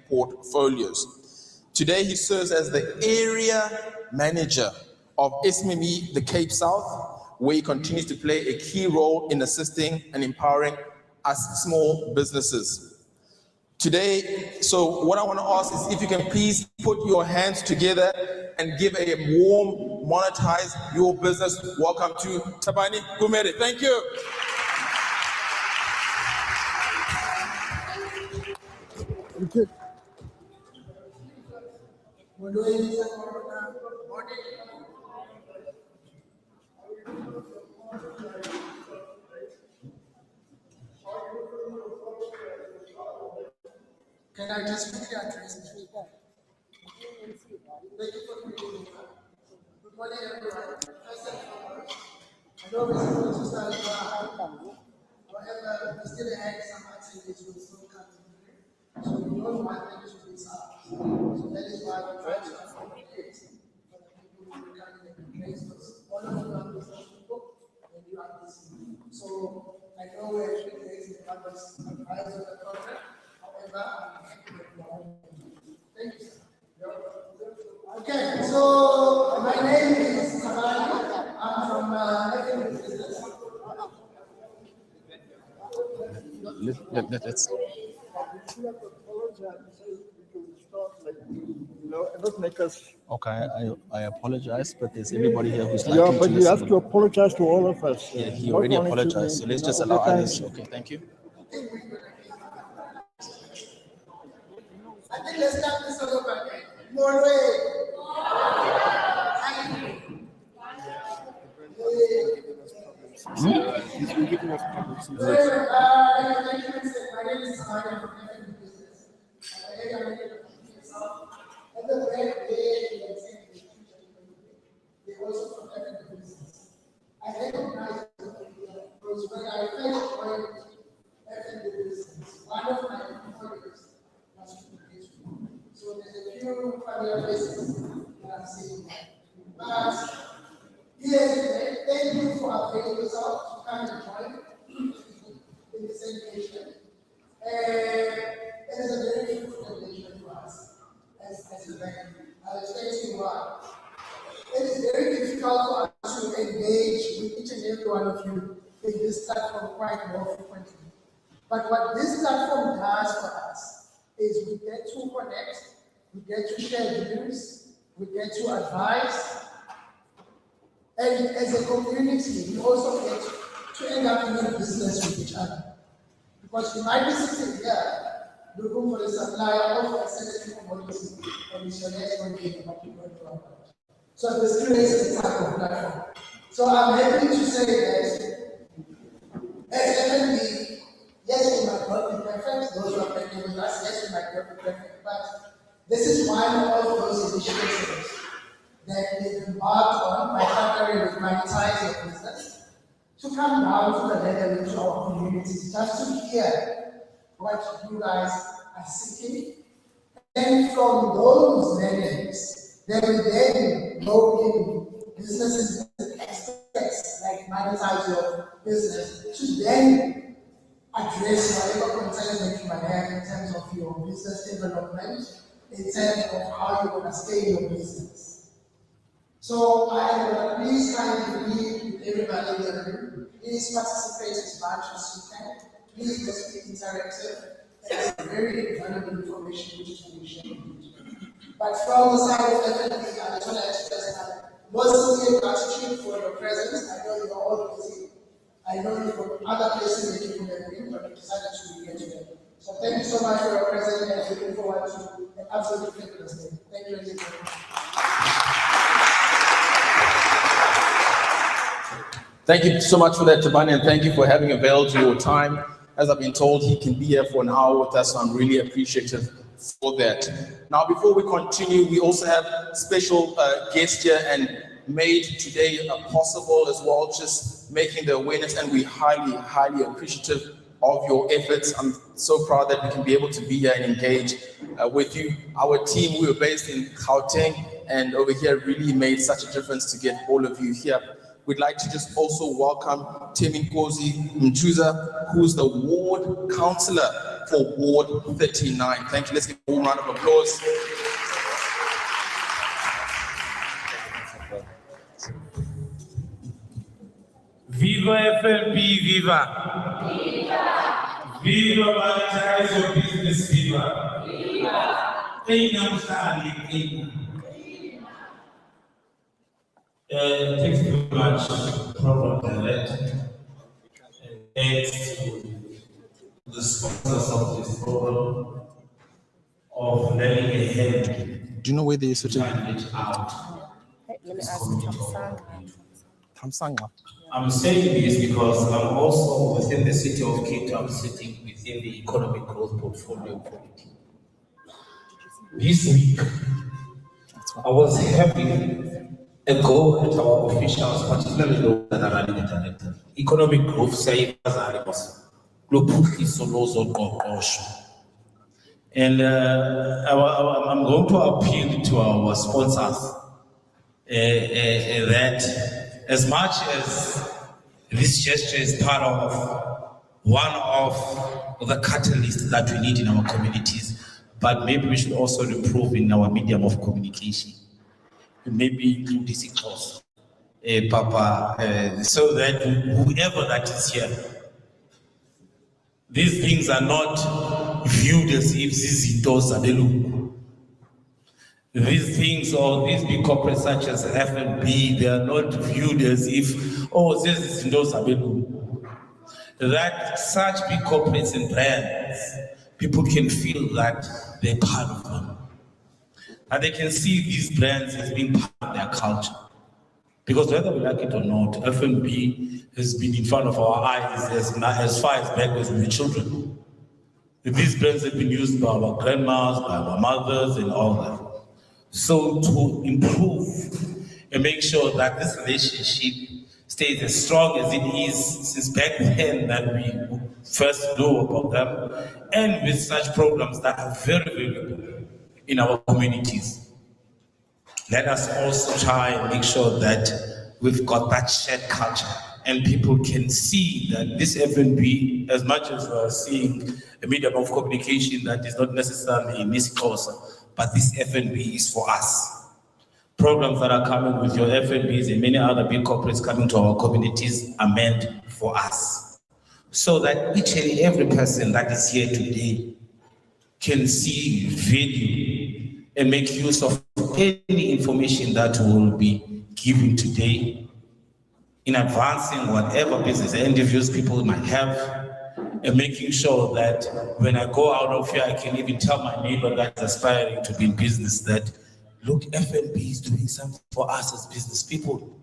portfolios. Today, he serves as the area manager of SMME, the Cape South, where he continues to play a key role in assisting and empowering us small businesses. Today, so what I want to ask is if you can please put your hands together and give a warm Monetize Your Business welcome to Thabani Gumede. Thank you. Thank you. Can I just quickly address this? Thank you for being here. Good morning, everyone. First and foremost, I know we're supposed to start however, we still had some activities will still come in. So we don't want them to miss out. So that is why we try to accommodate for the people who are coming in place. All of you are business people and you are busy. So I know we're actually creating the numbers advisor of the program. However, I'm happy that you are all. Thank you, sir. Okay, so my name is Thabani. I'm from Economic Business. Let's. Okay, I apologize, but there's everybody here who's likely Yeah, but to you listen. have to apologize to all of us. Yeah, he already apologized, so let's just allow others. Okay, thank you. I think let's start this all over again. More way. He's been giving us problems. My name is Thabani from Economic Business. And the way they also from Economic Business. I recognize because when I first joined Economic Business, one of my employers was from. So there's a few familiar faces that I'm seeing. But yes, thank you for availing yourself to come and join in the same nation. It is a very fruitful nation for us as a bank. I'll explain to you why. It is very difficult for us to engage with each and every one of you in this platform quite more frequently. But what this platform does for us is we get to connect, we get to share views, we get to advise, and as a community, we also get to end up doing business with each other. Because you might be sitting here looking for the supplier of a certain commodity, and it's your next one day what you're going to about. So this creates a type of platform. So I'm happy to say that as FNB, yes, we might not be perfect, those who are working with us, yes, we might not be perfect, but this is one of those initiatives that we've embarked on by partnering with Monetise Your Business to come down to the level into our communities, just to hear what you guys are seeking. And from those learnings, they will then go in businesses and aspects like Monetise Your Business to then address whatever concerns that you might have in terms of your business development, in terms of how you're going to scale your business. So I am going to please kindly leave with everybody in the room. Please participate as much as you can. Please let's be interactive. It's very valuable information which is being shared. But from the side of FNB, I just want to express my most sincere gratitude for your presence. I know you're all busy. I know you've got other places that you could have been, but you decided to be here today. So thank you so much for your presence and looking forward to an absolutely fabulous day. Thank you very much. Thank you so much for that, Thabani, and thank you for having availed your time. As I've been told, he can be here for an hour with us, so I'm really appreciative for that. Now, before we continue, we also have special guest here and made today possible as well, just making the awareness, and we're highly, highly appreciative of your efforts. I'm so proud that we can be able to be here and engage with you. Our team, we were based in Gauteng, and over here really made such a difference to get all of you here. We'd like to just also welcome Teminkosi Mchuza, who's the ward councillor for Ward 39. Thank you. Let's give a warm round of applause. Viva FNB, viva! Viva! Viva Monetise business, viva! Viva! Thanks very much, Program Director. Thanks to the sponsors of this program of lending a hand Do you know where they used to to try and reach out. Let me This ask community Tamsang. of I'm saying this because I'm also within the city of Cape Town, sitting within the Economic Growth Portfolio Committee. This week, I was having a go at our officials, particularly those that are running the director. Economic growth, say, and I'm going to appeal to our sponsors that as much as this gesture is part of one of the catalysts that we need in our communities, but maybe we should also improve in our medium of communication. Maybe include this course, Papa, so that whoever that is here, these things are not viewed as if these indoors are the look. These things or these big corporates such as F&B, they are not viewed as if, oh, this is indoors are the look. That such big corporates and brands, people can feel that they're part of them. And they can see these brands as being part of their culture. Because whether we like it or not, F&B has been in front of our eyes as far as back as we were children. These brands have been used by our grandmas, by our mothers, and all that. So to improve and make sure that this relationship stays as strong as it is since back then that we first knew about them, and with such programs that are very valuable in our communities. Let us also try and make sure that we've got that shared culture and people can see that this F&B, as much as we're seeing a medium of communication that is not necessarily in this course, but this F&B is for us. Programs that are coming with your F&Bs and many other big corporates coming to our communities are meant for us. So that each and every person that is here today can see value and make use of any information that will be given today in advancing whatever business endeavors people might have, and making sure that when I go out of here, I can even tell my neighbor that's aspiring to be in business that, look, F&B is doing something for us as business people.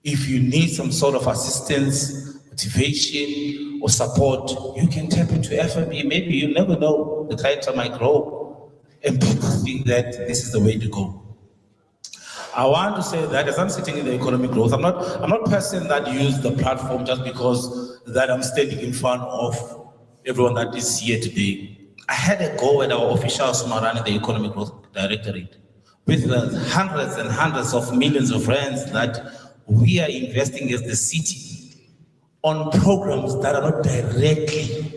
If you need some sort of assistance, motivation, or support, you can tap into F&B. Maybe you never know, the clientele might grow, and people think that this is the way to go. I want to say that as I'm sitting in the economic growth, I'm not a person that use the platform just because that I'm standing in front of everyone that is here today. I had a go at our officials who are running the economic growth directorate with hundreds and hundreds of millions of rands that we are investing as the city on programs that are not directly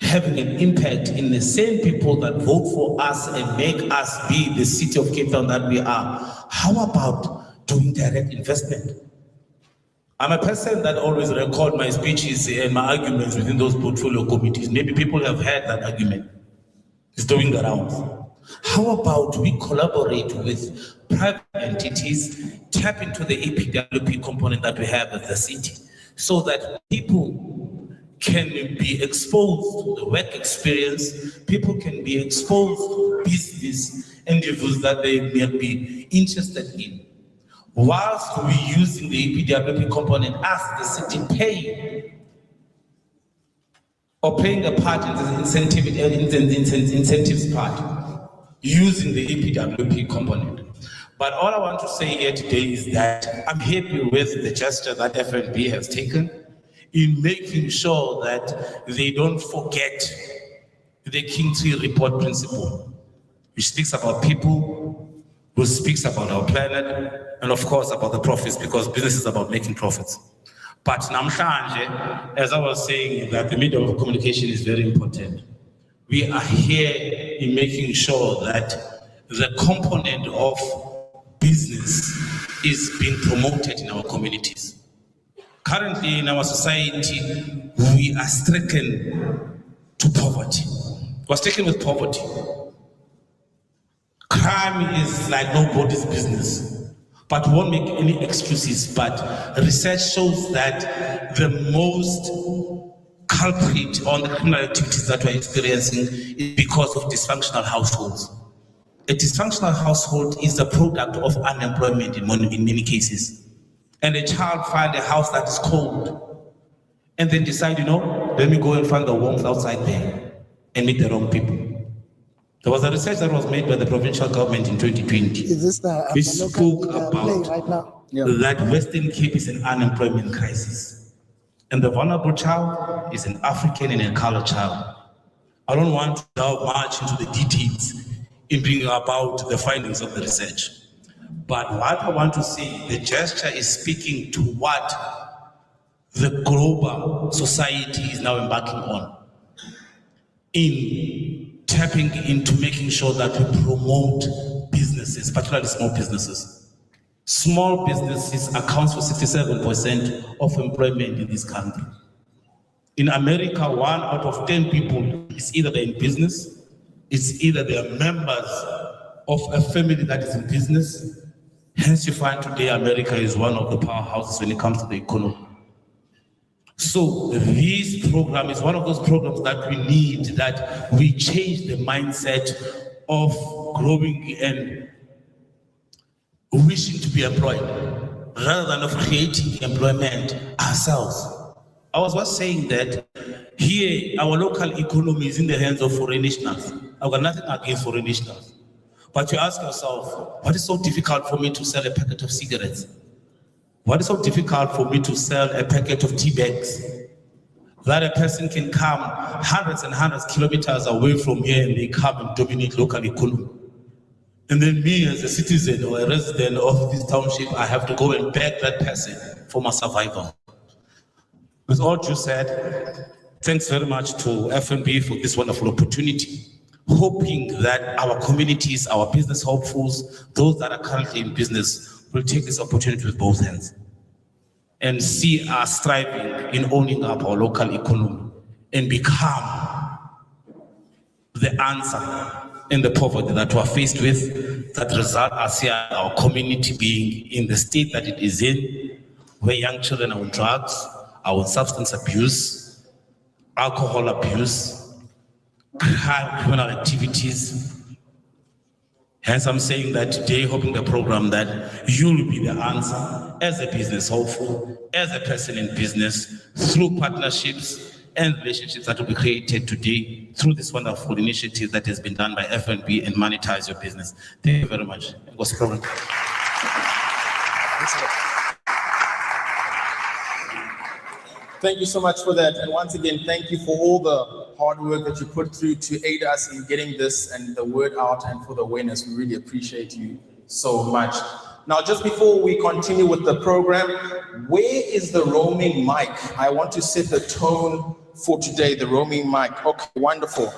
having an impact in the same people that vote for us and make us be the city of Cape Town that we are. How about doing direct investment? I'm a person that always record my speeches and my arguments within those portfolio committees. Maybe people have heard that argument. It's doing the rounds. How about we collaborate with private entities, tap into the APWP component that we have as the city, so that people can be exposed to the work experience, people can be exposed to business endeavors that they may be interested in, whilst we're using the APWP component as the city pay or playing a part in the incentives part, using the APWP component. But all I want to say here today is that I'm happy with the gesture that FNB has taken in making sure that they don't forget the King Tree Report principle, which speaks about people, which speaks about our planet, and of course about the profits, because business is about making profits. But namhlanje, as I was saying, that the medium of communication is very important. We are here in making sure that the component of business is being promoted in our communities. Currently in our society, we are stricken to poverty. We're stricken with poverty. Crime is like nobody's business. But we won't make any excuses, but research shows that the most culprit on the criminal activities that we're experiencing is because of dysfunctional households. A dysfunctional household is the product of unemployment in many cases. And a child finds a house that is cold and then decide, let me go and find the warmth outside there and meet the wrong people. There was a research that was made by the provincial government in 2020. Is this the which spoke play about right now? that Western Cape is an unemployment crisis. And the vulnerable child is an African and a colored child. I don't want to delve much into the details in bringing about the findings of the research. But what I want to say, the gesture is speaking to what the global society is now embarking on in tapping into making sure that we promote businesses, particularly small businesses. Small businesses accounts for 67% of employment in this country. In America, 1 out of 10 people is either they're in business, it's either they are members of a family that is in business. Hence you find today America is one of the powerhouses when it comes to the economy. So this program is one of those programs that we need, that we change the mindset of growing and wishing to be employed, rather than of creating employment ourselves. I was just saying that here, our local economy is in the hands of foreign nationals. I've got nothing against foreign nationals. But you ask yourself, what is so difficult for me to sell a packet of cigarettes? What is so difficult for me to sell a packet of tea bags? That a person can come hundreds and hundreds of kilometers away from here and they come and dominate local economy. And then me as a citizen or a resident of this township, I have to go and beg that person for my survival. With all due said, thanks very much to FNB for this wonderful opportunity. Hoping that our communities, our business hopefuls, those that are currently in business, will take this opportunity with both hands and see us striving in owning up our local economy and become the answer in the poverty that we're faced with, that result us here, our community being in the state that it is in, where young children are on drugs, are on substance abuse, alcohol abuse, criminal activities. Hence, I'm saying that today, hoping the program that you'll be the answer as a business hopeful, as a person in business, through partnerships and relationships that will be created today through this wonderful initiative that has been done by FNB and Monetise Your Business. Thank you very much. Thank you so much for that. And once again, thank you for all the hard work that you put through to aid us in getting this and the word out and for the awareness. We really appreciate you so much. Now, just before we continue with the program, where is the roaming mic? I want to set the tone for today, the roaming mic. Okay, wonderful.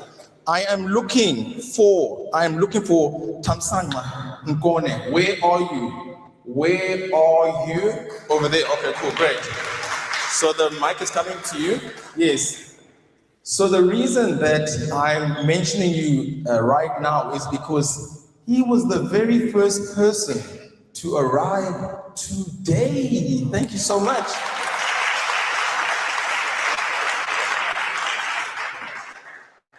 I am looking for Tamsangma Nkone. Where are you? Where are you? Over there. Okay, cool, great. So the mic is coming to you. Yes. So the reason that I'm mentioning you right now is because he was the very first person to arrive today. Thank you so much.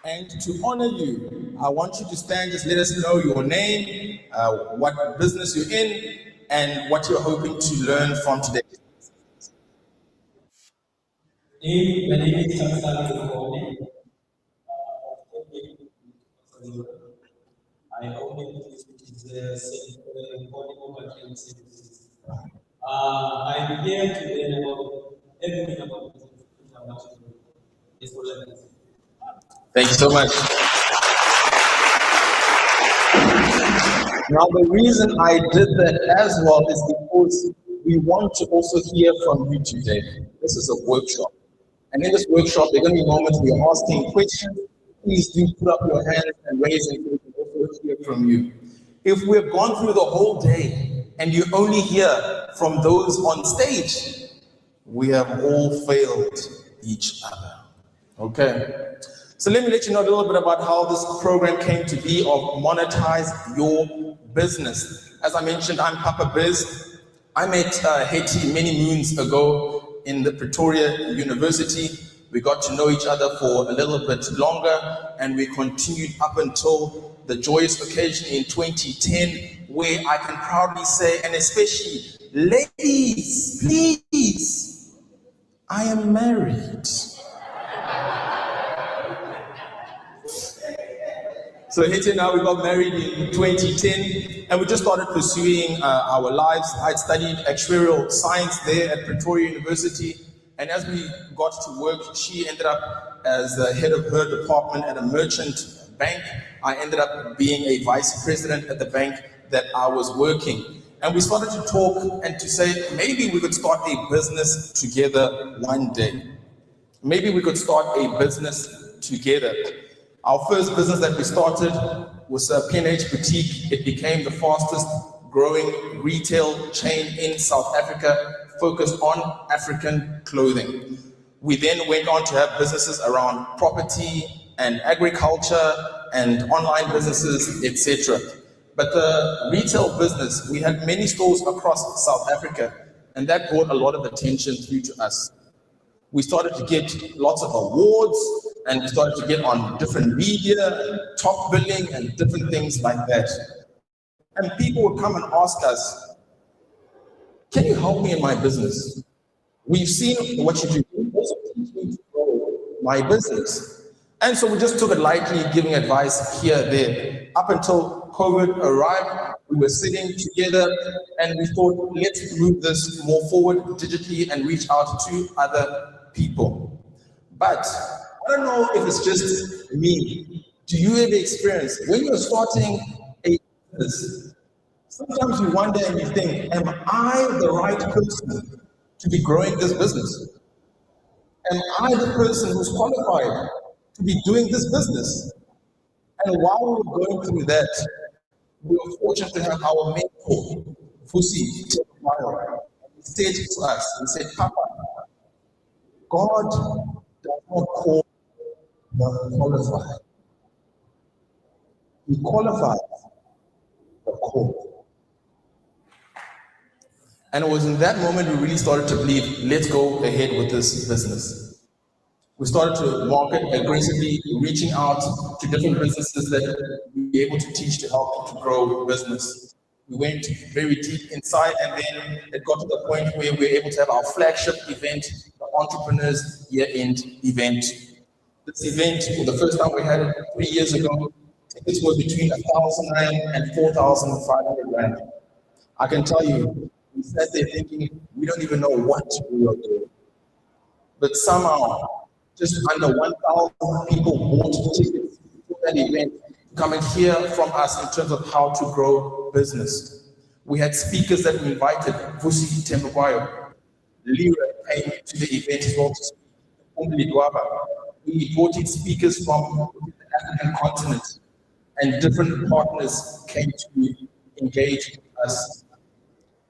And to honor you, I want you to stand, just let us know your name, what business you're in, and what you're hoping to learn from today. My name is Gugulethu. I own a business which is recording over services. I'm here to learn about everything about business. It's all I can say. Thank you so much. Now, the reason I did that as well is because we want to also hear from you today. This is a workshop. And in this workshop, there are going to be moments where you're asking questions. Please do put up your hand and raise it so we can also hear from you. If we've gone through the whole day and you only hear from those on stage, we have all failed each other. Okay? So let me let you know a little bit about how this program came to be of Monetize Your Business. As I mentioned, I'm Papa Biz. I met Hetty many moons ago in the Pretoria University. We got to know each other for a little bit longer, and we continued up until the joyous occasion in 2010, where I can proudly say, and especially ladies, please, I am married. So Hetty and I, we got married in 2010, and we just started pursuing our lives. I'd studied actuarial science there at Pretoria University, and as we got to work, she ended up as the head of her department at a merchant bank. I ended up being a vice president at the bank that I was working. And we started to talk and to say, maybe we could start a business together one day. Maybe we could start a business together. Our first business that we started was a P&H boutique. It became the fastest growing retail chain in South Africa, focused on African clothing. We then went on to have businesses around property and agriculture and online businesses, etc. But the retail business, we had many stores across South Africa, and that brought a lot of attention through to us. We started to get lots of awards, and we started to get on different media, and top billing, and different things like that. And people would come and ask us, can you help me in my business? We've seen what you do. Can you also teach me to grow my business? And so we just took it lightly, giving advice here, there. Up until COVID arrived, we were sitting together and we thought, let's move this more forward digitally and reach out to other people. But I don't know if it's just me. Do you ever experience when you're starting a business, sometimes you wonder and you think, am I the right person to be growing this business? Am I the person who's qualified to be doing this business? And while we were going through that, we were fortunate to have our mentor, Fusi, he said to us, he said, Papa, God does not call the qualified. He qualifies the called. And it was in that moment we really started to believe, let's go ahead with this business. We started to market aggressively, reaching out to different businesses that we were able to teach to help to grow business. We went very deep inside, and then it got to the point where we were able to have our flagship event, the Entrepreneurs Year-End event. This event, for the first time we had it 3 years ago, tickets were between 1,000 Rand and 4,500 Rand. I can tell you, we sat there thinking, we don't even know what we were doing. But somehow, just under 1,000 people bought tickets for that event to come and hear from us in terms of how to grow business. We had speakers that we invited, Vusi Tembagwayo. Lira came to the event as well to speak. Umbili Dwaba. We brought in speakers from the African continent, and different partners came to engage with us.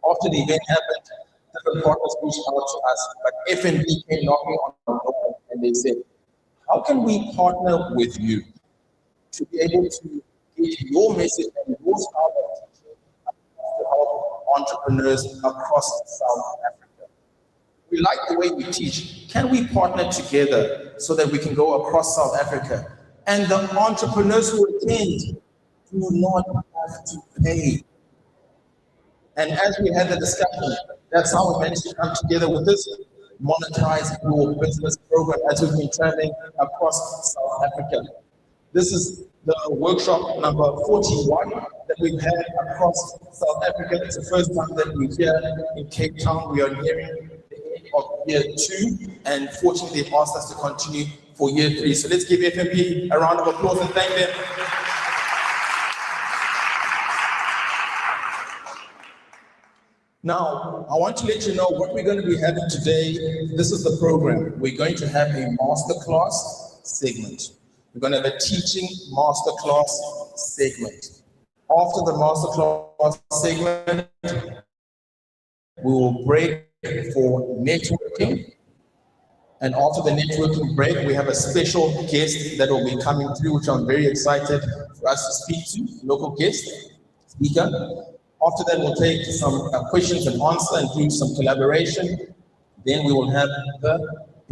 After the event happened, different partners reached out to us, but FNB came knocking on our door and they said, how can we partner with you to be able to get your message and your style of teaching to help entrepreneurs across South Africa? We like the way we teach. Can we partner together so that we can go across South Africa? And the entrepreneurs who attend do not have to pay. And as we had the discussion, that's how we managed to come together with this Monetize Your Business program as we've been traveling across South Africa. This is the workshop number 41 that we've had across South Africa. It's the first time that we're here in Cape Town. We are nearing the end of year 2, and fortunately they've asked us to continue for year 3. So let's give FNB a round of applause and thank them. Now, I want to let you know what we're going to be having today. This is the program. We're going to have a masterclass segment. We're going to have a teaching masterclass segment. After the masterclass segment, we will break for networking. And after the networking break, we have a special guest that will be coming through, which I'm very excited for us to speak to, local guest, speaker. After that, we'll take some questions and answer and do some collaboration. Then we will have the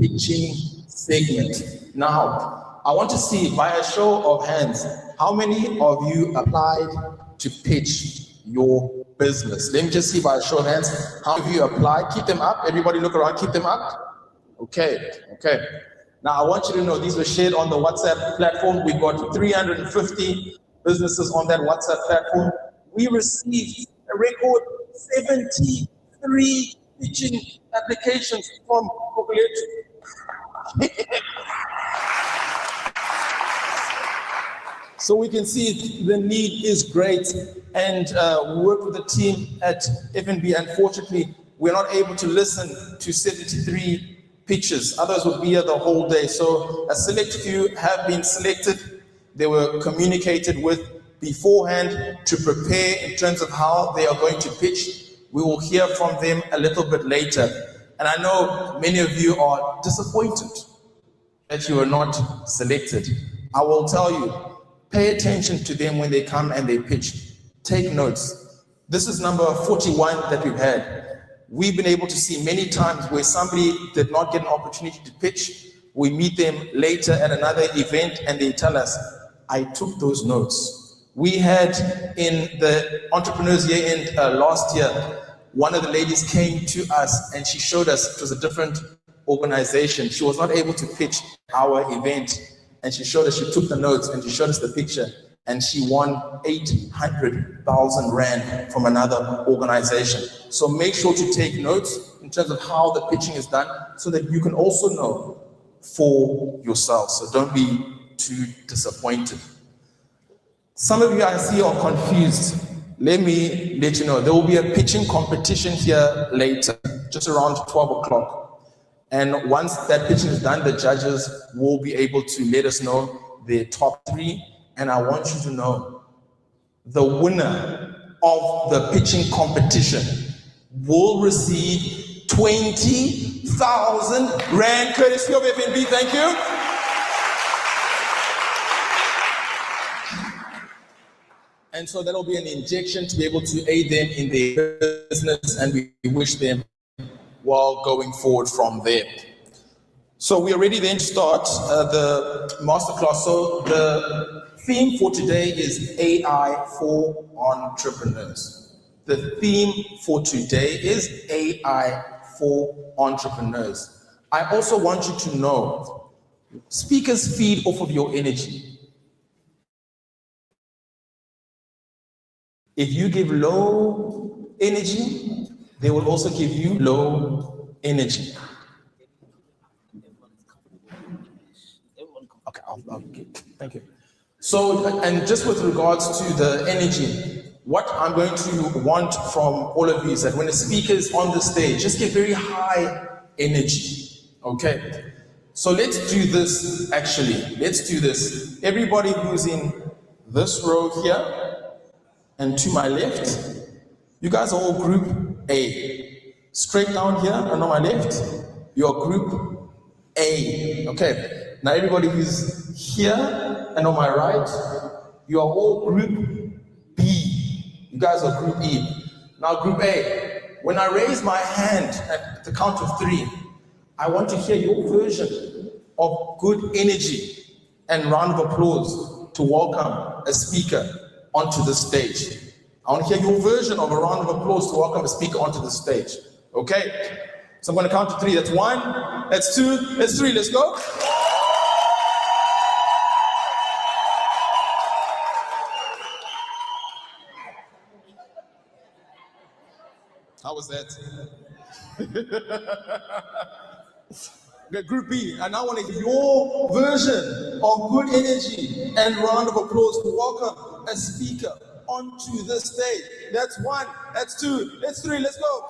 pitching segment. Now, I want to see by a show of hands, how many of you applied to pitch your business? Let me just see by a show of hands, how many of you applied? Keep them up. Everybody look around, keep them up. Okay. Now, I want you to know these were shared on the WhatsApp platform. We got 350 businesses on that WhatsApp platform. We received a record 73 pitching applications from Gugulethu. So we can see the need is great, and we work with the team at FNB. Unfortunately, we're not able to listen to 73 pitches. Others would be here the whole day. So a select few have been selected. They were communicated with beforehand to prepare in terms of how they are going to pitch. We will hear from them a little bit later. And I know many of you are disappointed that you are not selected. I will tell you, pay attention to them when they come and they pitch. Take notes. This is number 41 that we've had. We've been able to see many times where somebody did not get an opportunity to pitch. We meet them later at another event and they tell us, I took those notes. We had in the Entrepreneurs Year End last year, one of the ladies came to us and she showed us, it was a different organization. She was not able to pitch our event. And she showed us, she took the notes and she showed us the picture, and she won 800,000 Rand from another organization. So make sure to take notes in terms of how the pitching is done so that you can also know for yourself. So don't be too disappointed. Some of you I see are confused. Let me let you know, there will be a pitching competition here later, just around 12 o'clock. And once that pitching is done, the judges will be able to let us know their top 3. And I want you to know, the winner of the pitching competition will receive 20,000 Rand, courtesy of FNB. Thank you. And so that'll be an injection to be able to aid them in their business, and we wish them well going forward from there. So we are ready then to start the masterclass. So the theme for today is AI for entrepreneurs. The theme for today is AI for entrepreneurs. I also want you to know, speakers feed off of your energy. If you give low energy, they will also give you low energy. Okay, thank you. So, and just with regards to the energy, what I'm going to want from all of you is that when a speaker is on the stage, just get very high energy, okay? So let's do this actually. Let's do this. Everybody who's in this row here and to my left, you guys are all group A. Straight down here and on my left, you're group A. Okay. Now everybody who's here and on my right, you are all group B. You guys are group E. Now group A, when I raise my hand at the count of 3, I want to hear your version of good energy and round of applause to welcome a speaker onto the stage. I want to hear your version of a round of applause to welcome a speaker onto the stage. Okay? So I'm going to count to 3. That's 1, that's 2, that's 3. Let's go. How was that? Okay, group B, and I want to hear your version of good energy and round of applause to welcome a speaker onto the stage. That's one, that's two, that's three, let's go.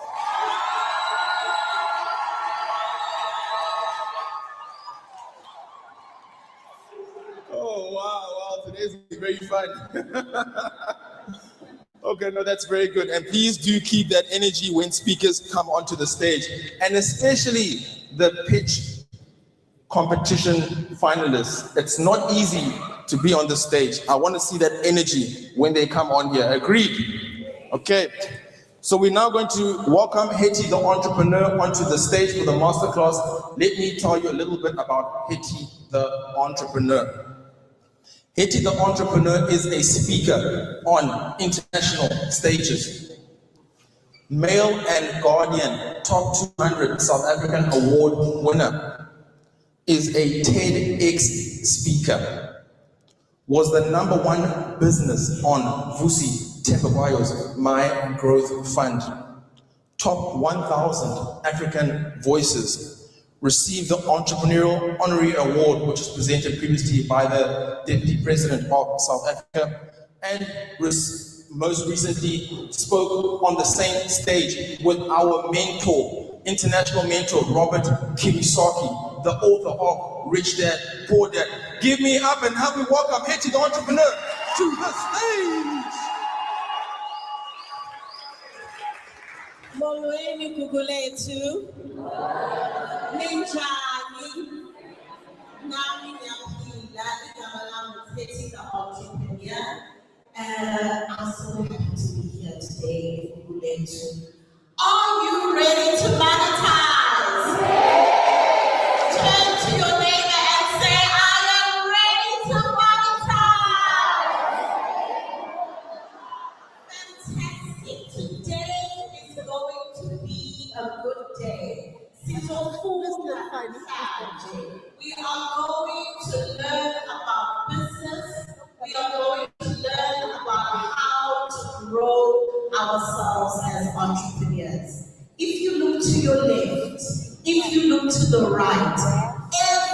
Oh, wow, today's very fun. Okay, no, that's very good. And please do keep that energy when speakers come onto the stage, and especially the pitch competition finalists. It's not easy to be on the stage. I want to see that energy when they come on here. Agreed? Okay. So we're now going to welcome Hetty the entrepreneur onto the stage for the masterclass. Let me tell you a little bit about Hetty the entrepreneur. Hetty the entrepreneur is a speaker on international stages. Mail and Guardian top 200 South African award winner. Is a TEDx speaker. Was the #1 business on Vusi Tembabayo's My Growth Fund. Top 1,000 African Voices. Received the Entrepreneurial Honorary Award, which was presented previously by the Deputy President of South Africa, and most recently spoke on the same stage with our mentor, international mentor, Robert Kiyosaki, the author of Rich Dad, Poor Dad. Give me up and help me welcome Hetty the entrepreneur to the stage. Molweni Gugulethu. Ninjani. Nami ngiyaphila. Igama lami Hetty the entrepreneur. I'm so happy to be here today, Gugulethu. Are you ready to monetize? Turn to your neighbor and say, I am ready to monetize. Fantastic. Today is going to be a good day. We are going to learn about business. We are going to learn about how to grow ourselves as entrepreneurs. If you look to your left, if you look to the right,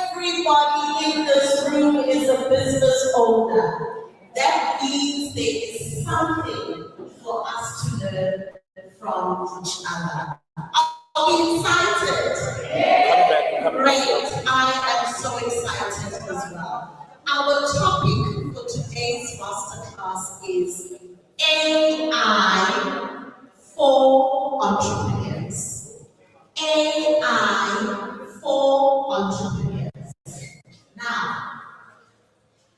everybody in this room is a business owner. That means there is something for us to learn from each other. Are we excited? Great. I am so excited as well. Our topic for today's masterclass is AI for entrepreneurs. AI for entrepreneurs. Now,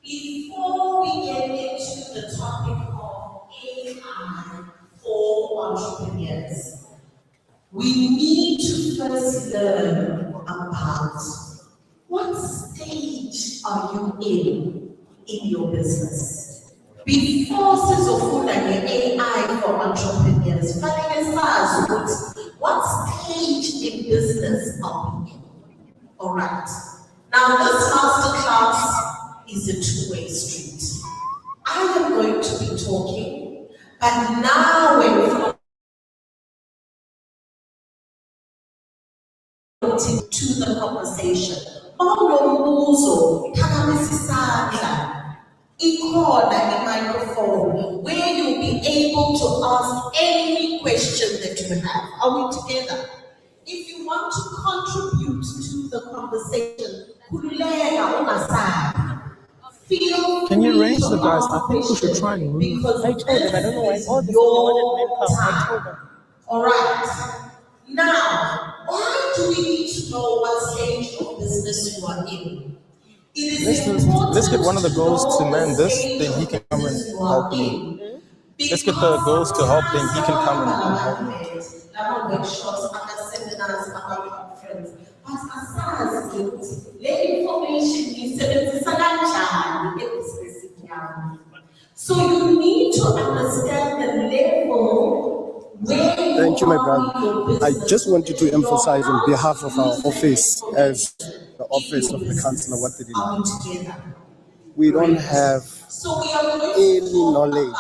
before we get into the topic of AI for entrepreneurs, we need to first learn about what stage are you in your business. Before sizofunda nge-AI for entrepreneurs, what stage in business are we in? All right. Now this masterclass is a two-way street. I am going to be talking, but now when to the conversation. Ikhona microphone where you'll be able to ask any question that you have. Are we together? If you want to contribute to the conversation, feel Can you free arrange to the guys? ask I think we should try and move. because I told them, I don't know why all this your I time. told them. All right. Now, why do we need to know what stage of business you are in? It is important. Let's get one of the girls to know man the this, stage then he of can come and business you are help me. in. Let's get the girls to help, then he can come and help me. Like workshops, seminars, conference. But as the information is so you need to understand the level where Thank you, my brother. brother. I just wanted to emphasize on behalf of our office, as the office of the councillor, what they did. We don't have So we are going any to knowledge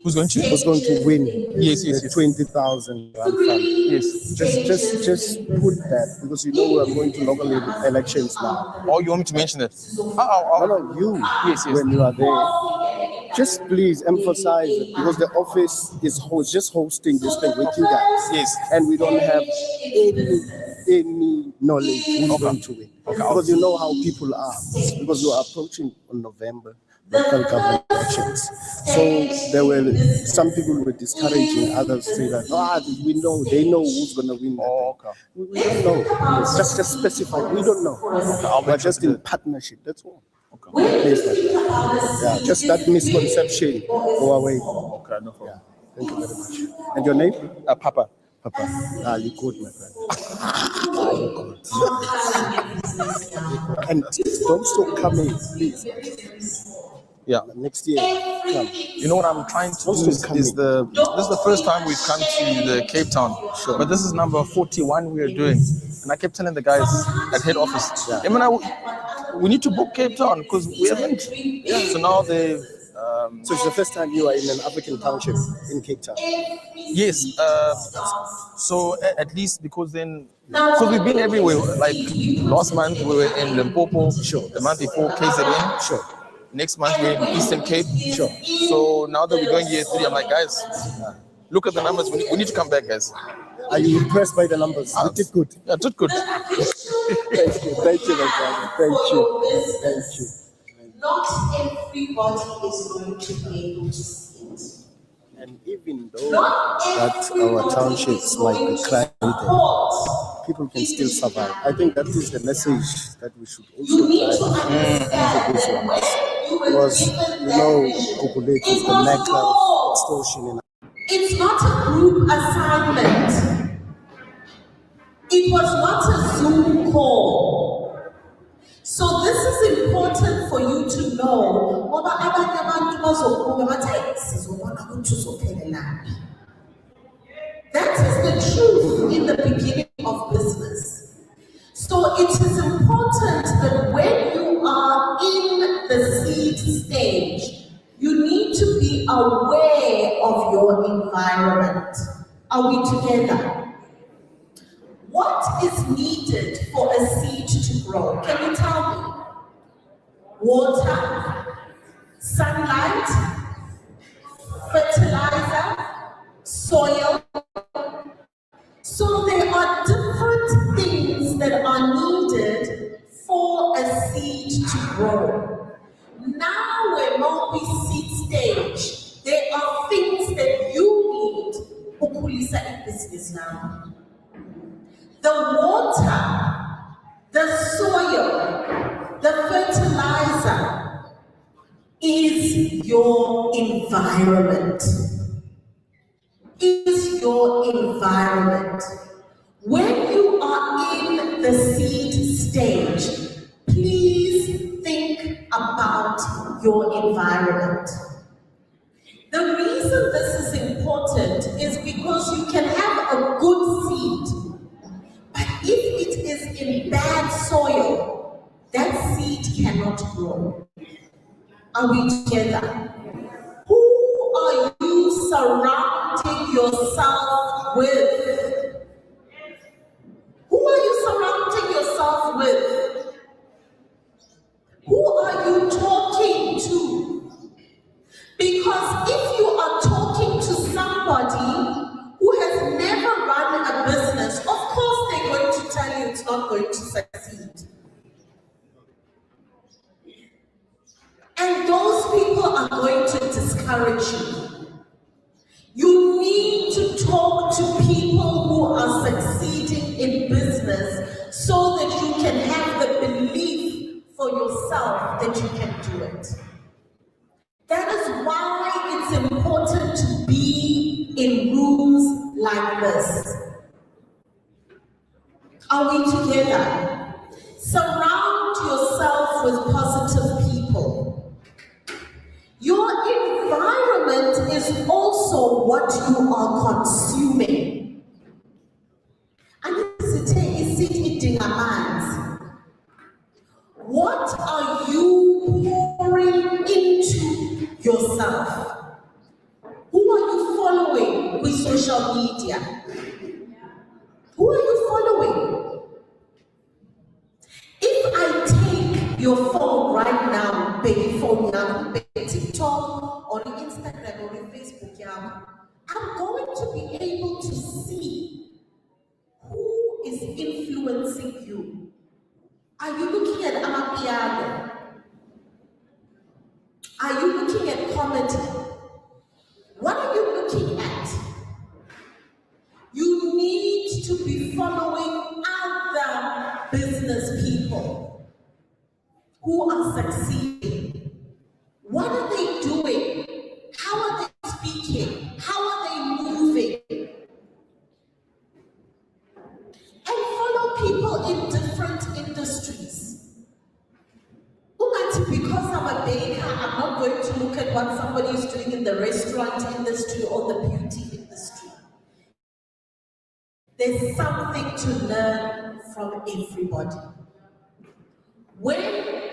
Who's going to? who's going to win Yes, the 20,000 rand fund. Yes. Just put that, because you know we are going to local elections now. Oh, you want me to mention that? No, you, Yes, yes. when you are there, Just please emphasize it because the office is just hosting this thing with you guys. Yes. And we don't have any knowledge who's going to win. Because you know how people are. Because you are approaching on November local government elections. So there were some people who were discouraging, others say that we know, they know who's gonna win that thing. We don't know. Just specify, we don't know. We're just in partnership, that's all. Please, yeah, just that misconception go away. Okay, no problem. Yeah. Thank you very much. And your name? Papa. Papa. You good, my friend. You good. And don't stop coming, please. Yeah. Next year, come. You know what I'm trying to do is this is the first time we've come to the Cape Town. Sure. But this is number 41 we are doing. And I kept telling the guys at head office, we need to book Cape Town because we haven't. Yeah. So now they've So it's the first time you are in an African township in Cape Town. yes. So at least because we've been everywhere. Like last month we were in Limpopo. Sure. The month before KZN. Sure. Next month we're in Eastern Cape. Sure. So now that we're going year 3, I'm like, guys, look at the numbers. We need to come back, guys. Are you impressed by the numbers? You did good. Yeah, did good. Thank you. Thank you, my brother. Thank you. Thank you. Not everybody is going to be able to see it. And even though that our townships might be crowded, people can still survive. I think that is the message that we should also drive into this one. Because, Gugulethu is the mecca of extortion in. It's not a group assignment. It was not a Zoom call. So this is important for you to know. That is the truth in the beginning of business. So it is important that when you are in the seed stage, you need to be aware of your environment. Are we together? What is needed for a seed to grow? Can you tell me? Water, sunlight, fertilizer, soil. So there are different things that are needed for a seed to grow. Now we're not in seed stage. There are things that you need ukulisa in business now. The water, the soil, the fertilizer is your environment. Is your environment. When you are in the seed stage, please think about your environment. The reason this is important is because you can have a good seed, but if it is in bad soil, that seed cannot grow. Are we together? Who are you surrounding yourself with? Who are you surrounding yourself with? Who are you talking to? Because if you are talking to somebody who has never run a business, of course they're going to tell you it's not going to succeed. And those people are going to discourage you. You need to talk to people who are succeeding in business so that you can have the belief for yourself that you can do it. That is why it's important to be in rooms like this. Are we together? Surround yourself with positive people. Your environment is also what you are consuming. And what are you pouring into yourself? Who are you following with social media? Who are you following? If I take your phone right now, baby phone, TikTok or Instagram or Facebook, I'm going to be able to see who is influencing you. Are you looking at Amapiano? Are you looking at comedy? What are you looking at? You need to be following other business people who are succeeding. What are they doing? How are they speaking? How are they moving? And follow people in different industries. Because I'm a baker, I'm not going to look at what somebody is doing in the restaurant industry or the beauty industry. There's something to learn from everybody. When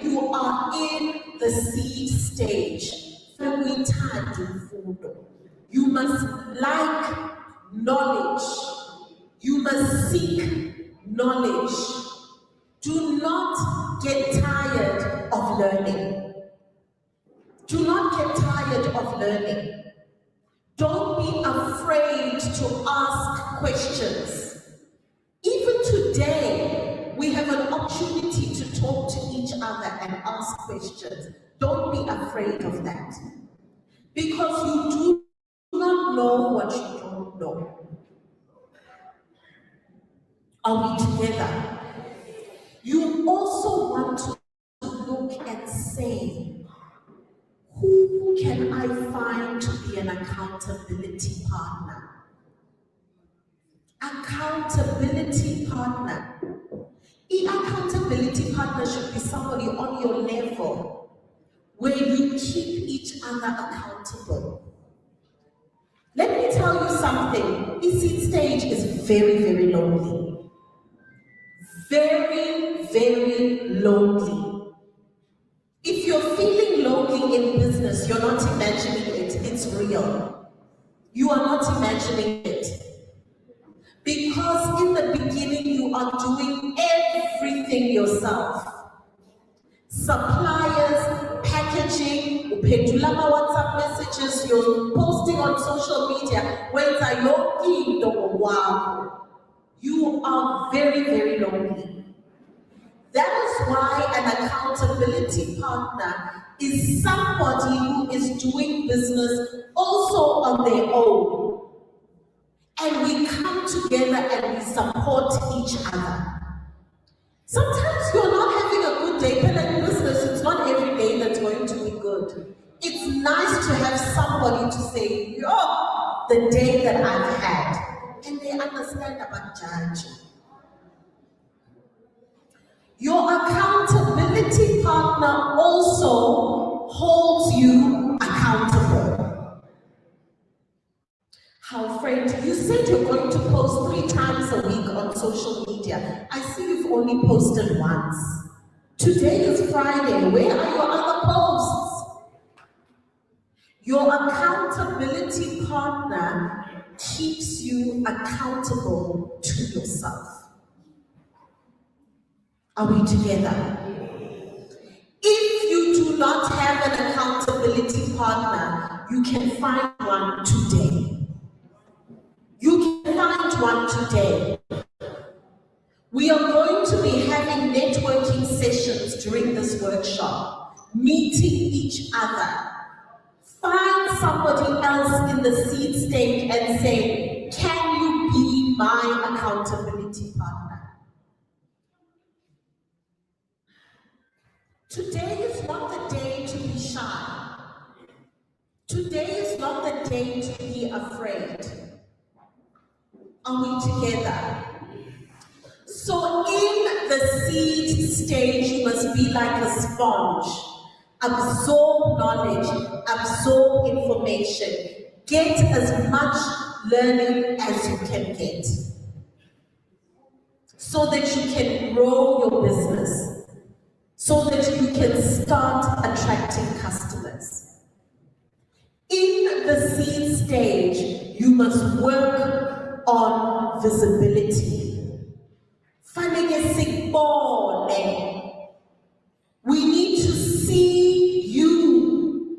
you are in the seed stage, you must like knowledge. You must seek knowledge. Do not get tired of learning. Do not get tired of learning. Don't be afraid to ask questions. Even today, we have an opportunity to talk to each other and ask questions. Don't be afraid of that. Because you do not know what you don't know. Are we together? You also want to look and say, who can I find to be an accountability partner? Accountability partner. An accountability partner should be somebody on your level where you keep each other accountable. Let me tell you something. This seed stage is very, very lonely. Very, very lonely. If you're feeling lonely in business, you're not imagining it. It's real. You are not imagining it. Because in the beginning, you are doing everything yourself. Suppliers, packaging, WhatsApp messages, you're posting on social media. You are very, very lonely. That is why an accountability partner is somebody who is doing business also on their own. And we come together and we support each other. Sometimes you're not having a good day, but in business, it's not every day that's going to be good. It's nice to have somebody to say, yo, the day that I've had. And they understand about judging. Your accountability partner also holds you accountable. How, friend, you said you're going to post 3 times a week on social media. I see you've only posted once. Today is Friday. Where are your other posts? Your accountability partner keeps you accountable to yourself. Are we together? If you do not have an accountability partner, you can find one today. You can find one today. We are going to be having networking sessions during this workshop, meeting each other. Find somebody else in the seed stage and say, can you be my accountability partner? Today is not the day to be shy. Today is not the day to be afraid. Are we together? So in the seed stage, you must be like a sponge. Absorb knowledge, absorb information. Get as much learning as you can get. So that you can grow your business. So that you can start attracting customers. In the seed stage, you must work on visibility. We need to see you.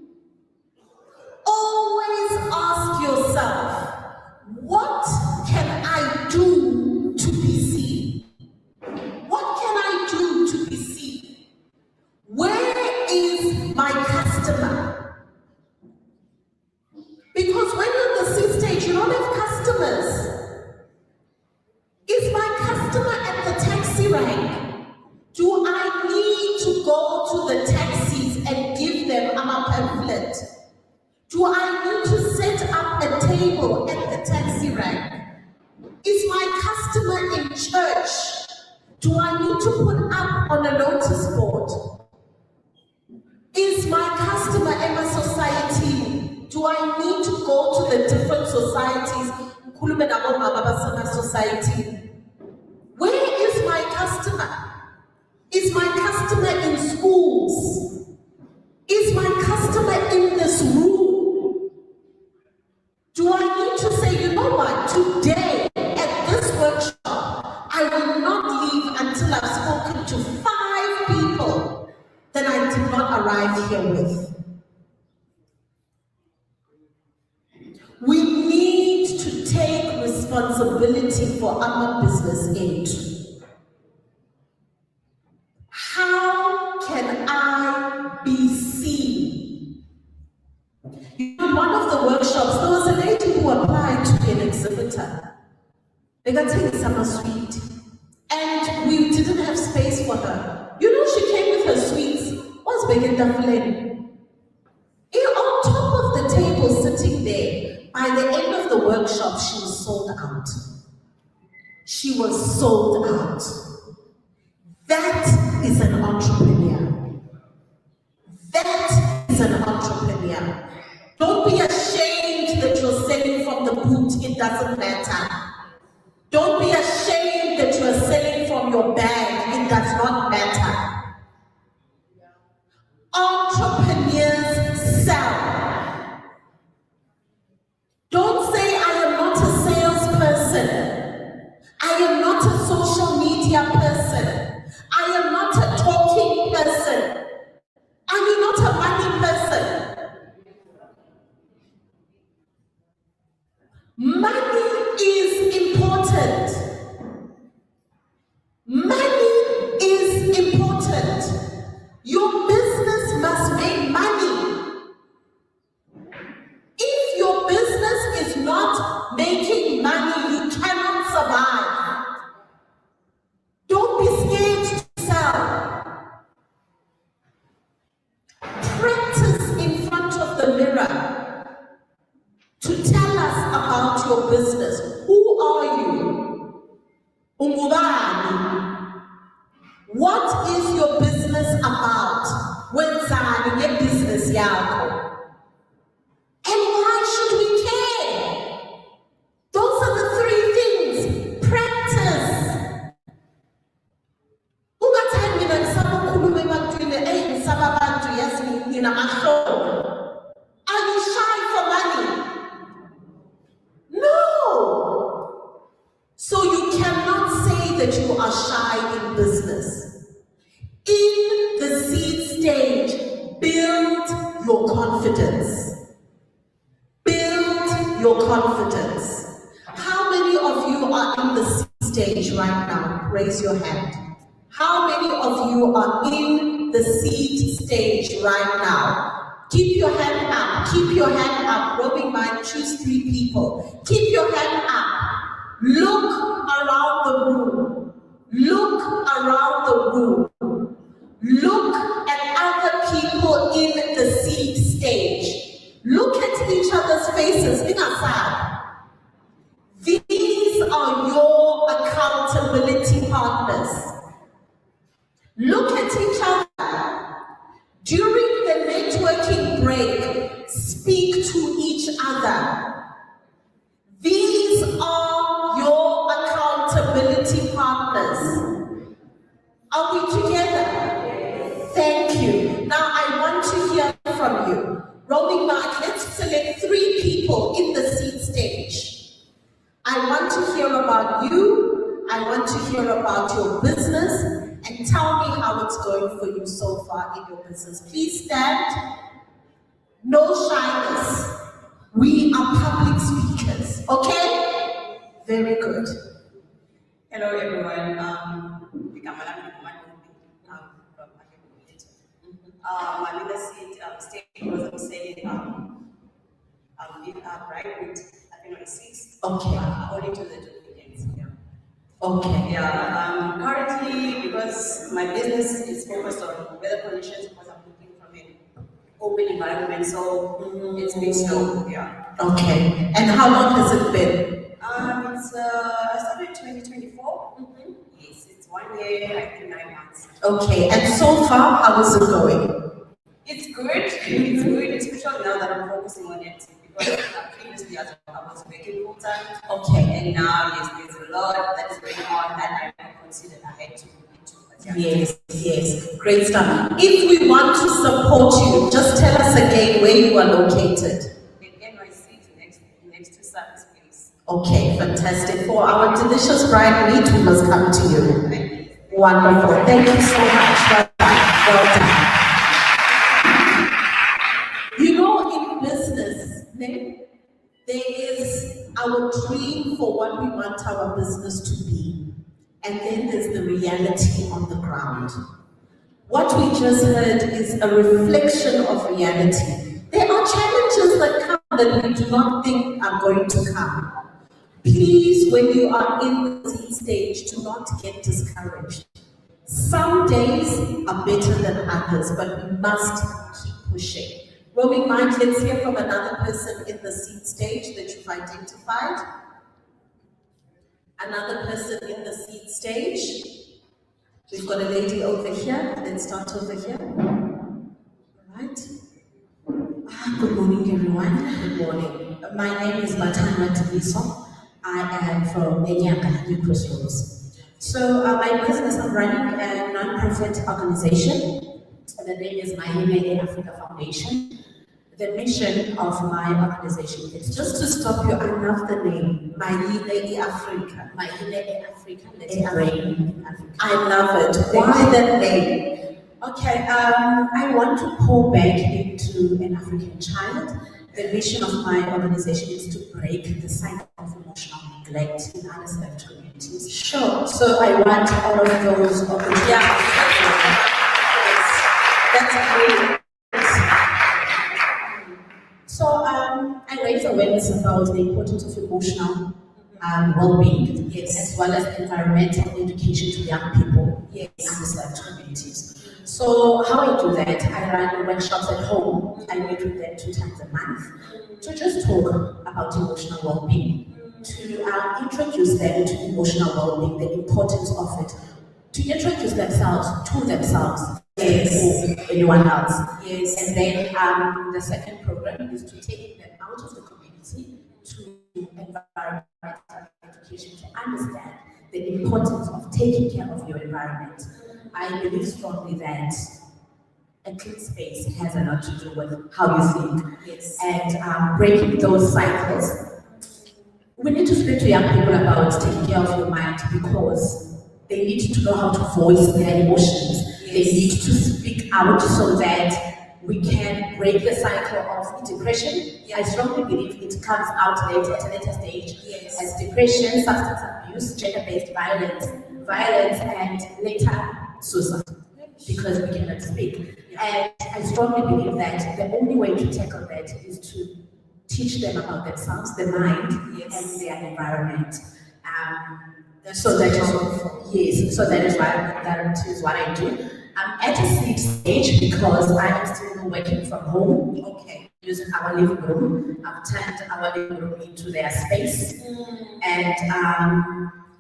Because when you're on the seed stage, you don't have customers. Is my customer at the taxi rank? Do I need to go to the taxis and give them a pamphlet? Do I need to set up a table at the taxi rank? Is my customer in church? Do I need to put up on a notice board? Is my customer in my society? Do I need to go to the different societies? Society. Where is my customer? Is my customer in schools? Is my customer in this room? Do I need to say, you know what, today at this workshop, I will not leave until I've spoken to 5 people that I did not arrive here with? We need to take responsibility for our business aid. How can I be seen? In one of the workshops, there was a lady who applied to be an exhibitor. They got taken summer suite, and we didn't have space for her. You know, she came with her sweets. What's big in the flame? On top of the table sitting there, by the end of the workshop, she was sold out. She was sold out. That is an entrepreneur. That is an entrepreneur. Don't be ashamed that you're selling from the boot, it doesn't matter. Don't be ashamed that you're selling from your bag, it does not matter. Entrepreneurs sell. Don't say, I am not a salesperson. I am not a social media person. I am not a talking person. I am not a money person. Money is important. Money is important. Your business must make money. If your business is not making money, you cannot survive. Don't be scared to sell. Practice in front of the mirror to tell us about your business. Who are you? Ungubani. What is your business about? Wenzani your business yakho? And why should we care? Those are the 3 things. Practice. Ungathandi mina ngisaba ukukhuluma ebantwini, ngisaba abantu yazi nginamahlobo. Are you shy for money? No. So you cannot say that you are shy in business. In the seed stage, build your confidence. Build your confidence. How many of you are in the seed stage right now? Raise your hand. How many of you are in the seed stage right now? Keep your hand up. Keep your hand up. Roving mind, choose 3 people. Keep your hand up. Look around the room. Look around the room. Look at other people in the seed stage. Look at each other's faces. These are your accountability partners. Look at each other. During the networking break, speak to each other. These are your accountability partners. Are we together? Thank you. Now I want to hear from you. Rolling back, let's select 3 people in the seed stage. I want to hear about you. I want to hear about your business. And tell me how it's going for you so far in your business. Please stand. No shyness. We are public speakers, okay? Very good. Hello everyone. From my leader seat stage because I'm saying I'm right Okay. According to the documents, yeah. Okay. Yeah, currently, because my business is focused on weather conditions, because I'm looking from an open environment, so it's been slow, yeah. Okay. And how long has it been? I started 2024. Yes, it's 1 year, I think 9 months. Okay. And so far, how is it going? It's good, especially now that I'm focusing on it, because previously I was working full time. Okay. And now, yes, there's a lot that is going on that I considered I had to look into. But yeah. Yes, yes. Great stuff. If we want to support you, just tell us again where you are located. The NYC is next to service place. Okay, fantastic. For our delicious bride meat, we must come to you. Wonderful. Thank you so much. Well done. Well done. You know, in business, there is our dream for what we want our business to be. And then there's the reality on the ground. What we just heard is a reflection of reality. There are challenges that come that we do not think are going to come. Please, when you are in the seed stage, do not get discouraged. Some days are better than others, but we must keep pushing. Roaming mind, let's hear from another person in the seed stage that you've identified. Another person in the seed stage. We've got a lady over here. Let's start over here. All right. Good morning, everyone. Good morning. My name is Matana Tibiso. I am from Enyanga, New Crossroads. So my business, I'm running a non-profit organization. The name is Mahile Africa Foundation. The mission of my organization is just to stop you. I love the name, Mahile Africa. Mahile Africa, let's brain Africa. I love it. Why that name? Okay, I want to pour back into an African child. The mission of my organization is to break the cycle of emotional neglect in underserved communities. Sure. So I want all of those opportunities. Yeah. That's great. So I raise awareness about the importance of emotional well-being, yes, as well as environmental education to young people, yes, in underserved communities. So how I do that, I run workshops at home. I meet with them 2 times a month to just talk about emotional well-being, to introduce them to emotional well-being, the importance of it, to introduce themselves to themselves, yes, or anyone else. Yes. And then the second program is to take them out of the community to environmental education to understand the importance of taking care of your environment. I believe strongly that a clean space has a lot to do with how you think. Yes. And breaking those cycles. We need to speak to young people about taking care of your mind because they need to know how to voice their emotions. Yes. They need to speak out so that we can break the cycle of depression. Yes. I strongly believe it comes out later at a later stage, yes, as depression, substance abuse, gender-based violence, and later suicide, because we cannot speak. And I strongly believe that the only way to tackle that is to teach them about themselves, their mind, yes, and their environment. So that is, yes, so that is what I do. I'm at a seed stage because I am still working from home. Okay. Using our living room. I've turned our living room into their space. And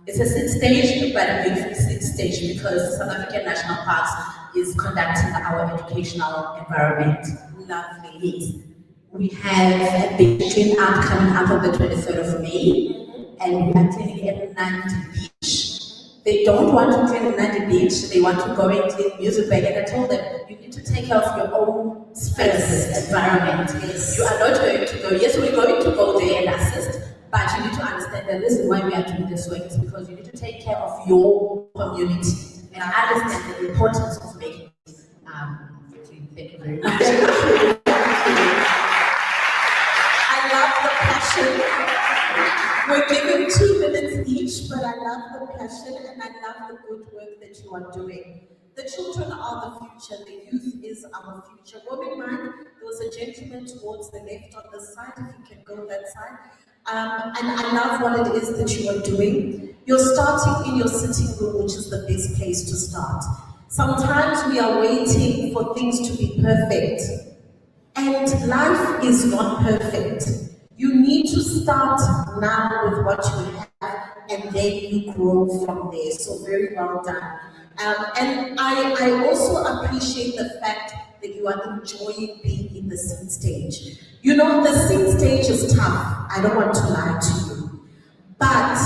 it's a seed stage, but a beautiful seed stage because South African National Parks is conducting our educational environment. Lovely. Yes. We have a big clean up coming up on the 23rd of May, and we are cleaning at Nandi Beach. They don't want to clean Nandi Beach, they want to go and clean Music Bay, and I told them, you need to take care of your own space, environment. Yes. You are not going to go, yes, we're going to go there and assist, but you need to understand the reason why we are doing this work is because you need to take care of your community and understand the importance of making it. Thank you very much. I love the passion. We're given 2 minutes each, but I love the passion and I love the good work that you are doing. The children are the future, the youth is our future. Woman, there was a gentleman towards the left on the side, if you can go that side. And I love what it is that you are doing. You're starting in your sitting room, which is the best place to start. Sometimes we are waiting for things to be perfect, and life is not perfect. You need to start now with what you have, and then you grow from there. So very well done. And I also appreciate the fact that you are enjoying being in the seed stage. You know, the seed stage is tough. I don't want to lie to you. But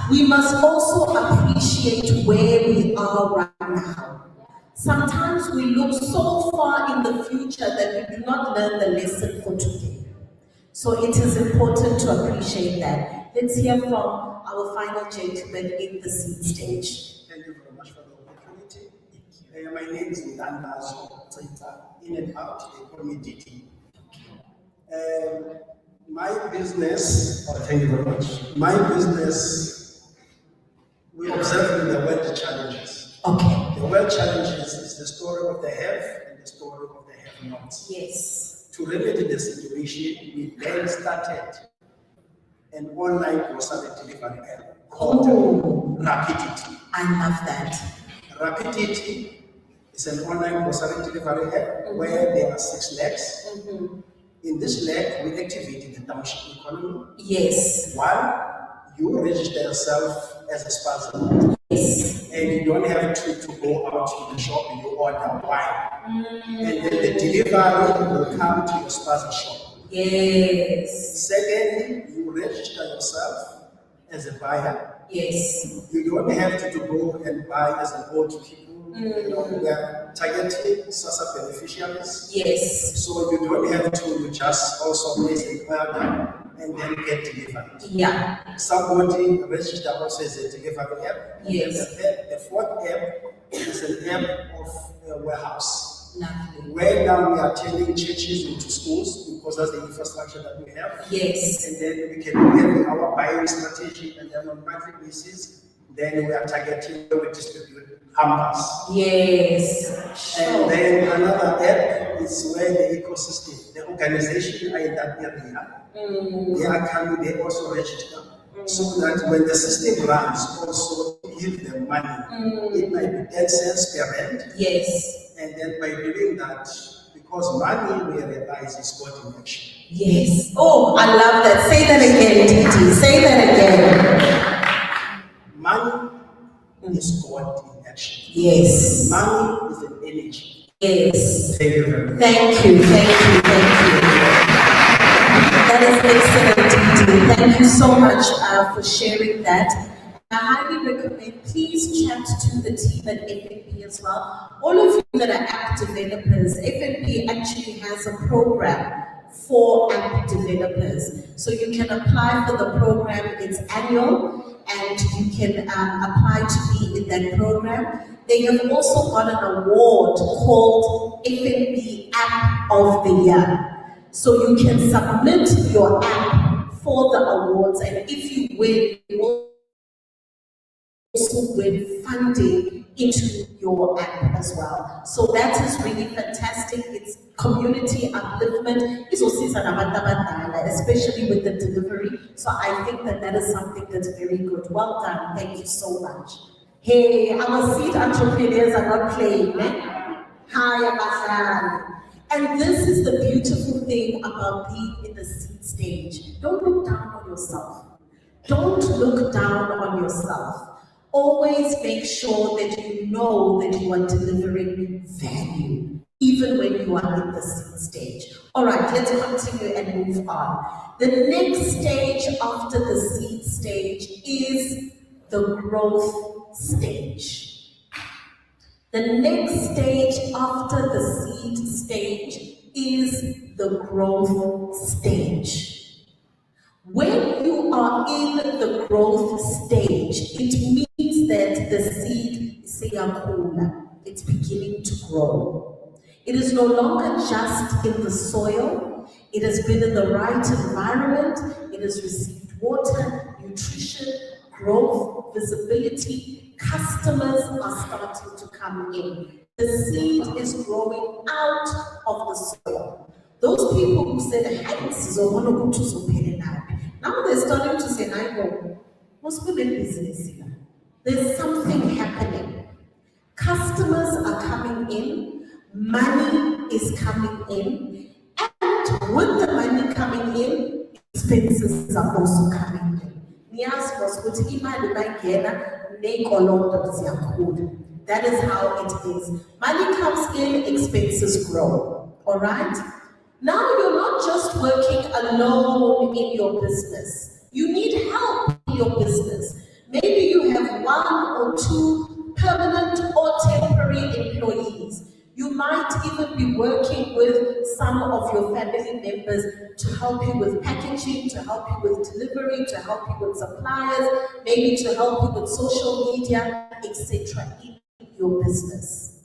we must also appreciate where we are right now. Sometimes we look so far in the future that we do not learn the lesson for today. So it is important to appreciate that. Let's hear from our final gentleman in the seed stage. Thank you very much for the opportunity. My name is Ndandazo in and out, they call me DT. My business, thank you very much. My business, we observe in the world challenges. Okay. The world challenges is the story of the have and the story of the have-nots. Yes. To remedy the situation, we then started an online grocery delivery app called Rapidity. I love that. Rapidity is an online grocery delivery app where there are 6 legs. In this leg, we activate the township economy. Yes. One, you register yourself as a sponsor. Yes. And you don't have to go out to the shop and you order wine. And then the delivery will come to your sponsor shop. Yes. Secondly, you register yourself as a buyer. Yes. You don't have to go and buy as an old people. You know, we are targeting SASA beneficiaries. Yes. So you don't have to just also place an order and then get delivered. Yeah. Somebody register also as a delivery app. Yes. The 4th app is an app of a warehouse. Lovely. Where now we are turning churches into schools because that's the infrastructure that we have. Yes. And then we can have our buying strategy, and then on monthly basis, then we are targeting where we distribute hampers. Yes. And then another app is where the ecosystem, the organization are in that area. They are coming, they also register. So that when the system runs, also give them money. It might be 10 cents per rent. Yes. And then by doing that, because money we realize is God in action. Yes. Oh, I love that. Say that again, Titi. Say that again. Money is God in action. Yes. Money is an energy. Yes. Thank you very much. Thank you. That is excellent, Titi. Thank you so much for sharing that. I highly recommend, please chat to the team at FNB as well. All of you that are app developers, FNB actually has a program for app developers. So you can apply for the program, it's annual, and you can apply to be in that program. They have also got an award called FNB App of the Year. So you can submit your app for the awards, and if you win, you will also win funding into your app as well. So that is really fantastic. It's community upliftment, especially with the delivery. So I think that is something that's very good. Well done. Thank you so much. Hey, our seed entrepreneurs are not playing. Hi, Abasan. And this is the beautiful thing about being in the seed stage. Don't look down on yourself. Don't look down on yourself. Always make sure that you know that you are delivering value, even when you are in the seed stage. All right, let's continue and move on. The next stage after the seed stage is the growth stage. The next stage after the seed stage is the growth stage. When you are in the growth stage, it means that the seed, it's beginning to grow. It is no longer just in the soil. It has been in the right environment. It has received water, nutrition, growth, visibility. Customers are starting to come in. The seed is growing out of the soil. Those people who said, now Now they're starting to say, I know, most women business here. There's something happening. Customers are coming in, money is coming in, and with the money coming in, expenses are also coming in. That is how it is. Money comes in, expenses grow. All right? Now you're not just working alone in your business. You need help in your business. Maybe you have 1 or 2 permanent or temporary employees. You might even be working with some of your family members to help you with packaging, to help you with delivery, to help you with suppliers, maybe to help you with social media, etc. in your business.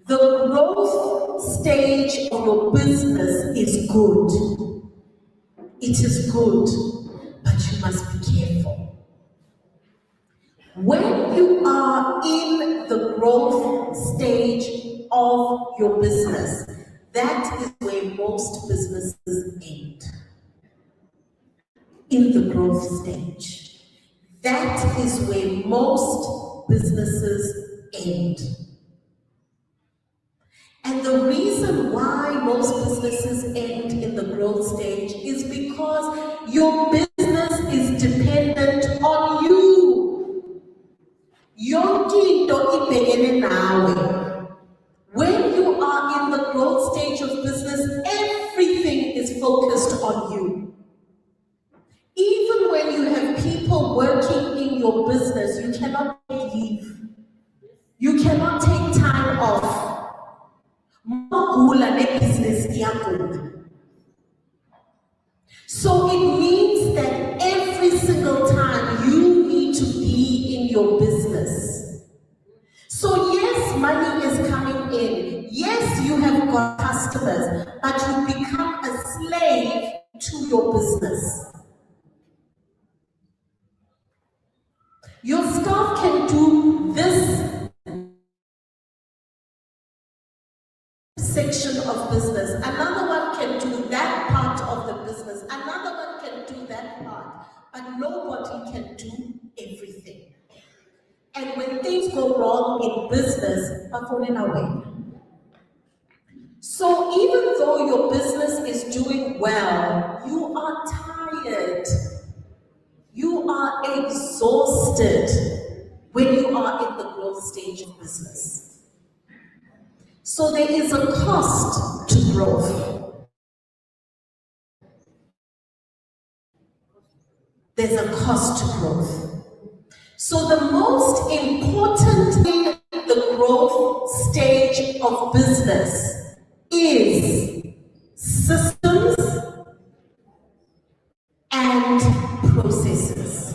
The growth stage of your business is good. It is good, but you must be careful. When you are in the growth stage of your business, that is where most businesses end. In the growth stage. That is where most businesses end. And the reason why most businesses end in the growth stage is because your business is dependent on you. When you are in the growth stage of business, everything is focused on you. Even when you have people working in your business, you cannot take leave. You cannot take time off. So it means that every single time you need to be in your business. So yes, money is coming in. Yes, you have got customers, but you become a slave to your business. Your staff can do this section of business, another one can do that part of the business, another one can do that part, but nobody can do everything. And when things go wrong in business, are falling away. So even though your business is doing well, you are tired, you are exhausted when you are in the growth stage of business. So there is a cost to growth. There's a cost to growth. So the most important thing in the growth stage of business is systems and processes.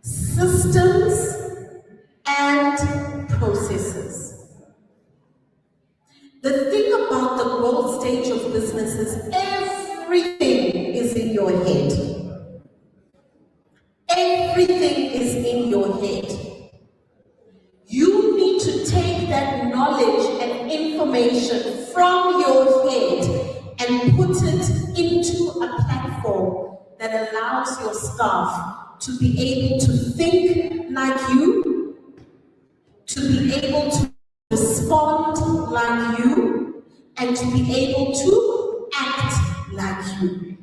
Systems and processes. The thing about the growth stage of business is everything is in your head. Everything is in your head. You need to take that knowledge and information from your head and put it into a platform that allows your staff to be able to think like you, to be able to respond like you, and to be able to act like you.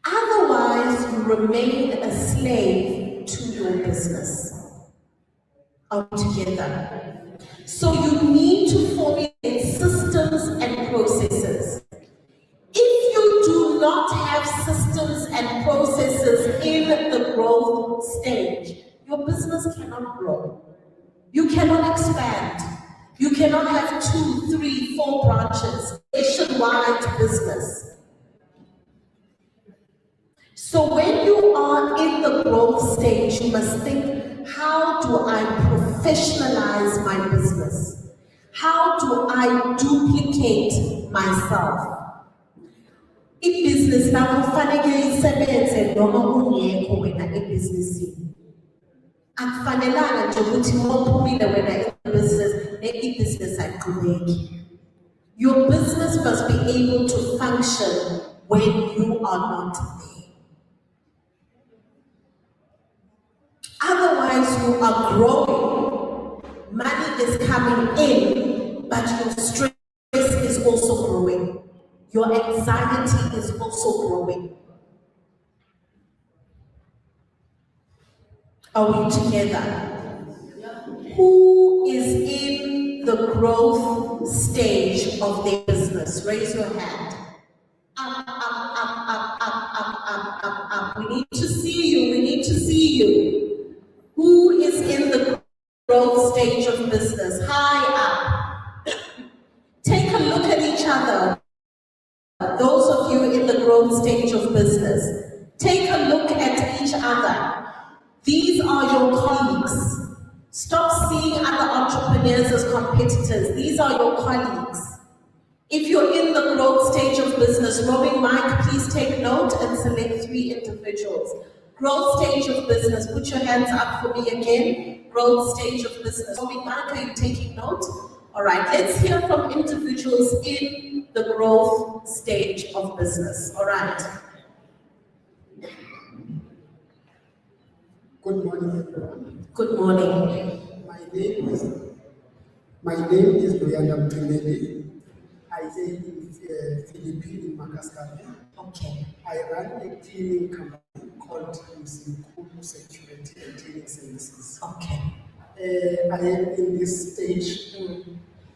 Otherwise, you remain a slave to your business altogether. So you need to formulate systems and processes. If you do not have systems and processes in the growth stage, your business cannot grow. You cannot expand. You cannot have 2, 3, 4 branches, nationwide business. So when you are in the growth stage, you must think, how do I professionalize my business? How do I duplicate myself? Business now kufanele isebenze noma ungekho wena ebhizinisini. Akufanelanga nje ukuthi uma uphumile wena ebusiness ayiqhubeki. Your business must be able to function when you are not there. Otherwise, you are growing, money is coming in, but your stress is also growing. Your anxiety is also growing. Are we together? Who is in the growth stage of their business? Raise your hand. Up, up, up, up, up, up, up, up, up. We need to see you. We need to see you. Who is in the growth stage of business? High up. Take a look at each other. Those of you in the growth stage of business, take a look at each other. These are your colleagues. Stop seeing other entrepreneurs as competitors. These are your colleagues. If you're in the growth stage of business, Robin Mike, please take note and select 3 individuals. Growth stage of business, put your hands up for me again. Growth stage of business. Robin Mike, are you taking note? All right, let's hear from individuals in the growth stage of business. All right. Good morning, everyone. Good morning. My name is Loyanda Mtuleli. I live in Philippines, in Makassar. Okay. I run a cleaning company called Gugulethu Security and Cleaning Services. Okay. I am in this stage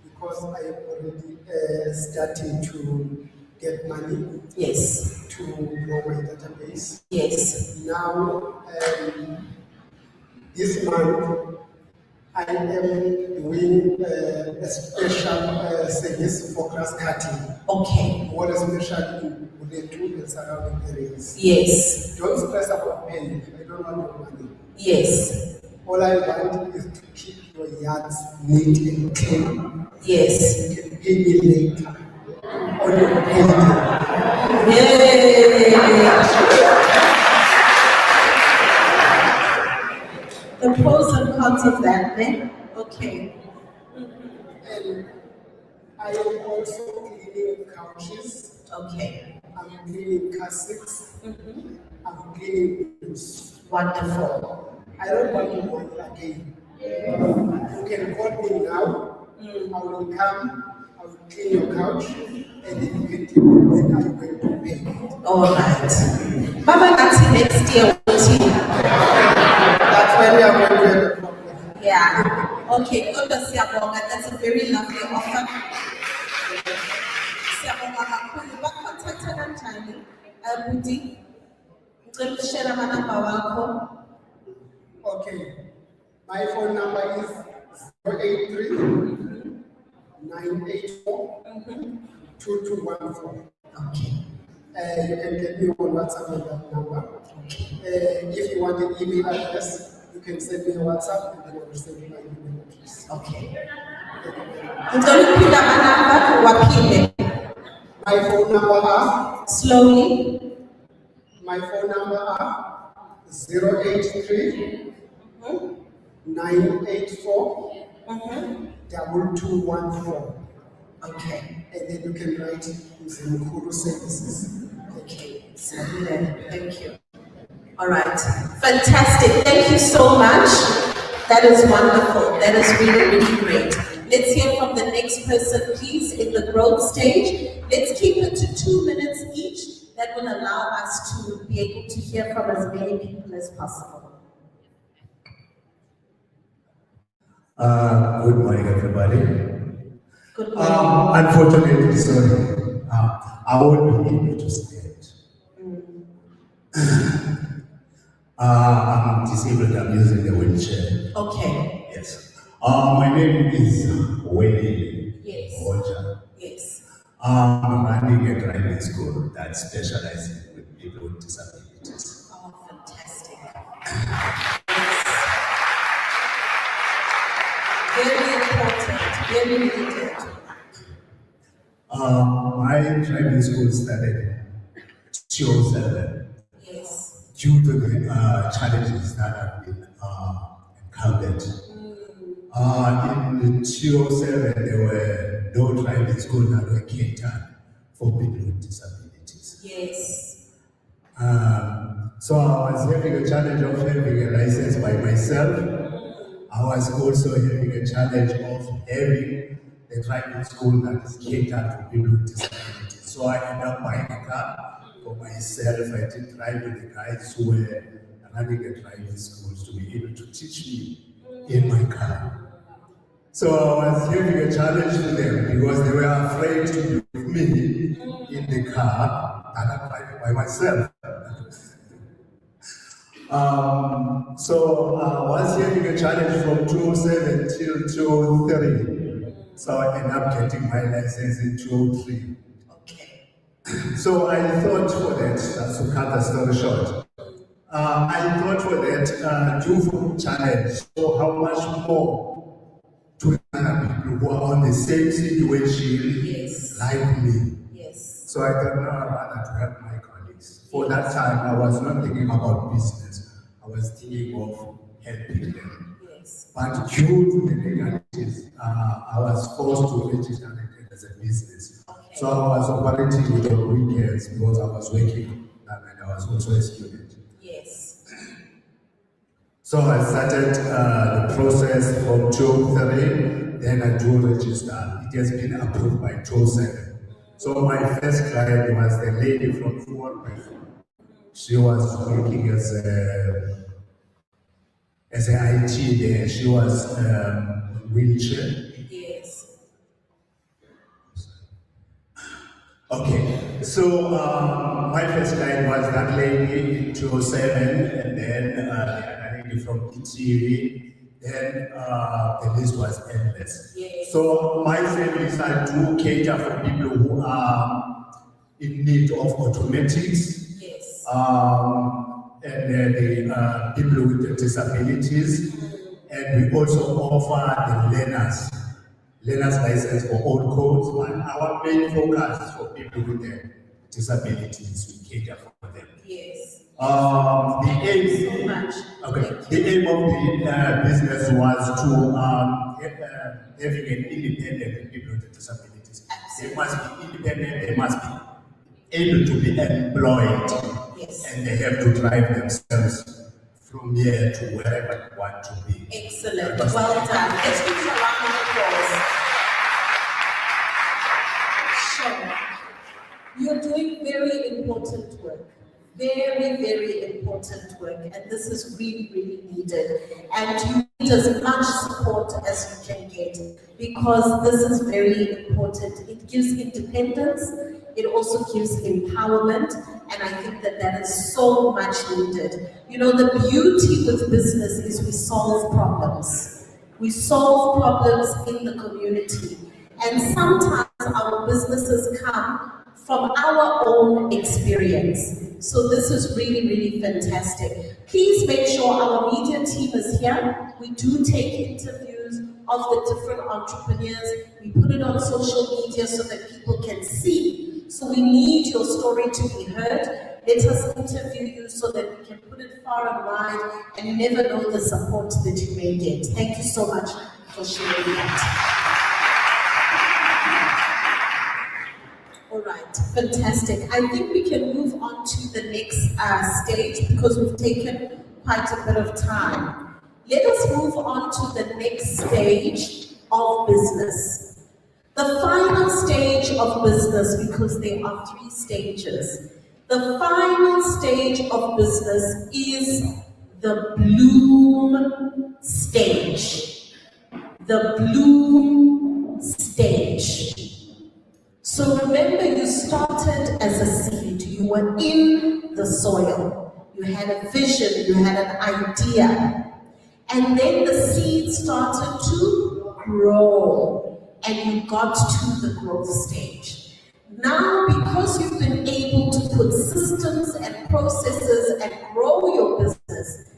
because I am already starting to get money. Yes. To grow my database. Yes. Now, this month, I am doing a special service for grass cutting. Okay. More especially in Gugulethu and surrounding areas. Yes. Don't stress about paying. I don't want your money. Yes. All I want is to keep your yards neat and clean. Yes. You can pay me later on your payday. The pros and cons of that, then? Okay. And I am also cleaning couches. Okay. I'm cleaning caskets. I'm cleaning rooms. Wonderful. I don't want to work again. You can call me now. I will come. I will clean your couch, and then you can tell me when I'm going to pay. All right. Mama, that's next year. That's when we are going to have a problem. Yeah. Okay. Good. That's a very lovely offer. Siyabonga kakhulu. Bakontakta kanjani? Budi, ngicela ukushare amanamba wakho. Okay. My phone number is 083 984 2214. Okay. You can get me on WhatsApp on that number. If you want an email address, you can send me a WhatsApp and then I will send you my email address. Okay. Ngicela ukuphinda amanamba waphinde. My phone number are Slowly. My phone number are 083 984 2214. Okay. And then you can write Gugulethu Services. Okay. Thank you. All right. Fantastic. Thank you so much. That is wonderful. That is really, really great. Let's hear from the next person, please, in the growth stage. Let's keep it to 2 minutes each. That will allow us to be able to hear from as many people as possible. Good morning, everybody. Good morning. Unfortunately, sorry, I won't be able to say it. I'm disabled, I'm using the wheelchair. Okay. Yes. My name is Winnie. Yes. Oja. Yes. I'm running a driving school that specializes with people with disabilities. Oh, fantastic. Very important, very needed. My driving school started 2007. Yes. Due to the challenges that have been encountered. In 2007, there were no driving school that were catered for people with disabilities. Yes. So I was having a challenge of having a license by myself. I was also having a challenge of having a driving school that is catered for people with disabilities. So I ended up buying a car for myself. I did drive with the guys who were running the driving schools to be able to teach me in my car. So I was having a challenge with them because they were afraid to leave me in the car and I'm driving by myself. So I was having a challenge from 2007 till 2003. So I ended up getting my license in 2003. Okay. So I thought for that, to cut the story short, I thought for that two challenge, so how much more to other people who are on the same situation Yes. like me. Yes. So I thought, no, I'd rather to help my colleagues. For that time, I was not thinking about business. I was thinking of helping them. Yes. But due to the legalities, I was forced to register it as a business. Okay. So I was operating it on weekends because I was working and I was also a student. Yes. So I started the process from 2003, then I do register. It has been approved by 2007. So my first client was the lady from Gugulethu. She was working as an IT there. She was wheelchair. Yes. Okay, so my first client was that lady in 2007, and then the other lady from ETV. Then the list was endless. Yes. So my service I do cater for people who are in need of automatics. Yes. And the people with disabilities, and we also offer the learners license for all codes, but our main focus is for people with disabilities. We cater for them. Yes. The Thank you aim, so much. okay, the aim of the business was to having an independent people with disabilities. They must be independent. They must be able to be employed. Yes. And they have to drive themselves from here to wherever they want to be. Excellent. Well done. Let's give you a round of applause. Sure. You're doing very important work. Very, very important work. And this is really, really needed. And you need as much support as you can get because this is very important. It gives independence. It also gives empowerment. And I think that that is so much needed. You know, the beauty with business is we solve problems. We solve problems in the community. And sometimes our businesses come from our own experience. So this is really, really fantastic. Please make sure our media team is here. We do take interviews of the different entrepreneurs. We put it on social media so that people can see. So we need your story to be heard. Let us interview you so that we can put it far and wide, and you never know the support that you may get. Thank you so much for sharing that. All right, fantastic. I think we can move on to the next stage because we've taken quite a bit of time. Let us move on to the next stage of business. The final stage of business, because there are 3 stages. The final stage of business is the bloom stage. The bloom stage. So remember, you started as a seed. You were in the soil. You had a vision, you had an idea. And then the seed started to grow. And you got to the growth stage. Now, because you've been able to put systems and processes and grow your business,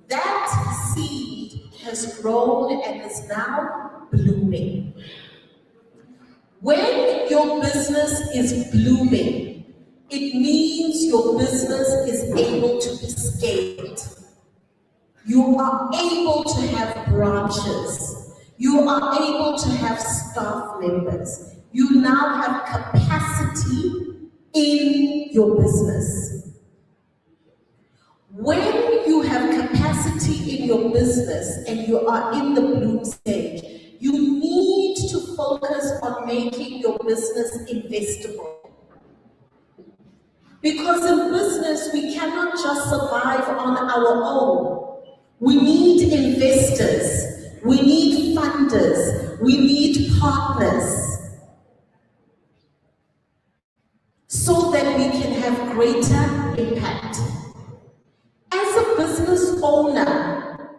that seed has grown and is now blooming. When your business is blooming, it means your business is able to be scaled. You are able to have branches. You are able to have staff members. You now have capacity in your business. When you have capacity in your business and you are in the bloom stage, you need to focus on making your business investable. Because in business, we cannot just survive on our own. We need investors, we need funders, we need partners, so that we can have greater impact. As a business owner,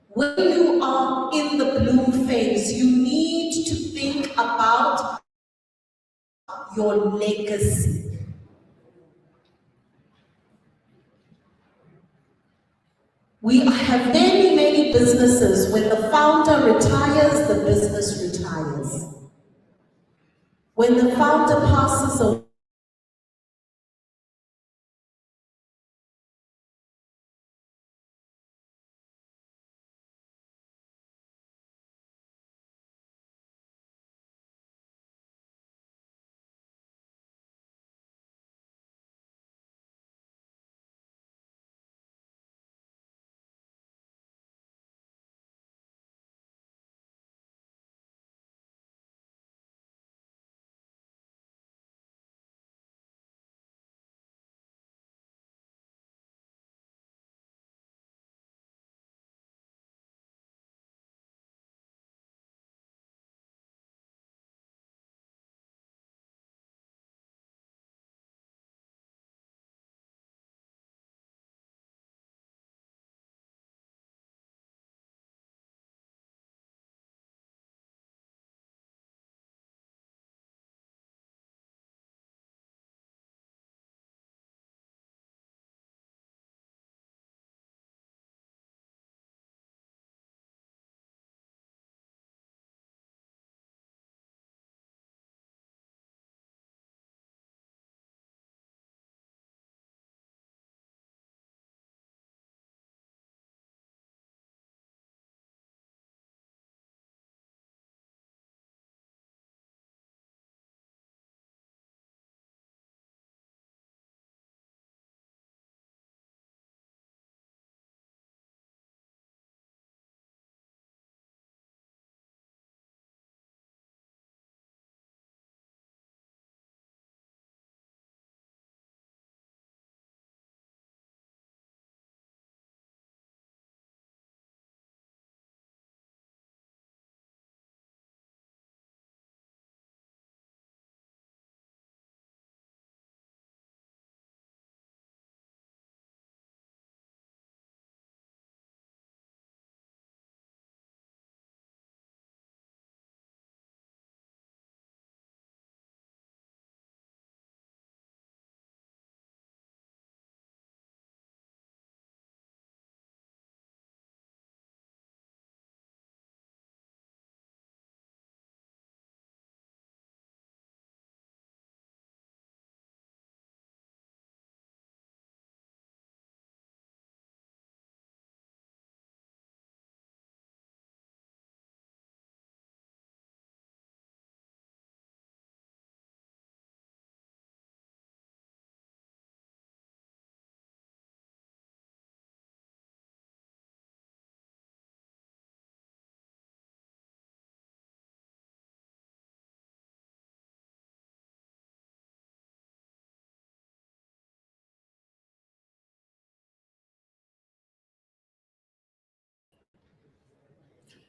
when you are in the bloom phase, you need to think about your legacy. We have many, many businesses. When the founder retires, the business retires. When the founder passes away,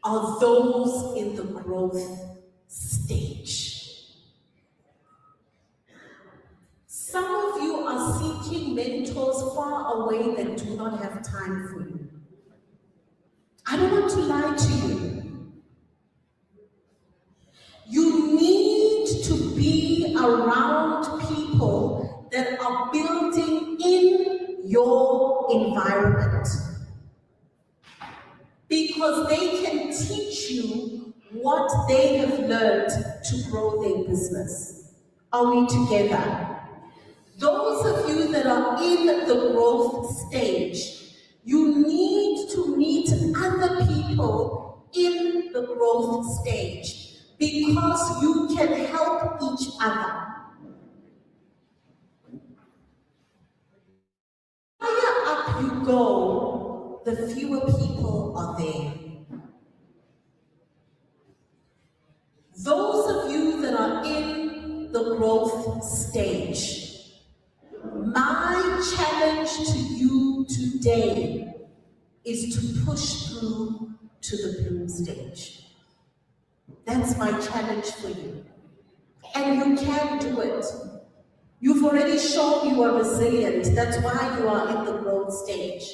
are those in the growth stage. Some of you are seeking mentors far away that do not have time for you. I don't want to lie to you. You need to be around people that are building in your environment, because they can teach you what they have learned to grow their business. Are we together? Those of you that are in the growth stage, you need to meet other people in the growth stage because you can help each other. The higher up you go, the fewer people are there. Those of you that are in the growth stage, my challenge to you today is to push through to the bloom stage. That's my challenge for you. And you can do it. You've already shown you are resilient. That's why you are in the growth stage.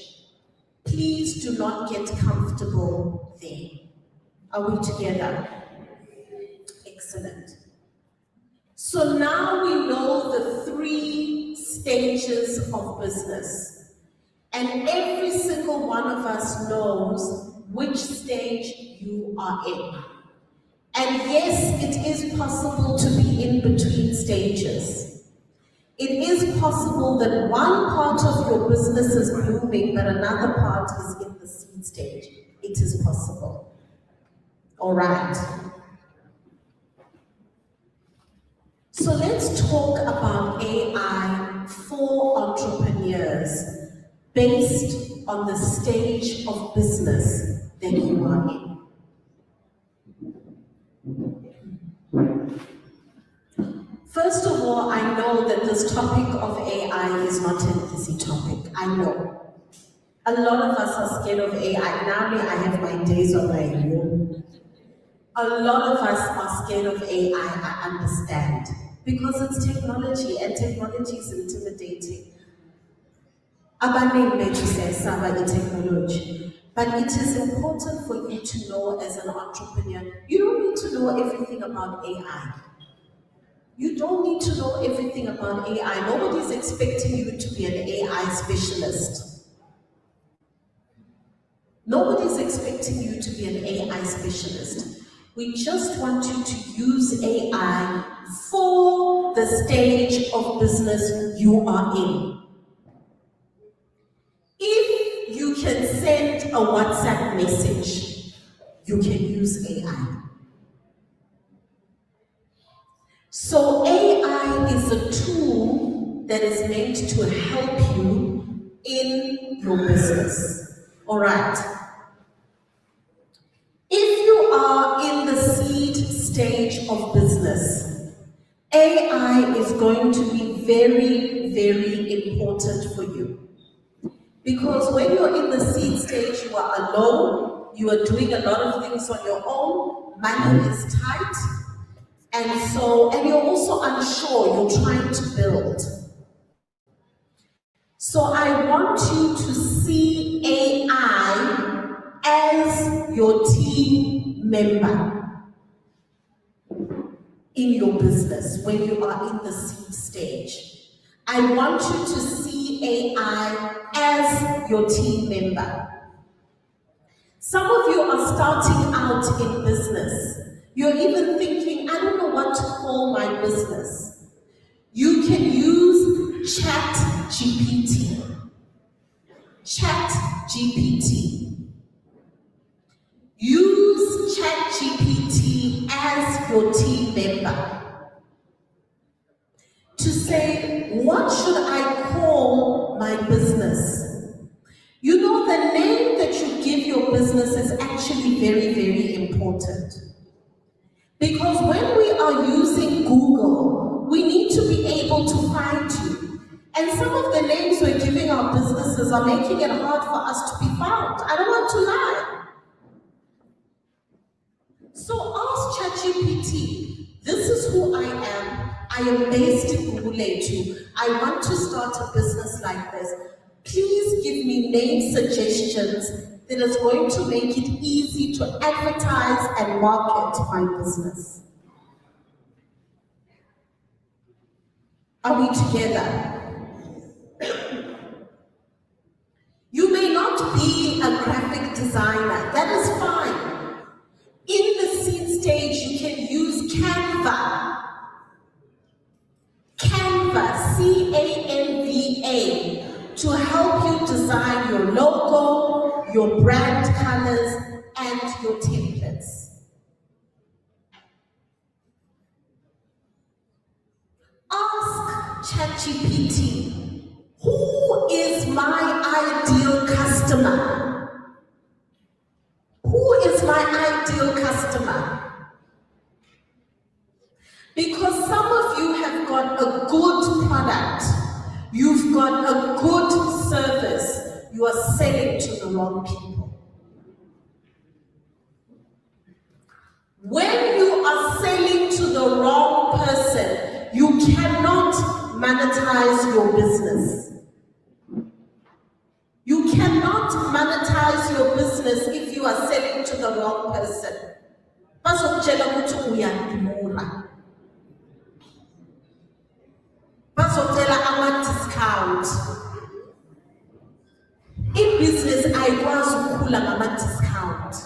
Please do not get comfortable there. Are we together? Excellent. So now we know the 3 stages of business. And every single one of us knows which stage you are in. And yes, it is possible to be in between stages. It is possible that one part of your business is blooming, but another part is in the seed stage. It is possible. All right. So let's talk about AI for entrepreneurs based on the stage of business that you are in. First of all, I know that this topic of AI is not an easy topic. I know. A lot of us are scared of AI. Now I have my days on my own. A lot of us are scared of AI, I understand. Because it's technology, and technology is intimidating. Abaningi bethu siyayisaba i-technology. But it is important for you to know as an entrepreneur, you don't need to know everything about AI. You don't need to know everything about AI. Nobody's expecting you to be an AI specialist. Nobody's expecting you to be an AI specialist. We just want you to use AI for the stage of business you are in. If you can send a WhatsApp message, you can use AI. So AI is a tool that is meant to help you in your business. All right. If you are in the seed stage of business, AI is going to be very, very important for you. Because when you're in the seed stage, you are alone, you are doing a lot of things on your own, money is tight, and you're also unsure, you're trying to build. So I want you to see AI as your team member in your business when you are in the seed stage. I want you to see AI as your team member. Some of you are starting out in business. You're even thinking, I don't know what to call my business. You can use ChatGPT. ChatGPT. Use ChatGPT as your team member to say, what should I call my business? You know, the name that you give your business is actually very, very important. Because when we are using Google, we need to be able to find you. And some of the names we're giving our businesses are making it hard for us to be found. I don't want to lie. So ask ChatGPT, this is who I am. I am based in Gugulethu. I want to start a business like this. Please give me name suggestions that is going to make it easy to advertise and market my business. Are we together? You may not be a graphic designer, that is fine. In the seed stage, you can use Canva. Canva, C-A-N-V-A, to help you design your logo, your brand colors, and your template. templates. Ask ChatGPT, who is my ideal customer? Who is my ideal customer? Because some of you have got a good product, you've got a good service, you are selling to the wrong people. When you are selling to the wrong person, you cannot monetize your business. You cannot monetize your business if you are selling to the wrong person. Bazokutshela ukuthi uyadura. Bazocela ama-discount. I-business ayikwazi ukukhula ngama-discount.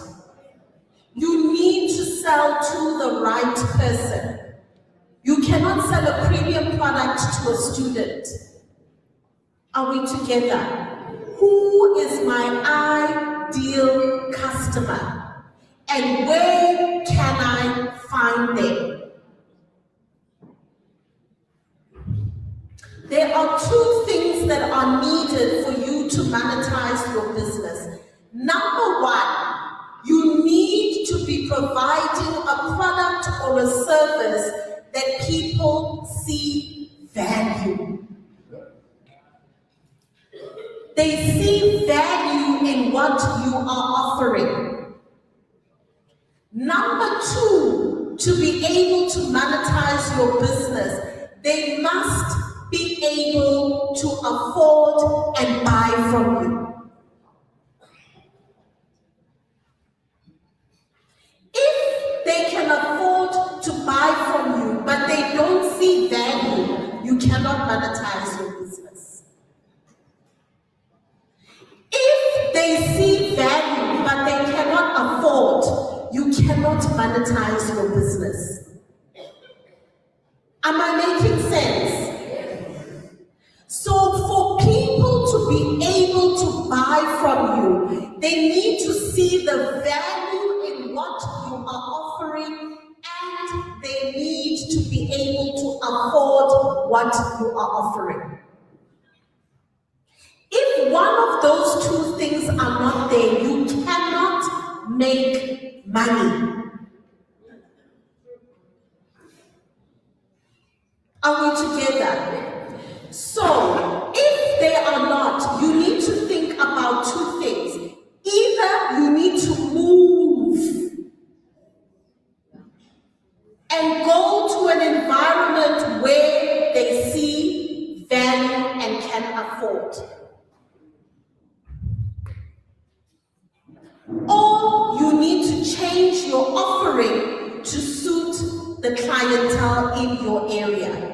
You need to sell to the right person. You cannot sell a premium product to a student. Are we together? Who is my ideal customer? And where can I find them? There are two things that are needed for you to monetize your business. Number one, you need to be providing a product or a service that people see value. They see value in what you are offering. Number two, to be able to monetize your business, they must be able to afford and buy from you. If they can afford to buy from you, but they don't see value, you cannot monetize your business. If they see value, but they cannot afford, you cannot monetize your business. Am I making sense? So for people to be able to buy from you, they need to see the value in what you are offering, and they need to be able to afford what you are offering. If one of those two things are not there, you cannot make money. Are we together? So, if they are not, you need to think about two things. Either you need to move and go to an environment where they see value and can afford. Or you need to change your offering to suit the clientele in your area.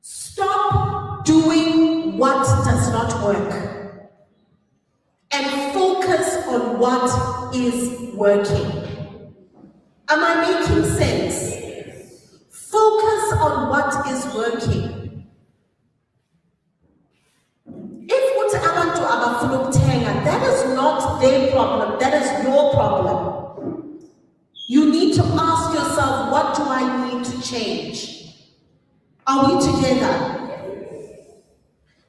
Stop doing what does not work and focus on what is working. Am I making sense? Focus on what is working. If uthi abantu abafuna ukuthenga, that is not their problem, that is your problem. You need to ask yourself, what do I need to change? Are we together?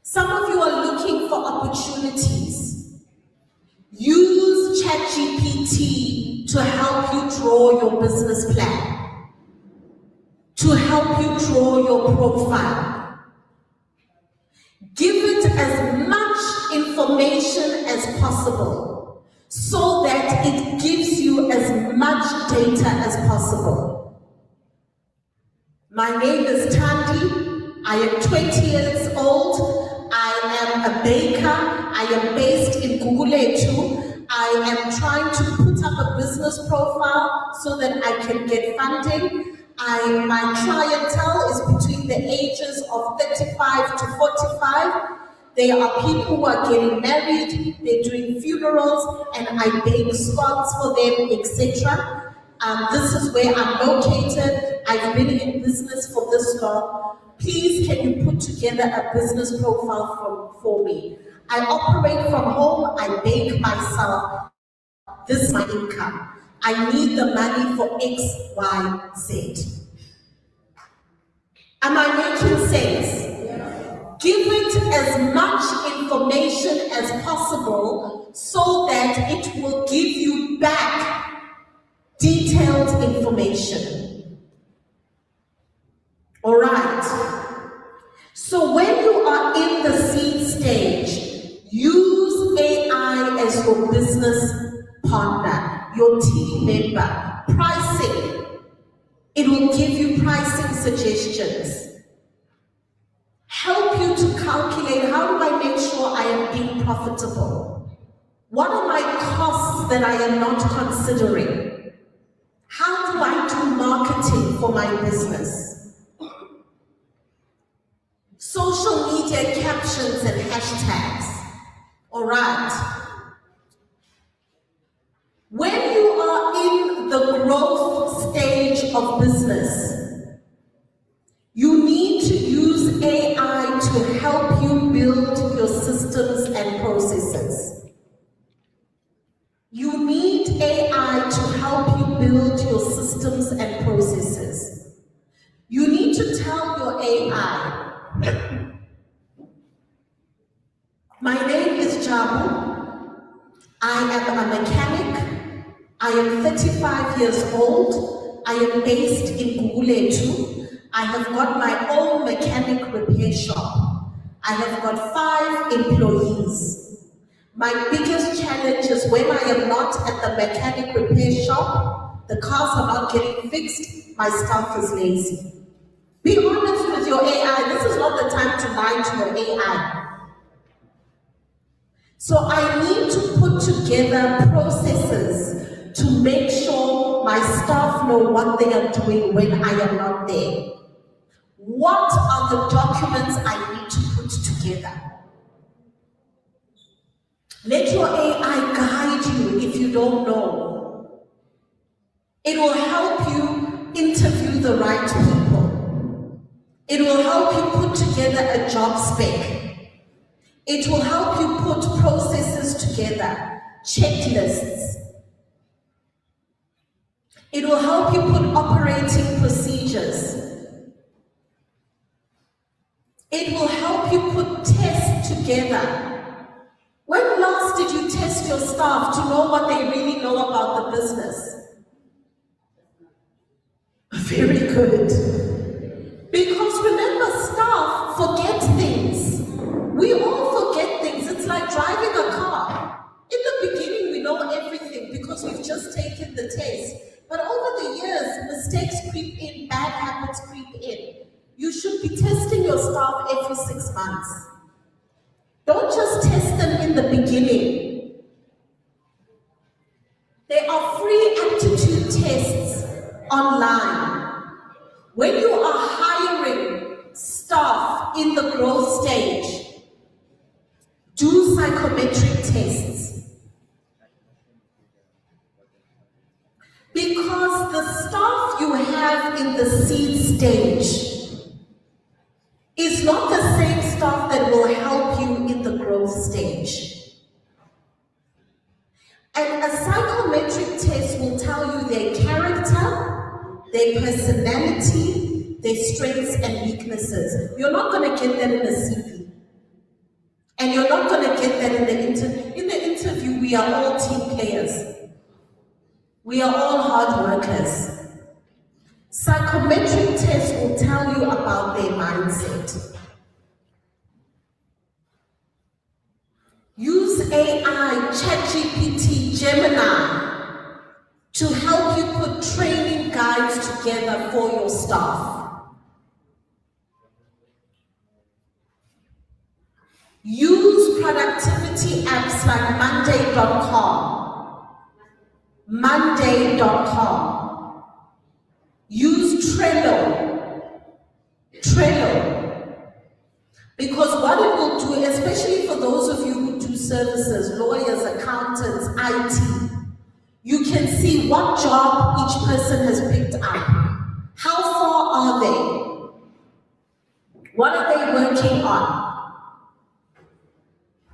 Some of you are looking for opportunities. Use ChatGPT to help you draw your business plan, to help you draw your profile. Give it as much information as possible so that it gives you as much data as possible. My name is Thandi. I am 20 years old. I am a baker. I am based in Gugulethu. I am trying to put up a business profile so that I can get funding. My clientele is between the ages of 35 to 45. There are people who are getting married, they're doing funerals, and I bake scones for them, etc. This is where I'm located. I've been in business for this long. Please, can you put together a business profile for me? I operate from home, I bake myself. this is my income. I need the money for X, Y, Z. Am I making sense? Give it as much information as possible so that it will give you back detailed information. All right. So when you are in the seed stage, use AI as your business partner, your team member. Pricing. It will give you pricing suggestions. Help you to calculate, how do I make sure I am being profitable? What are my costs that I am not considering? How do I do marketing for my business? Social media captions and hashtags. All right. When you are in the growth stage of business, you need to use AI to help you build your systems and processes. You need AI to help you build your systems and processes. You need to tell your AI, my name is Jabu. I am a mechanic. I am 35 years old. I am based in Gugulethu. I have got my own mechanic repair shop. I have got 5 employees. My biggest challenge is when I am not at the mechanic repair shop, the cars are not getting fixed, my staff is lazy. Be honest with your AI. This is not the time to lie to your AI. So I need to put together processes to make sure my staff know what they are doing when I am not there. What are the documents I need to put together? Let your AI guide you if you don't know. It will help you interview the right people. It will help you put together a job spec. It will help you put processes together, checklists. It will help you put operating procedures. It will help you put tests together. When last did you test your staff to know what they really know about the business? Very good. Because remember, staff forget things. We all forget things. It's like driving a car. In the beginning, we know everything because we've just taken the test. But over the years, mistakes creep in, bad habits creep in. You should be testing your staff every 6 months. Don't just test them in the beginning. There are free aptitude tests online. When you are hiring staff in the growth stage, do psychometric tests. Because the staff you have in the seed stage is not the same stuff that will help you in the growth stage. And a psychometric test will tell you their character, their personality, their strengths and weaknesses. You're not going to get that in a CV. And you're not going to get that in the interview. In the interview, we are all team players. We are all hard workers. Psychometric tests will tell you about their mindset. Use AI, ChatGPT, Gemini to help you put training guides together for your staff. Use productivity apps like Monday.com. Monday.com. Use Trello. Because what it will do, especially for those of you who do services, lawyers, accountants, IT, you can see what job each person has picked up. How far are they? What are they working on?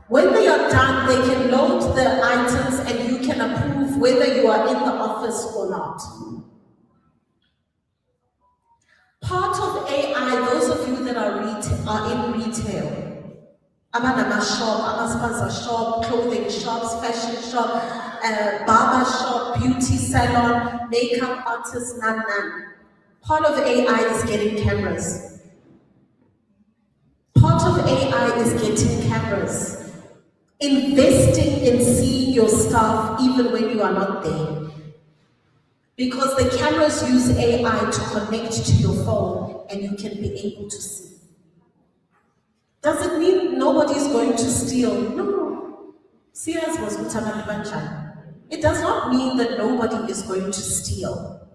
When they are done, they can load the items and you can approve whether you are in the office or not. Part of AI, those of you that are in retail, Amanama shop, Amaspanza shop, clothing shops, fashion shop, barber shop, beauty salon, makeup artist, none. Part of AI is getting cameras. Part of AI is getting cameras. Investing in seeing your staff even when you are not there. Because the cameras use AI to connect to your phone and you can be able to see. Does it mean nobody's going to steal? No. Sears was It does not mean that nobody is going to steal.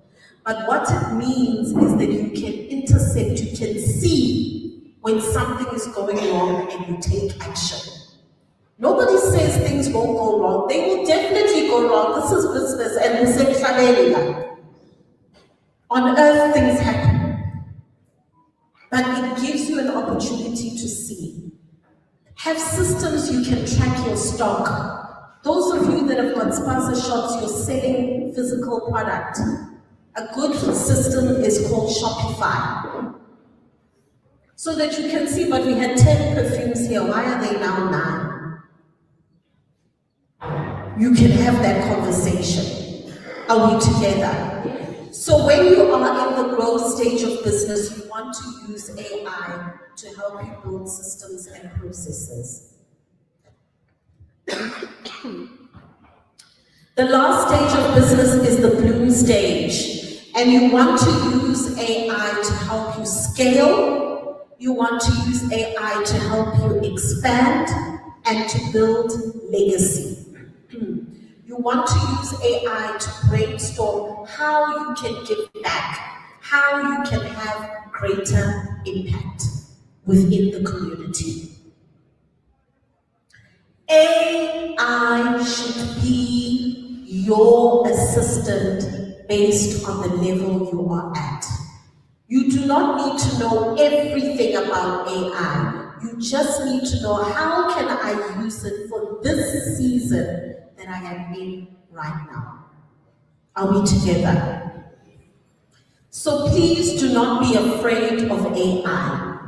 But what it means is that you can intercept, you can see when something is going wrong and you take action. Nobody says things won't go wrong. They will definitely go wrong. This is business and we say on earth things happen. But it gives you an opportunity to see. Have systems you can track your stock. Those of you that have got sponsor shops, you're selling physical product. A good system is called Shopify. So that you can see, but we had 10 perfumes here, why are they now 9? You can have that conversation. Are we together? So when you are in the growth stage of business, you want to use AI to help you build systems and processes. The last stage of business is the bloom stage, and you want to use AI to help you scale, you want to use AI to help you expand and to build legacy. You want to use AI to brainstorm how you can give back, how you can have greater impact within the community. AI should be your assistant based on the level you are at. You do not need to know everything about AI. You just need to know how can I use it for this season that I am in right now. Are we together? So please do not be afraid of AI.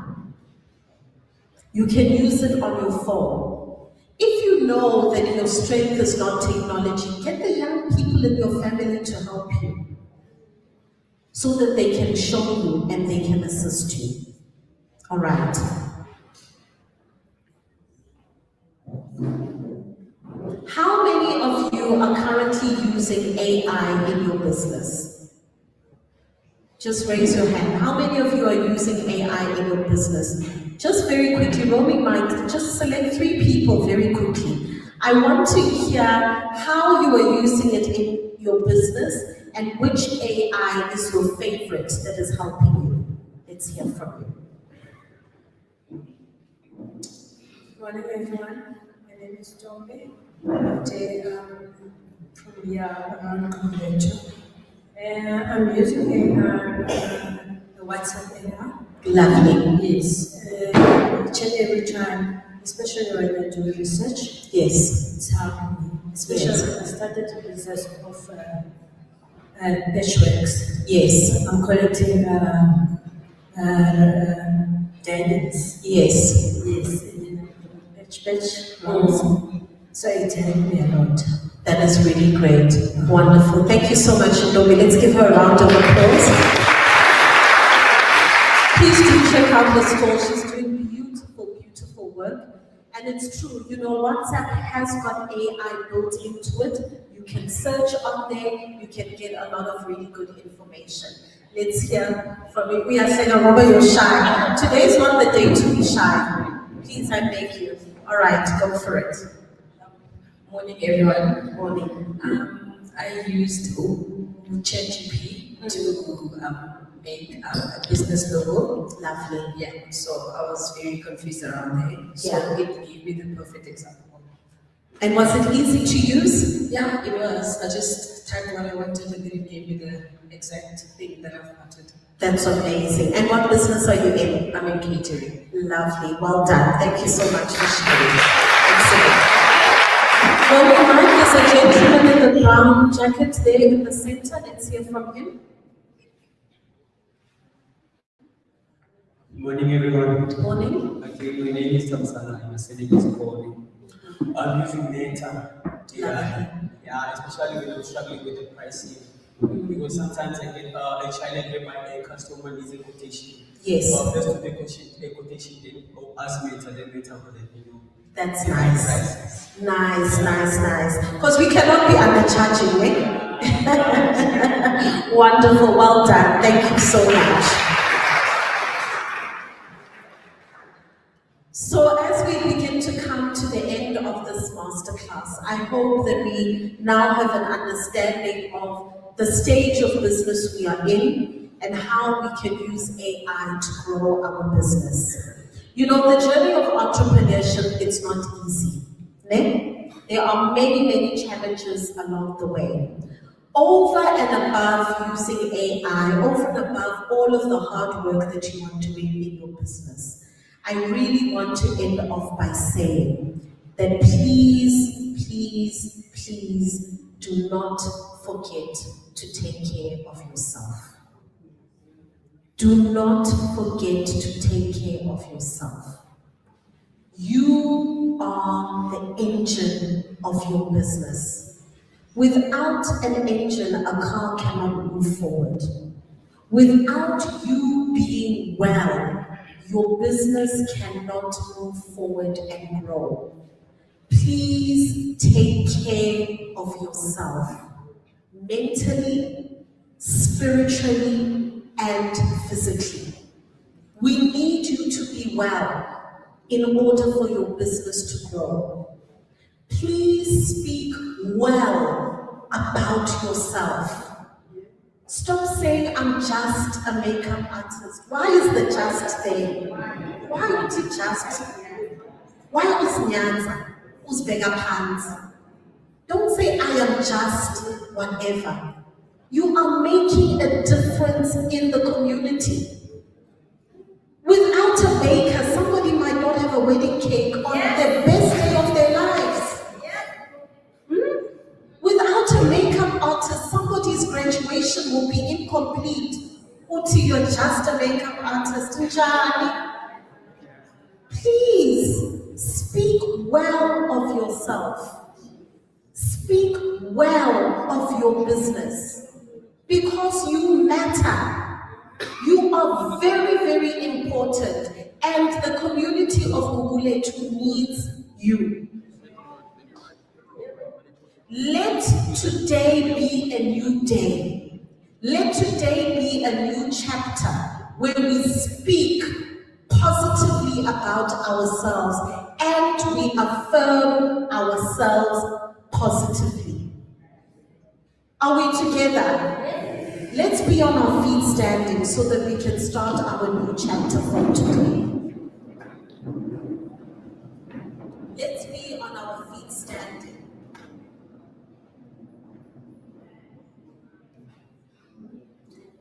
You can use it on your phone. If you know that your strength is not technology, get the young people in your family to help you so that they can show you and they can assist you. All right. How many of you are currently using AI in your business? Just raise your hand. How many of you are using AI in your business? Just very quickly, roaming mic, just select 3 people very quickly. I want to hear how you are using it in your business and which AI is your favorite that is helping you. Let's hear from you. Good morning, everyone. My name is Tombe. I'm from Gugulethu. I'm using the WhatsApp AI. Lovely. Yes. Each and every time, especially when I do research. Yes. It's helping me. Especially when I started the business of patchworks. Yes. I'm collecting diamonds. Yes. Yes. Patch. So it helped me a lot. That is really great. Wonderful. Thank you so much, Ndomi. Let's give her a round of applause. Please do check out the store. She's doing beautiful work. And it's true, you know, WhatsApp has got AI built into it. You can search on there. You can get a lot of really good information. Let's hear from you. We are saying, Robert, you're shy. Today is not the day to be shy. Please, I beg you. All right, go for it. Morning, everyone. Morning. I used ChatGPT to make a business logo. Lovely. Yeah, so I was very confused around there. So it gave me the perfect example. And was it easy to use? Yeah, it was. I just typed what I wanted and then it gave me the exact thing that I've wanted. That's amazing. And what business are you in? I'm in catering. Lovely. Well done. Thank you so much for sharing. Well, we might, there's a gentleman in the brown jacket there in the center. Let's hear from him. Morning, everyone. Morning. Okay, my name is Tamsana. I'm a Senegalese calling. I'm using Meta. Yeah, especially when I'm struggling with the pricing. Because sometimes I get a challenge where my customer needs a quotation. Yes. So first to the quotation, then ask Meta, then Meta will let me know. That's nice. Nice. Because we cannot be undercharging, eh? Wonderful, well done. Thank you so much. So as we begin to come to the end of this masterclass, I hope that we now have an understanding of the stage of business we are in and how we can use AI to grow our business. You know, the journey of entrepreneurship, it's not easy. Ne? There are many challenges along the way. Over and above using AI, over and above all of the hard work that you are doing in your business, I really want to end off by saying that please do not forget to take care of yourself. Do not forget to take care of yourself. You are the engine of your business. Without an engine, a car cannot move forward. Without you being well, your business cannot move forward and grow. Please take care of yourself, mentally, spiritually, and physically. We need you to be well in order for your business to grow. Please speak well about yourself. Stop saying, I'm just a makeup artist. Why is the just there? Why is it just? Why is Nyanza? Who's bigger pants? Don't say, I am just whatever. You are making a difference in the community. Without a baker, somebody might not have a wedding cake on the best day of their lives. Without a makeup artist, somebody's graduation will be incomplete. Uti, you're just a makeup artist. Njani. Please speak well of yourself. Speak well of your business because you matter. You are very important, and the community of Gugulethu needs you. Let today be a new day. Let today be a new chapter where we speak positively about ourselves and we affirm ourselves positively. Are we together? Let's be on our feet standing so that we can start our new chapter from today. Let's be on our feet standing.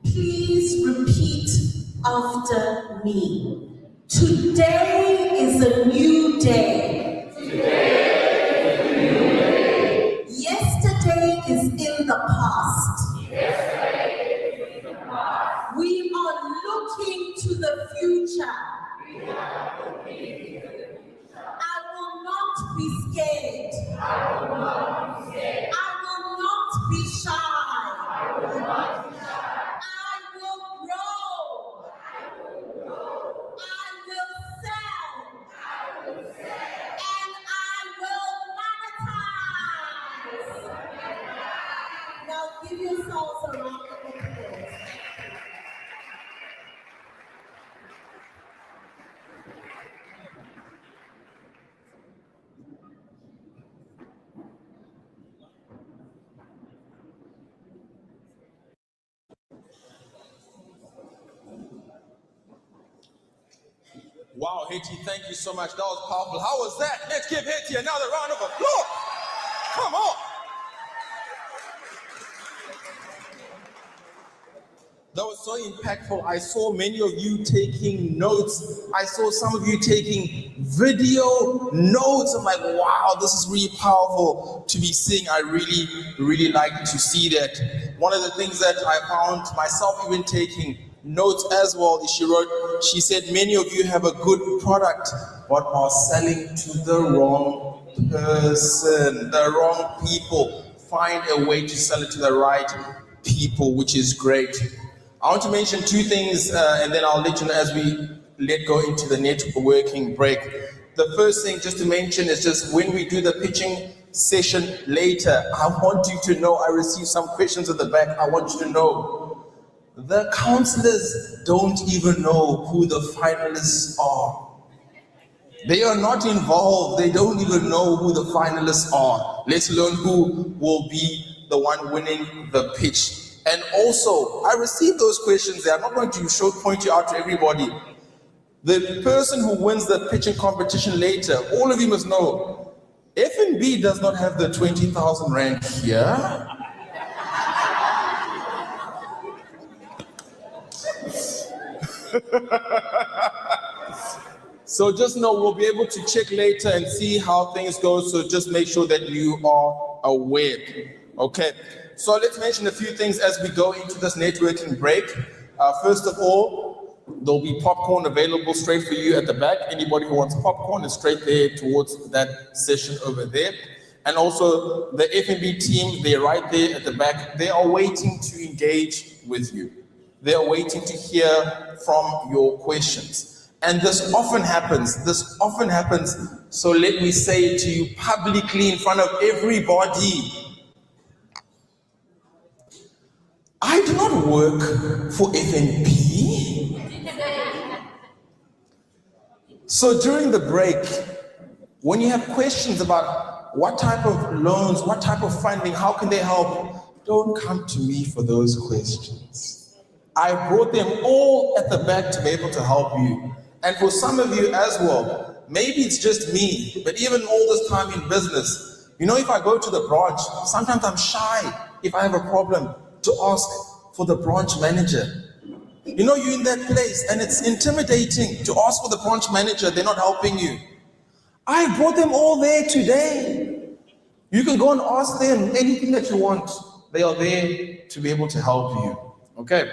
Please repeat after me. Today is a new day. Yesterday is in the past. We are looking to the future. I will not be scared. I will not be shy. I will grow. I will sell. And I will monetize. Now give yourselves a round of applause. Wow, Hetty, thank you so much. That was powerful. How was that? Let's give Hetty another round of applause. Come on. That was so impactful. I saw many of you taking notes. I saw some of you taking video notes. I'm like, wow, this is really powerful to be seeing. I really, really like to see that. One of the things that I found myself even taking notes as well is she said, many of you have a good product, but are selling to the wrong person, the wrong people. Find a way to sell it to the right people, which is great. I want to mention two things, and then I'll let you know as we go into the networking break. The first thing just to mention is just when we do the pitching session later, I want you to know, I received some questions at the back. I want you to know, the counselors don't even know who the finalists are. They are not involved. They don't even know who the finalists are, let alone who will be the one winning the pitch. And also, I received those questions there. I'm not going to point you out to everybody. The person who wins the pitching competition later, all of you must know, F&B does not have the 20,000 rand here. So just know we'll be able to check later and see how things go. So just make sure that you are aware. Okay. So let's mention a few things as we go into this networking break. First of all, there'll be popcorn available straight for you at the back. Anybody who wants popcorn is straight there towards that session over there. And also the F&B team, they're right there at the back. They are waiting to engage with you. They are waiting to hear from your questions. And this often happens. So let me say it to you publicly in front of everybody. I do not work for F&B. So during the break, when you have questions about what type of loans, what type of funding, how can they help, don't come to me for those questions. I brought them all at the back to be able to help you. And for some of you as well, maybe it's just me, but even all this time in business, you know, if I go to the branch, sometimes I'm shy if I have a problem to ask for the branch manager. You know, you're in that place and it's intimidating to ask for the branch manager. They're not helping you. I brought them all there today. You can go and ask them anything that you want. They are there to be able to help you. Okay.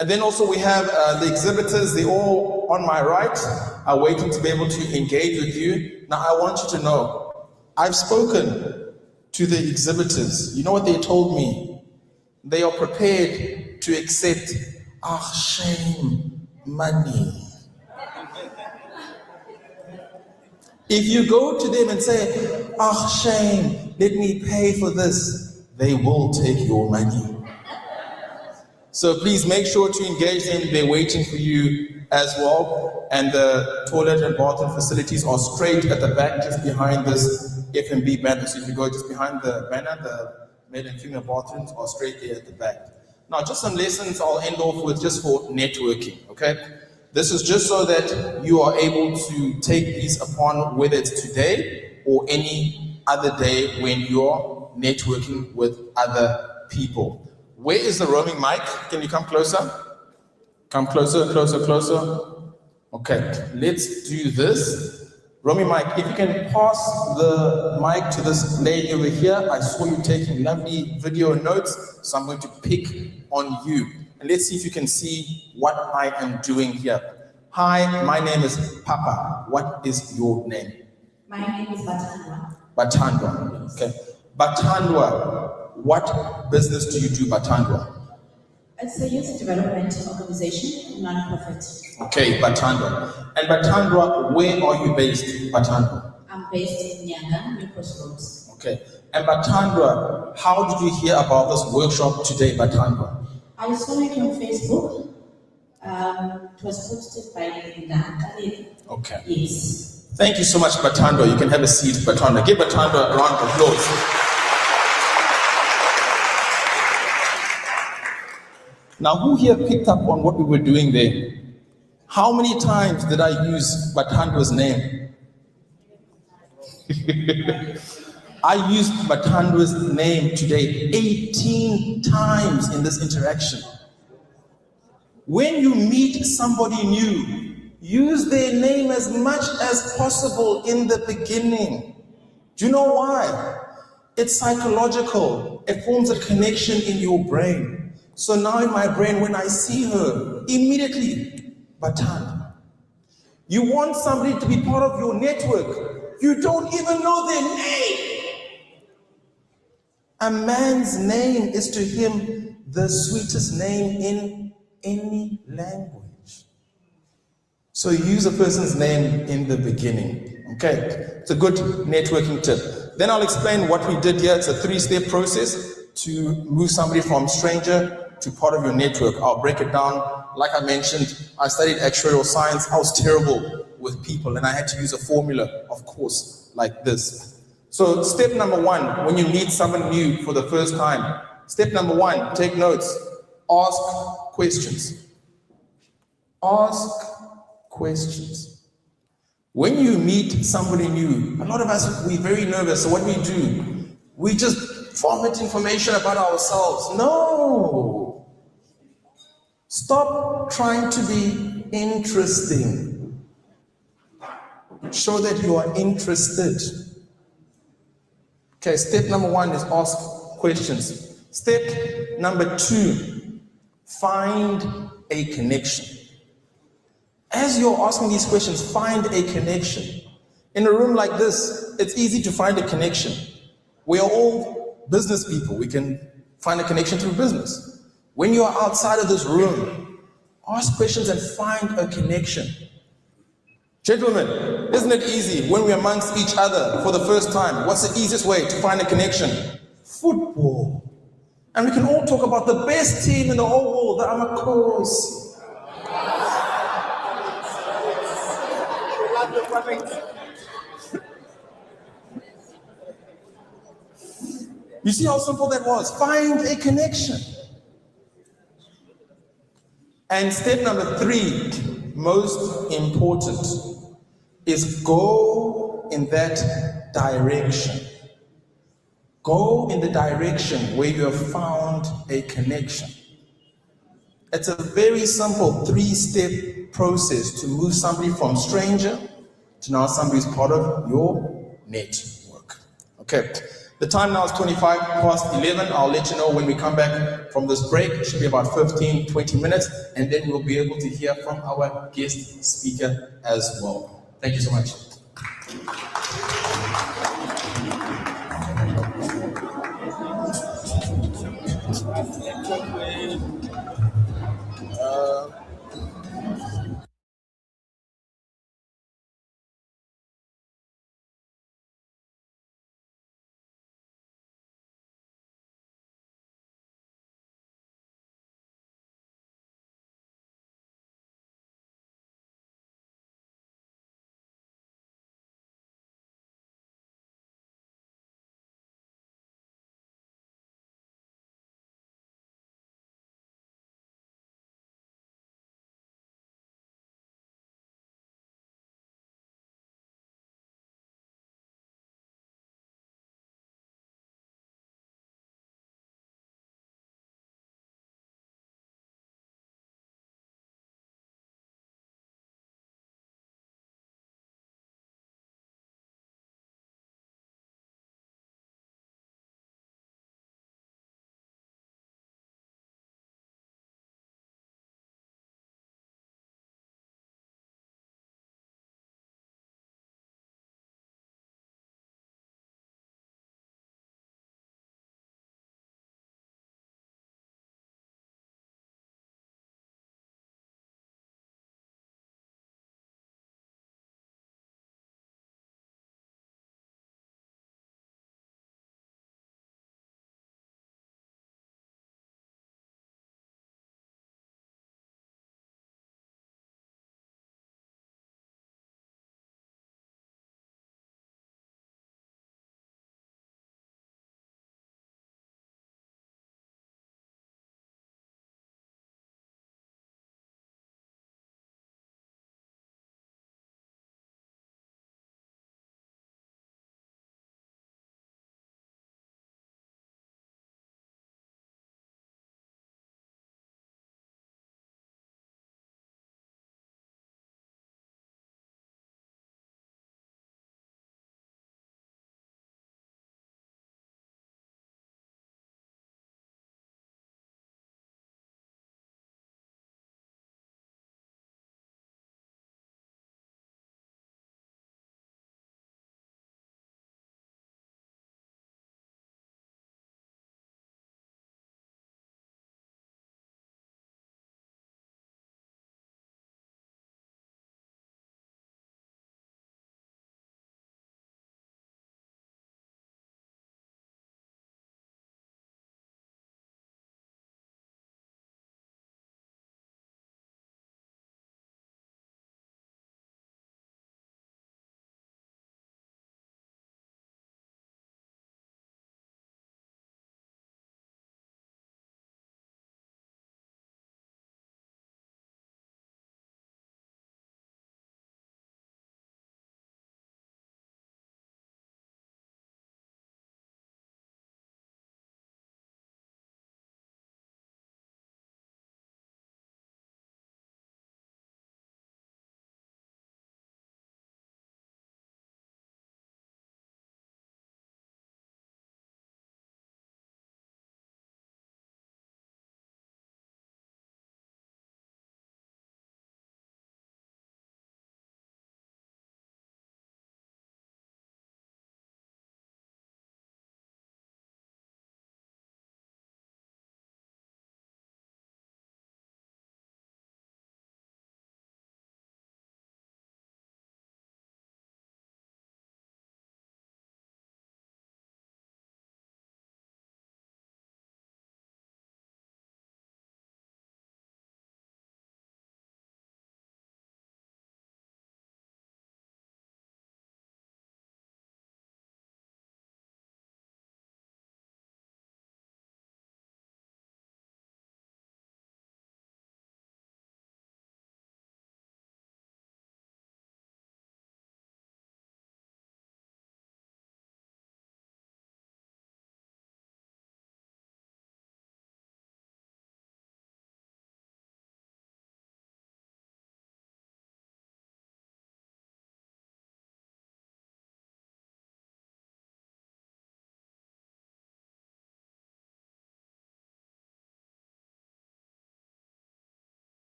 And then also we have the exhibitors. They're all on my right, are waiting to be able to engage with you. Now I want you to know, I've spoken to the exhibitors. You know what they told me? They are prepared to accept, shame, money. If you go to them and say, shame, let me pay for this, they will take your money. So please make sure to engage them. They're waiting for you as well. And the toilet and bathroom facilities are straight at the back, just behind this F&B banner. So if you go just behind the banner, the male and female bathrooms are straight there at the back. Now, just some lessons I'll end off with just for networking, okay? This is just so that you are able to take these upon, whether it's today or any other day when you're networking with other people. Where is the roaming mic? Can you come closer? Come closer, closer, closer. Okay, let's do this. Romy Mike, if you can pass the mic to this lady over here. I saw you taking lovely video notes, so I'm going to pick on you. And let's see if you can see what I am doing here. Hi, my name is Papa. What is your name? My name is Batandwa. Batandwa, okay. Batandwa, what business do you do, Batandwa? It's a youth development organization, non-profit. Okay, Batandwa. And Batandwa, where are you based, Batandwa? I'm based in Nyanga, New Crossroads. Okay. And Batandwa, how did you hear about this workshop today, Batandwa? I saw it on Facebook. It was posted by Linda. Okay. Yes. Thank you so much, Batandwa. You can have a seat, Batandwa. Give Batandwa a round of applause. Now, who here picked up on what we were doing there? How many times did I use Batandwa's name? I used Batandwa's name today 18 times in this interaction. When you meet somebody new, use their name as much as possible in the beginning. Do you know why? It's psychological. It forms a connection in your brain. So now in my brain, when I see her, immediately, Batan. You want somebody to be part of your network. You don't even know their name. A man's name is to him the sweetest name in any language. So use a person's name in the beginning. Okay, it's a good networking tip. Then I'll explain what we did here. It's a 3-step process to move somebody from stranger to part of your network. I'll break it down. Like I mentioned, I studied actuarial science. I was terrible with people and I had to use a formula, of course, like this. So step number 1, when you meet someone new for the first time, step number 1, take notes, ask questions. Ask questions. When you meet somebody new, a lot of us, we're very nervous. So what do? We just vomit information about ourselves. No. Stop trying to be interesting. Show that you are interested. Okay, step number 1 is ask questions. Step number 2, find a connection. As you're asking these questions, find a connection. In a room like this, it's easy to find a connection. We are all business people. We can find a connection through business. When you are outside of this room, ask questions and find a connection. Gentlemen, isn't it easy when we're amongst each other for the first time? What's the easiest way to find a connection? Football. And we can all talk about the best team in the whole world, the Amakos. You see how simple that was? Find a connection. And step number 3, most important, is go in that direction. Go in the direction where you have found a connection. It's a very simple 3-step process to move somebody from stranger to now somebody's part of your network. Okay, the time now is 25 past 11. I'll let you know when we come back from this break. It should be about 15, 20 minutes, and then we'll be able to hear from our guest speaker as well. Thank you so much.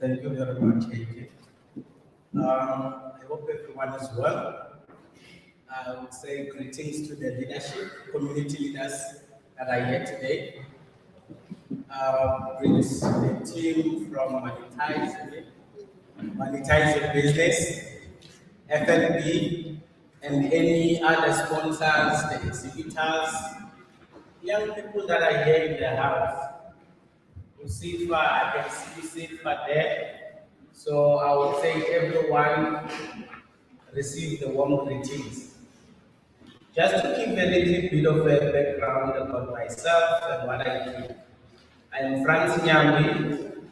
Thank you very much, KK. I hope everyone is well. I would say greetings to the leadership, community leaders that are here today. Greetings to the team from Monetise your business, FNB, and any other sponsors, the exhibitors, young people that are here in the house. Sifa, I can see Sifa there. So I would say everyone receive the warm greetings. Just to give a little bit of a background about myself and what I do. I am Franz Nyambi,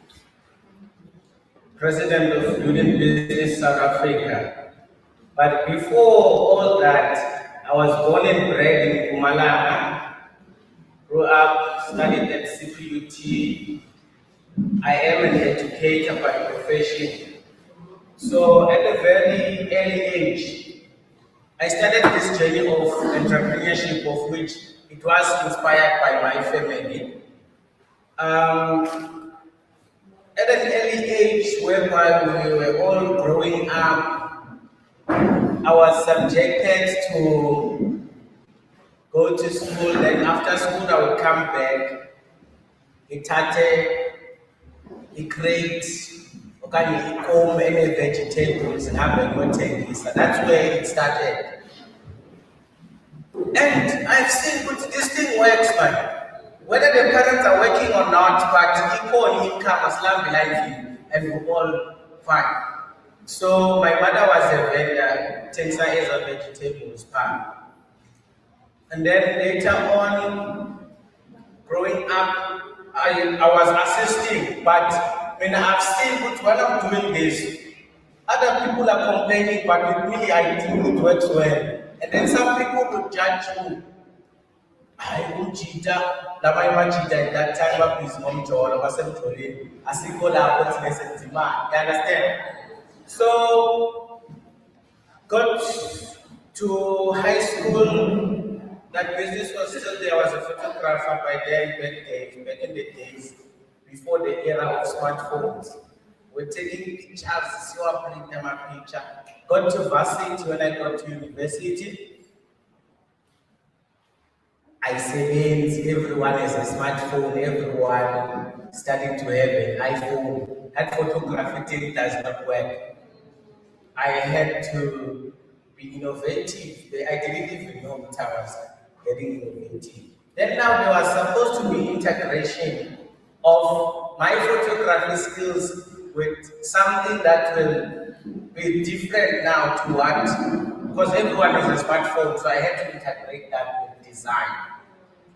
President of Union Business South Africa. But before all that, I was born and bred in Mpumalanga, grew up, studied at CPUT. I am an educator by profession. So at a very early age, I started this journey of entrepreneurship, of which it was inspired by my family. At an early age, whereby we were all growing up, I was subjected to go to school. Then after school, I would come back. Create home any vegetables and have a good. So that's where it started. And I've seen this thing works, man. Whether the parents are working or not, but equal income as long behind and we're all fine. So my mother was a vendor, 10 years of vegetables, and then later on, growing up, I was assisting, but when I've seen when I'm doing this, other people are complaining, but with me, I think it works well. And then some people would judge you. I would cheater, at that time, you understand? So, got to high school, that business was still there. I was a photographer by then, back in the days, before the era of smartphones. We're taking pictures, see what print them a picture. Got to varsity when I got to university. I say everyone has a smartphone, everyone starting to have an iPhone. That photography thing does not work. I had to be innovative. I didn't even know what I was getting innovative. Then now there was supposed to be integration of my photography skills with something that will be different now to what, because everyone has a smartphone, so I had to integrate that with design.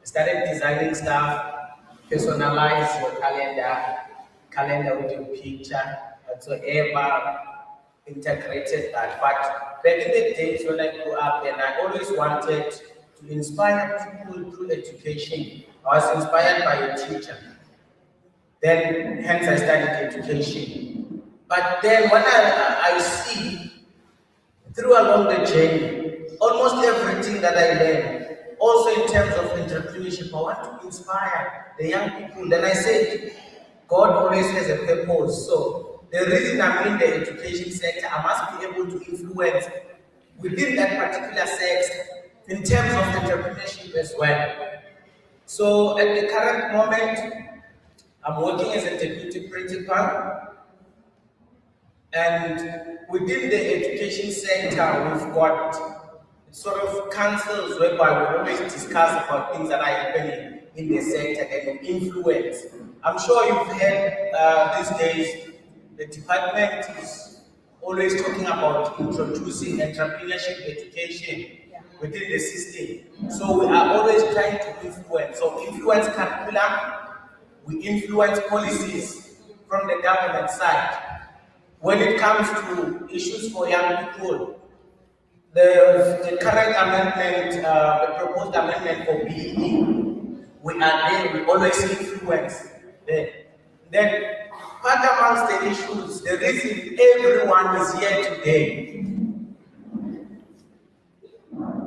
I started designing stuff, personalize your calendar with your picture, whatsoever, integrated that. But back in the days when I grew up, and I always wanted to inspire people through education. I was inspired by a teacher. Then, hence I started education. But then what I see through along the journey, almost everything that I learned, also in terms of entrepreneurship, I want to inspire the young people. Then I said, God always has a purpose. So the reason I'm in the education sector, I must be able to influence within that particular sector in terms of entrepreneurship as well. So at the current moment, I'm working as a deputy principal, and within the education sector, we've got sort of councils whereby we always discuss about things that are happening in the sector and influence. I'm sure you've heard these days, the department is always talking about introducing entrepreneurship education within the system. So we are always trying to influence. So influence curriculum, we influence policies from the government side. When it comes to issues for young people, the current amendment, the proposed amendment for BE, we are there, we always influence there. Then, part amongst the issues, the reason everyone is here today,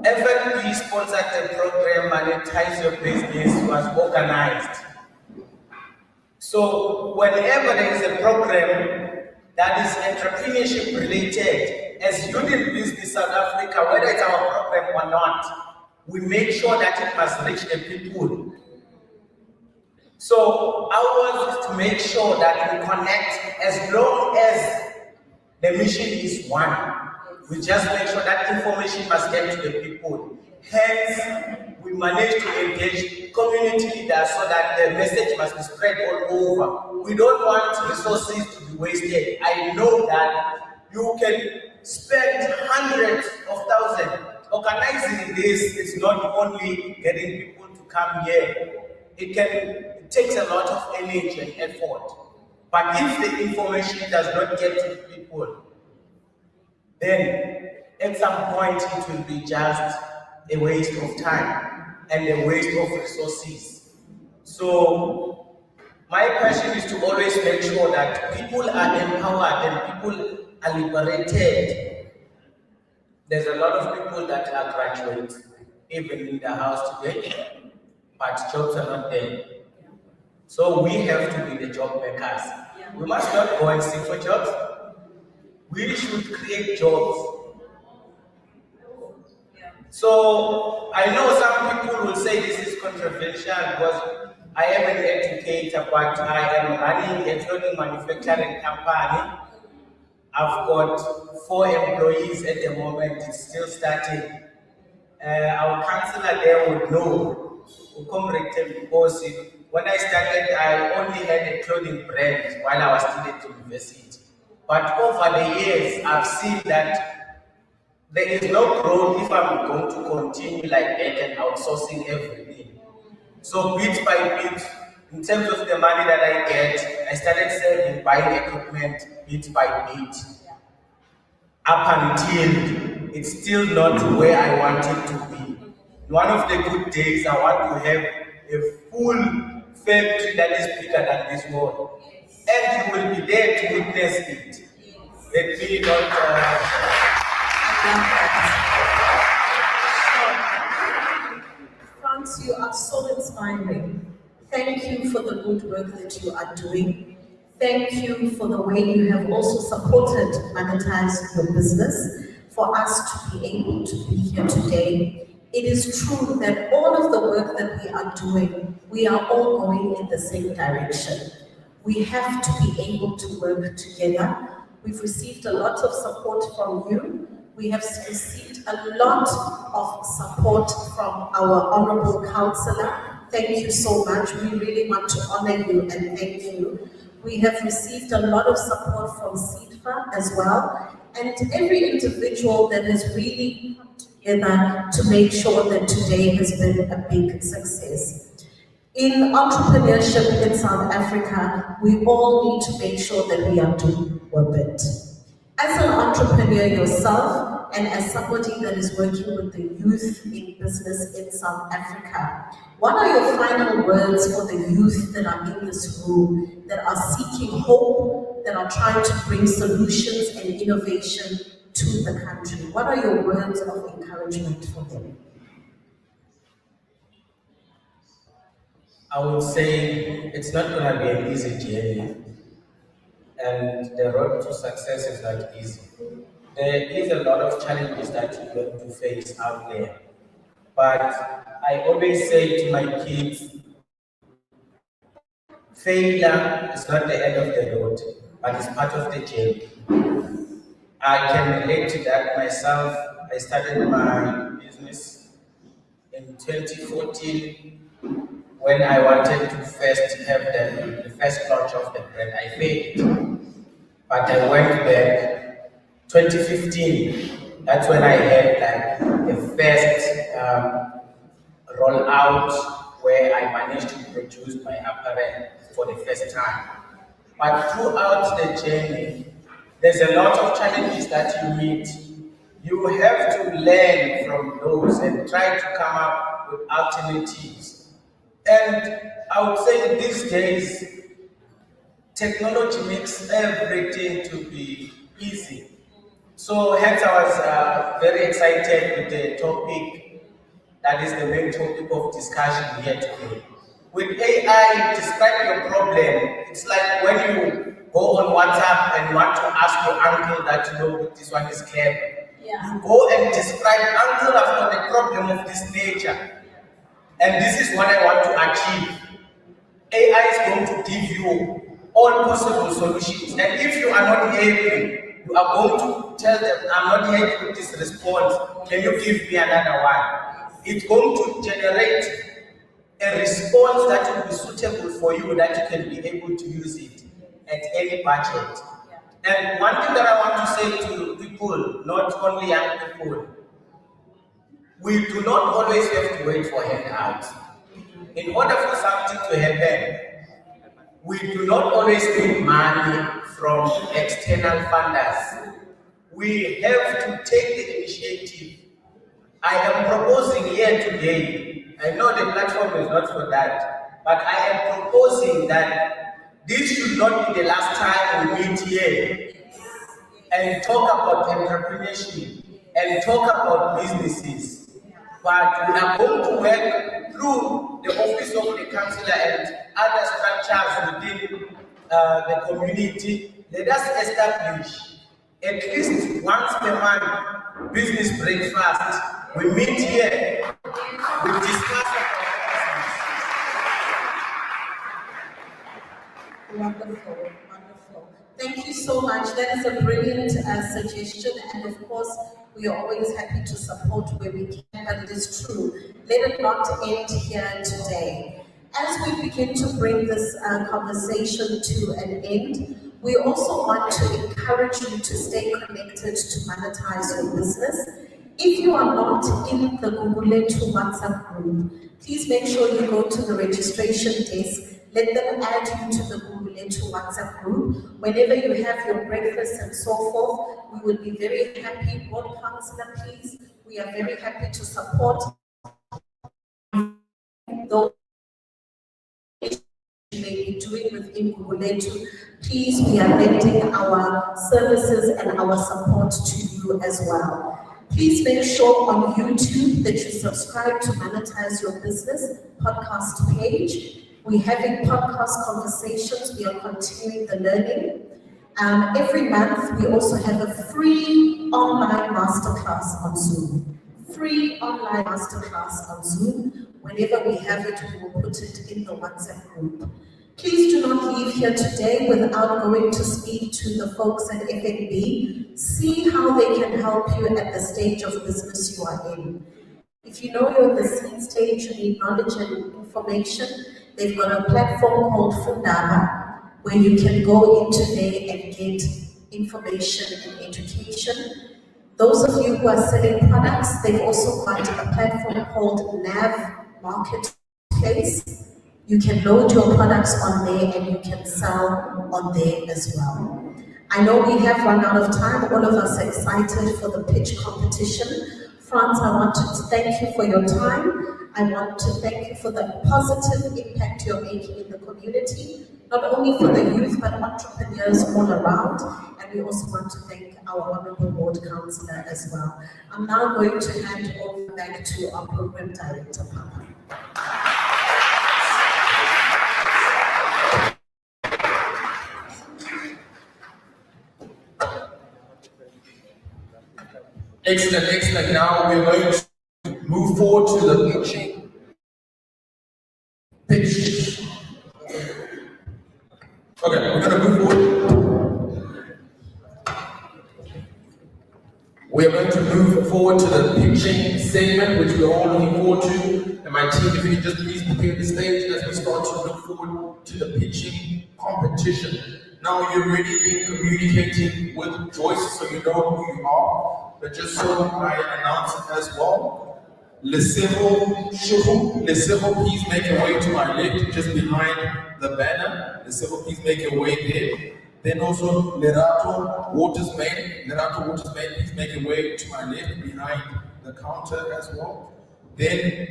FNB sponsored the program Monetize Your Business was organized So whenever there is a program that is entrepreneurship related, as Youth in Business South Africa, whether it's our program or not, we make sure that it must reach the people. So ours is to make sure that we connect as long as the mission is one. We just make sure that information must get to the people. Hence, we manage to engage community leaders so that the message must be spread all over. We don't want resources to be wasted. I know that you can spend hundreds of thousands. Organizing this is not only getting people to come here. It takes a lot of energy and effort. But if the information does not get to people, then at some point it will be just a waste of time and a waste of resources. So my passion is to always make sure that people are empowered and people are liberated. There's a lot of people that are graduates, even in the house today, but jobs are not there. So we have to be the job makers. We must not go and seek for jobs. We should create jobs. So I know some people will say this is controversial because I am an educator, but I am running a clothing manufacturing company. I've got 4 employees at the moment. It's still starting. Our counselor there would know, because when I started, I only had a clothing brand while I was still at university. But over the years, I've seen that there is no growth if I'm going to continue like that and outsourcing everything. So bit by bit, in terms of the money that I get, I started saving, buying equipment bit by bit. Up until it's still not where I want it to be. One of the good days, I want to have a full factory that is bigger than this world. And you will be there to witness it. Let me not... France, you are so inspiring. Thank you for the good work that you are doing. Thank you for the way you have also supported Monetise your business for us to be able to be here today. It is true that all of the work that we are doing, we are all going in the same direction. We have to be able to work together. We've received a lot of support from you. We have received a lot of support from our honorable councillor. Thank you so much. We really want to honor you and thank you. We have received a lot of support from CIDFA as well, and every individual that has really come together to make sure that today has been a big success. In entrepreneurship in South Africa, we all need to make sure that we are doing our bit. As an entrepreneur yourself, and as somebody that is working with the youth in business in South Africa, what are your final words for the youth that are in this room, that are seeking hope, that are trying to bring solutions and innovation to the country? What are your words of encouragement for them? I would say it's not going to be an easy journey, and the road to success is not easy. There is a lot of challenges that you're going to face out there. But I always say to my kids, failure is not the end of the road, but it's part of the journey. I can relate to that myself. I started my business in 2014 when I wanted to first have the first launch of the brand. I failed, but I went back. 2015, that's when I had like the first rollout where I managed to produce my apparel for the first time. But throughout the journey, there's a lot of challenges that you meet. You have to learn from those and try to come up with alternatives. And I would say these days, technology makes everything to be easy. So hence I was very excited with the topic that is the main topic of discussion here today. With AI, describe your problem. It's like when you go on WhatsApp and you want to ask your uncle that, you know, this one is clever. Yeah. You go and describe, uncle, I've got a problem of this nature. And this is what I want to achieve. AI is going to give you all possible solutions. And if you are not happy, you are going to tell them, I'm not happy with this response. Can you give me another one? It's going to generate a response that will be suitable for you, that you can be able to use it at any budget. And one thing that I want to say to people, not only young people, we do not always have to wait for handouts. In order for something to happen, we do not always need money from external funders. We have to take the initiative. I am proposing here today, I know the platform is not for that, but I am proposing that this should not be the last time we meet here and talk about entrepreneurship and talk about businesses. But we are going to work through the office of the councillor and other structures within the community. Let us establish at least once per month business breakfast. We meet here, we discuss about business. Wonderful, wonderful. Thank you so much. That is a brilliant suggestion, and of course, we are always happy to support where we can, but it is true. Let it not end here today. As we begin to bring this conversation to an end, we also want to encourage you to stay connected to monetize your business. If you are not in the Gugulethu WhatsApp group, please make sure you go to the registration desk. Let them add you to the Gugulethu WhatsApp group. Whenever you have your breakfast and so forth, we will be very happy. Board councillor, please, we are very happy to support those you may be doing within Gugulethu. Please, we are lending our services and our support to you as well. Please make sure on YouTube that you subscribe to Monetize Your Business podcast page. We're having podcast conversations. We are continuing the learning. Every month, we also have a free online masterclass on Zoom. Free online masterclass on Zoom. Whenever we have it, we will put it in the WhatsApp group. Please do not leave here today without going to speak to the folks at FNB. See how they can help you at the stage of business you are in. If you know you're at the seed stage, you need knowledge and information, they've got a platform called Fundaba, where you can go into there and get information and education. Those of you who are selling products, they've also got a platform called Nav Marketplace. You can load your products on there and you can sell on there as well. I know we have run out of time. All of us are excited for the pitch competition. Franz, I want to thank you for your time. I want to thank you for the positive impact you're making in the community, not only for the youth, but entrepreneurs all around. And we also want to thank our Honorable Board Councillor as well. I'm now going to hand over back to our Program Director, Papa. Excellent, excellent. Now we're going to move forward to the pitching. Pitch. Okay, we're going to move forward. We are going to move forward to the pitching segment, which we're all looking forward to. And my team, if you could just please prepare the stage as we start to look forward to the pitching competition. Now you're already been communicating with Joyce, so you know who you are. But just so I announce it as well, Lesego Shuhu, Lesego, please make your way to my left, just behind the banner. Lesego, please make your way there. Then also Lerato Watersmain, please make your way to my left, behind the counter as well. Then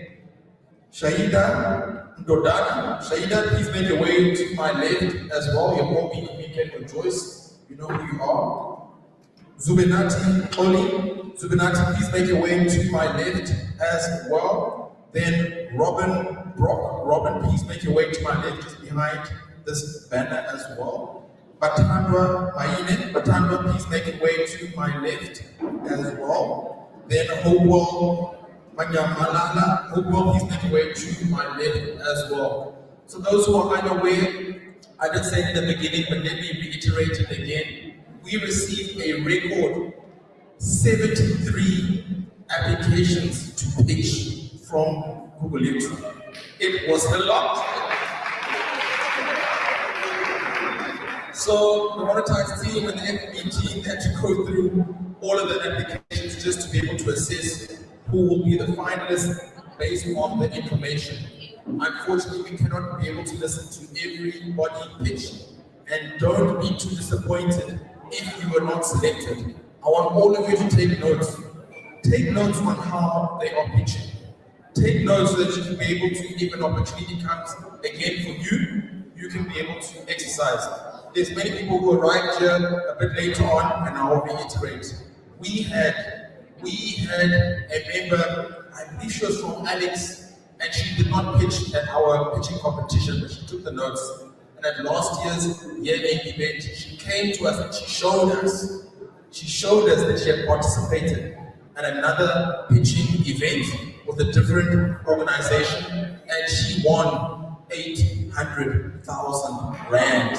Shaida Dodana, Shaida, please make your way to my left as well. You're probably communicating with Joyce, you know who you are. Zubenati Oli, Zubenati, please make your way to my left as well. Then Robin Brock. Robin, please make your way to my left, just behind this banner as well. Batandwa Maine. Batandwa, please make your way to my left as well. Then Hopewell Manyamalala. Hopewell, please make your way to my left as well. So those who are unaware, I did say in the beginning, but let me reiterate it again. We received a record 73 applications to pitch from Gugulethu. It was a lot. So the Monetise team and the FB team had to go through all of the applications just to be able to assess who will be the finalists based on the information. Unfortunately, we cannot be able to listen to everybody pitch, and don't be too disappointed if you were not selected. I want all of you to take notes. Take notes on how they are pitching. Take notes so that you can be able to, if an opportunity comes again for you, you can be able to exercise. There's many people who arrived here a bit later on, and I'll reiterate. We had a member, I believe she was from Alex, and she did not pitch at our pitching competition, but she took the notes. And at last year's year-end event, she came to us and she showed us that she had participated at another pitching event with a different organization, and she won 800,000 rand.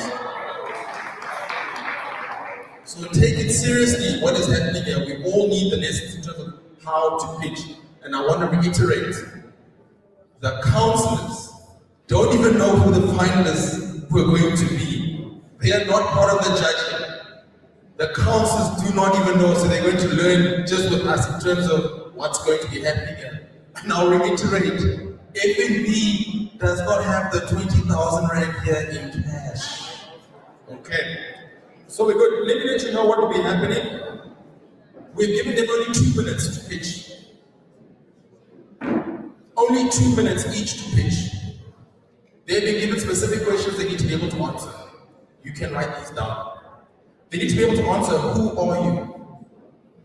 So take it seriously, what is happening here. We all need the lessons in terms of how to pitch. And I want to reiterate, the counselors don't even know who the finalists were going to be. They are not part of the judging. The counselors do not even know, so they're going to learn just with us in terms of what's going to be happening here. And I'll reiterate, FNB does not have the 20,000 rand here in cash. Okay. So we're good. Let me let you know what will be happening. We've given them only 2 minutes to pitch. Only 2 minutes each to pitch. They've been given specific questions they need to be able to answer. You can write these down. They need to be able to answer, who are you?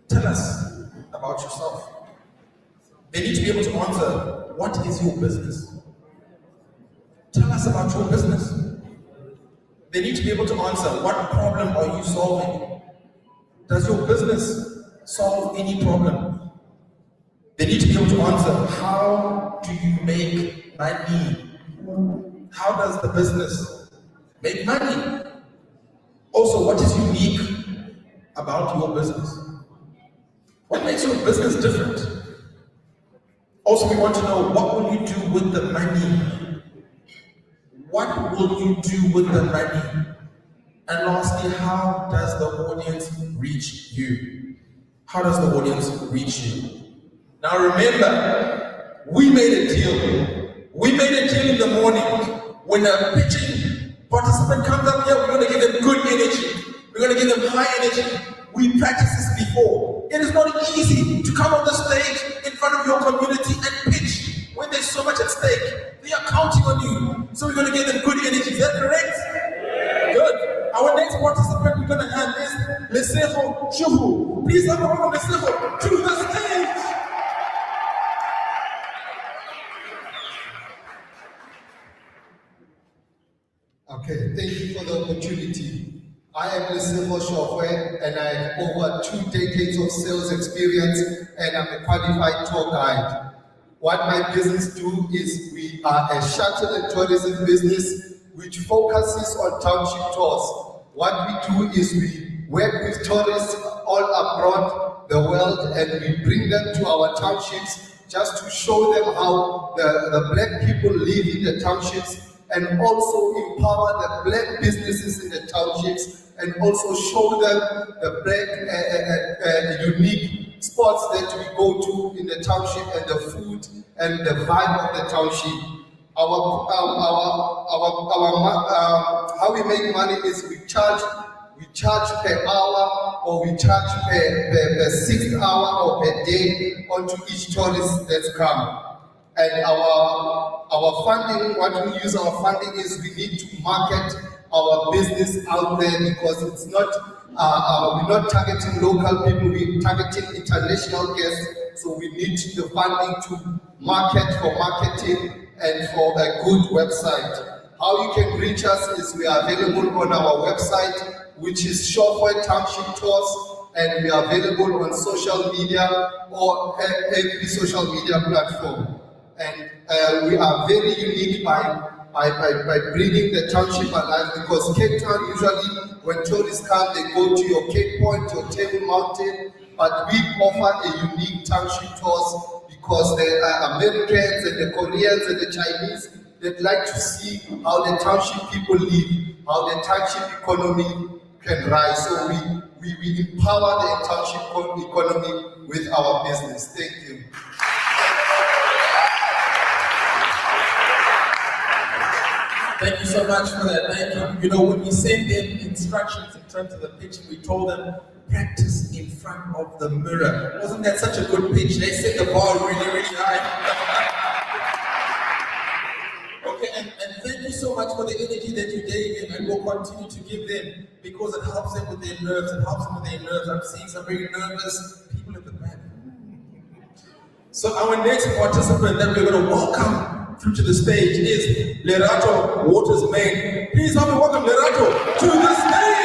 Tell us about yourself. They need to be able to answer, what is your business? Tell us about your business. They need to be able to answer, what problem are you solving? Does your business solve any problem? They need to be able to answer, how do you make money? How does the business make money? Also, what is unique about your business? What makes your business different? Also, we want to know, what will you do with the money? What will you do with the money? And lastly, how does the audience reach you? How does the audience reach you? Now remember, we made a deal. We made a deal in the morning. When a pitching participant comes up here, we're going to give them good energy. We're going to give them high energy. We practiced this before. It is not easy to come on the stage in front of your community and pitch when there's so much at stake. They are counting on you. So we're going to give them good energy. Is that correct? Yeah. Good. Our next participant we're going to have is Lesego Shuhu. Please have a welcome Lesego to the stage. Okay, thank you for the opportunity. I am Lesego Shuhu, and I have over 2 decades of sales experience, and I'm a qualified tour guide. What my business do is we are a shuttle and tourism business which focuses on township tours. What we do is we work with tourists all abroad the world, and we bring them to our townships just to show them how the black people live in the townships, and also empower the black businesses in the townships, and also show them the black unique spots that we go to in the township, and the food and the vibe of the township. How we make money is we charge per hour, or we charge per 6th hour or per day onto each tourist that's come. And our funding, what we use our funding is we need to market our business out there, because it's not we're not targeting local people, we're targeting international guests So we need the funding to market for marketing and for a good website. How you can reach us is we are available on our website, which is Shopware Township Tours, and we are available on social media or every social media platform. And we are very unique by bringing the township alive, because Cape Town, usually when tourists come, they go to your Cape Point, your Table Mountain, but we offer a unique township tours because there are Americans and the Koreans and the Chinese that like to see how the township people live, how the township economy can rise. So we empower the township economy with our business. Thank you. Thank you so much for that. Thank you. You know, when we send them instructions in terms of the pitch, we told them, practice in front of the mirror. Wasn't that such a good pitch? They set the bar really, really high. Okay, and thank you so much for the energy that you gave them and will continue to give them, because it helps them with their nerves. It helps them with their nerves. I'm seeing some very nervous people at the back. So our next participant that we're going to welcome through to the stage is Lerato Waters Main. Please help me welcome Lerato to the stage.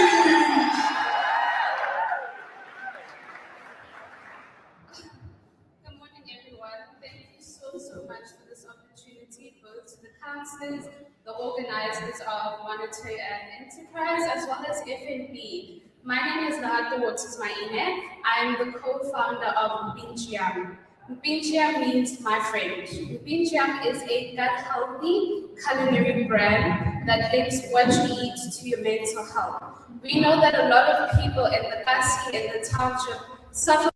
Good morning, everyone. Thank you so much for this opportunity, both to the councillors, the organizers of Monetise and Enterprise, as well as FNB. My name is Lerato Waters Main. I'm the co-founder of Mpinchiam. Mpinchiam means my friend. Mpinchiam is a gut-healthy culinary brand that links what you eat to your mental health. We know that a lot of people in the Kasi and the township suffer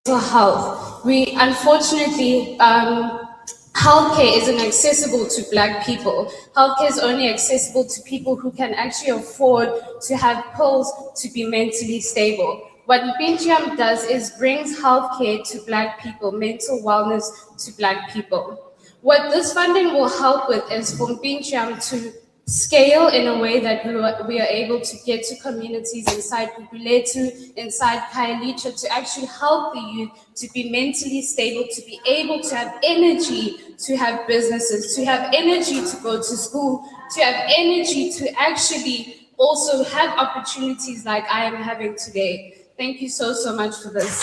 from mental health. Unfortunately, healthcare isn't accessible to Black people. Healthcare is only accessible to people who can actually afford to have pills to be mentally stable. What Mpinchiam does is brings healthcare to Black people, mental wellness to Black people. What this funding will help with is for Mpinchiam to scale in a way that we are able to get to communities inside Gugulethu, inside Khayelitsha, to actually help the youth to be mentally stable, to be able to have energy to have businesses, to have energy to go to school, to have energy to actually also have opportunities like I am having today. Thank you so much for this.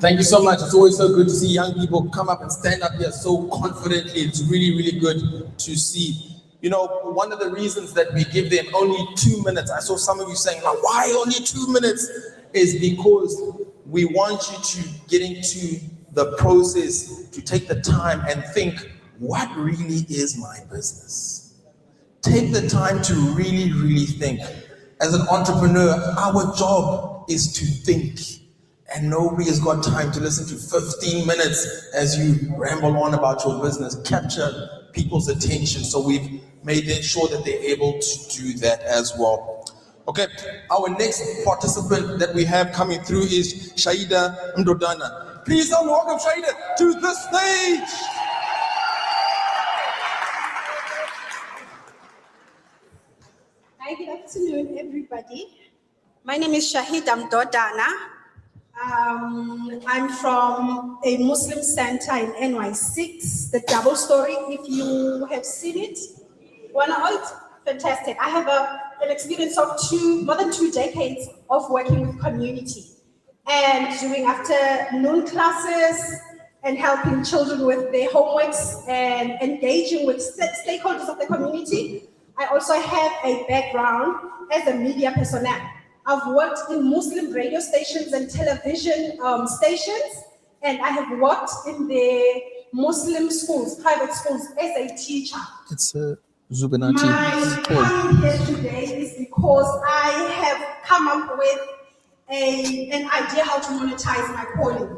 Thank you so much. It's always so good to see young people come up and stand up here so confidently. It's really, really good to see. You know, one of the reasons that we give them only 2 minutes, I saw some of you saying, like, why only 2 minutes? Is because we want you to get into the process, to take the time and think, what really is my business? Take the time to really, really think. As an entrepreneur, our job is to think. And nobody has got time to listen to 15 minutes as you ramble on about your business. Capture people's attention. So we've made sure that they're able to do that as well. Okay, our next participant that we have coming through is Shaida Ndodana. Please welcome Shaida to the stage. Hi, good afternoon, everybody. My name is Shahida Mdodana. I'm from a Muslim center in NY6, the Double Story, if you have seen it. Fantastic. I have an experience of more than 2 decades of working with community and doing afternoon classes and helping children with their homeworks and engaging with stakeholders of the community. I also have a background as a media personnel. I've worked in Muslim radio stations and television stations, and I have worked in the Muslim schools, private schools, as a teacher. It's Zubanati. My coming here today is because I have come up with an idea how to monetize my calling.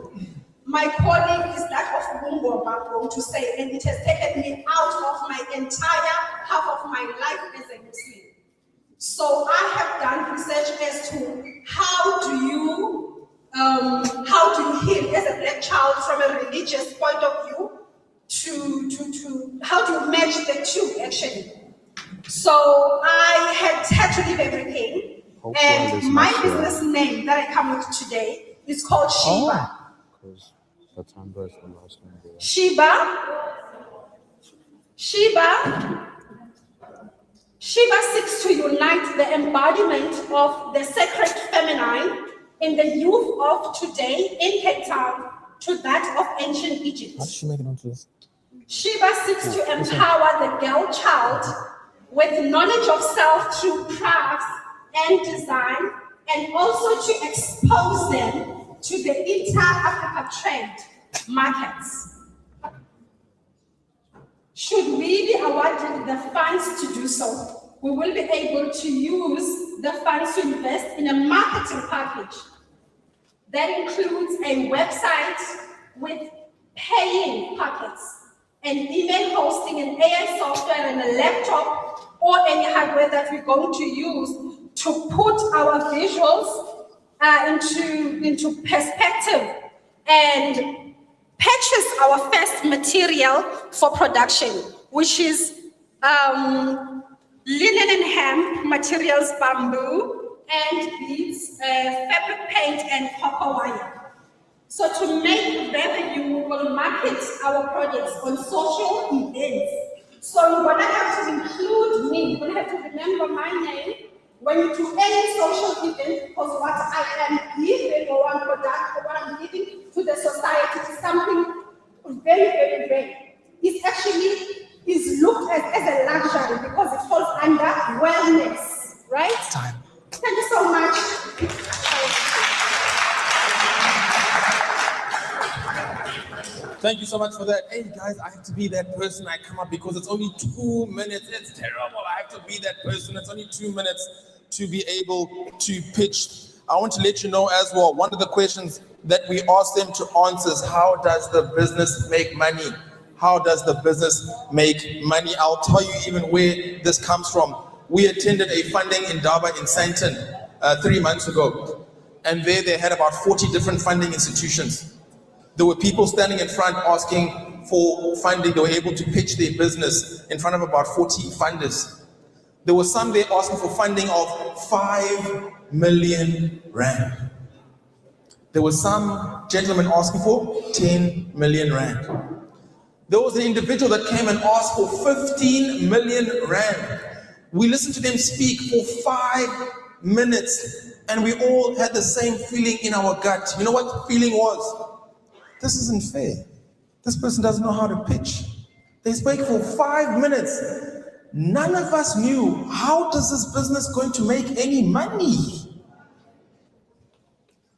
My calling is that of Bungo, I'm going to say, and it has taken me out of my entire half of my life as a Muslim. So I have done research as to how do you heal as a Black child from a religious point of view to how do you match the two actually. So I had to leave everything And my business name that I come with today is called Sheba. Sheba seeks to unite the embodiment of the sacred feminine in the youth of today in Cape Town to that of ancient Egypt. How did she make it onto this? Sheba seeks to empower the girl child with knowledge of self through crafts and design, and also to expose them to the inter-Africa trade markets. Should we be awarded the funds to do so, we will be able to use the funds to invest in a marketing package that includes a website with paying packets, and email hosting, and AI software, and a laptop or any hardware that we're going to use to put our visuals into perspective and purchase our first material for production, which is linen and hemp materials, bamboo, and beads, fabric paint, and copper wire. So to make revenue, we will market our projects on social events. So you're gonna have to include me, you're gonna have to remember my name when you do any social event, because what I am giving or one product or what I'm giving to the society is something very, very rare. It actually is looked at as a luxury because it falls under wellness, right? Time. Thank you so much. Thank you so much for that. Hey guys, I have to be that person. I come up because it's only 2 minutes. It's terrible. I have to be that person. It's only 2 minutes to be able to pitch. I want to let you know as well, one of the questions that we ask them to answer is, how does the business make money? How does the business make money? I'll tell you even where this comes from. We attended a funding in Durban in Sandton 3 months ago. And there they had about 40 different funding institutions. There were people standing in front asking for funding. They were able to pitch their business in front of about 40 funders. There were some there asking for funding of 5 million rand. There was some gentleman asking for 10 million rand. There was an individual that came and asked for 15 million rand. We listened to them speak for 5 minutes, and we all had the same feeling in our gut. You know what the feeling was? This isn't fair. This person doesn't know how to pitch. They spoke for 5 minutes. None of us knew, how does this business going to make any money?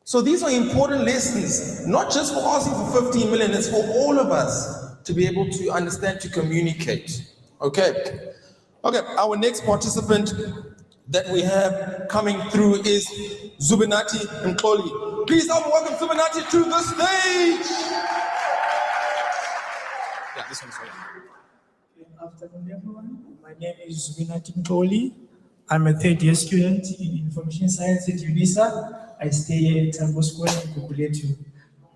So these are important lessons, not just for asking for 15 million, it's for all of us to be able to understand, to communicate. Okay, our next participant that we have coming through is Zubinati Nkoli. Please help me welcome Zubinati to the stage. Yeah, this one's right. Good afternoon, everyone. My name is Gugulethu Nkoli. I'm a third-year student in Information Science at UNISA. I stay at Tambo School in Gugulethu.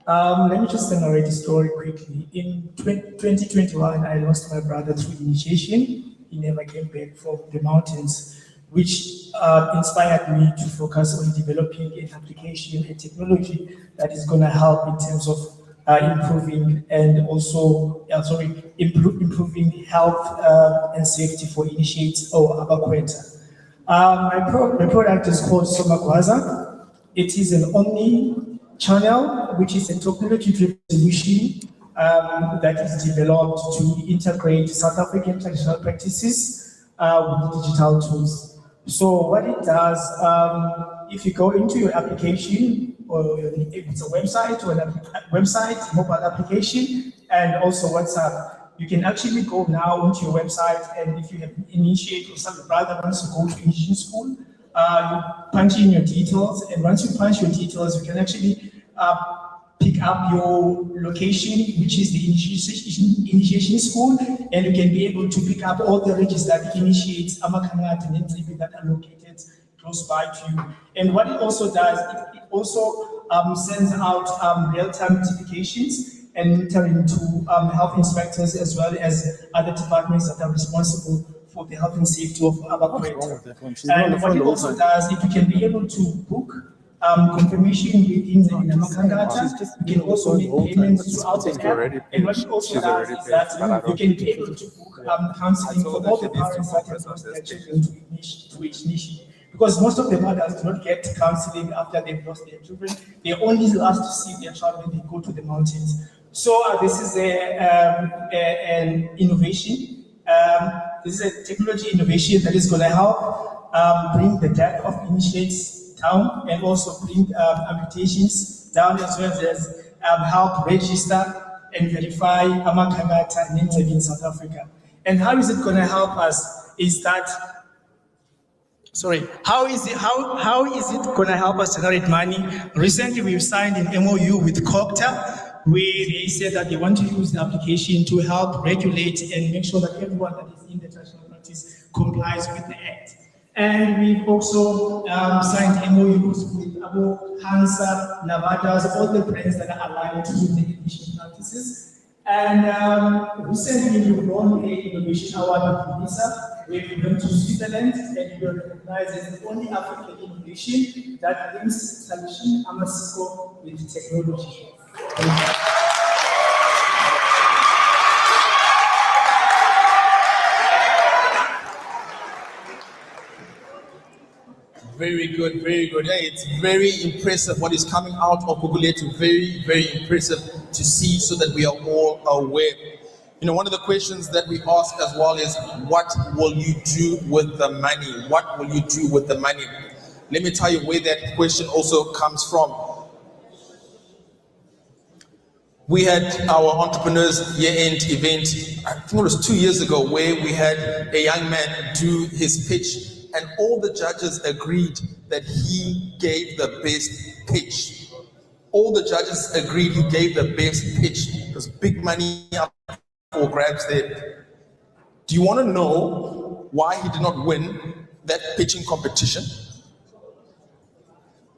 Let me just narrate the story quickly. In 2021, I lost my brother through initiation. He never came back from the mountains, which inspired me to focus on developing an application and technology that is going to help in terms of improving and also improving health and safety for initiates or abakweta. My product is called Somagwaza. It is an omni-channel, which is a technology-driven solution that is developed to integrate South African traditional practices with digital tools. So what it does, if you go into your application, or if it's a website or a mobile application, and also WhatsApp, you can actually go now onto your website, and if you have initiated or some brother wants to go to initiation school, you punch in your details, and once you punch your details, you can actually pick up your location, which is the initiation school, and you can be able to pick up all the registers that initiates Amakanat and Ntlibi that are located close by to you. And what it also does, it also sends out real-time notifications and monitoring to health inspectors as well as other departments that are responsible for the health and safety of our operator. She's not on the And what phone it the whole also time. does, if you can be able to book confirmation within the Namakangata, you can also make payments throughout the app. And what it also does is that you can be able to book counseling for all the parents that have lost their children to ignition. Because most of the mothers do not get counseling after they've lost their children. They only last to see their child when they go to the mountains. So this is an innovation. This is a technology innovation that is going to help bring the death of initiates down and also bring amputations down, as well as help register and verify Amakangata names in South Africa. And how is it going to help us? Is that how is it going to help us generate money? Recently, we've signed an MOU with Cocta, where they said that they want to use the application to help regulate and make sure that everyone that is in the traditional practice complies with the Act. And we've also signed MOUs with Abu Hansa, Navadas, all the brands that are aligned to the ignition practices. And recently we won an innovation award with UNISA. We went to Switzerland and we were recognized as the only African innovation that links solution Amasiko with technology. Very good, very good. Hey, it's very impressive what is coming out of Gugulethu. Very, very impressive to see, so that we are all aware. You know, one of the questions that we ask as well is, what will you do with the money? What will you do with the money? Let me tell you where that question also comes from. We had our entrepreneurs year-end event, I think it was 2 years ago, where we had a young man do his pitch, and all the judges agreed that he gave the best pitch. All the judges agreed he gave the best pitch. There's big money up for grabs there. Do you want to know why he did not win that pitching competition?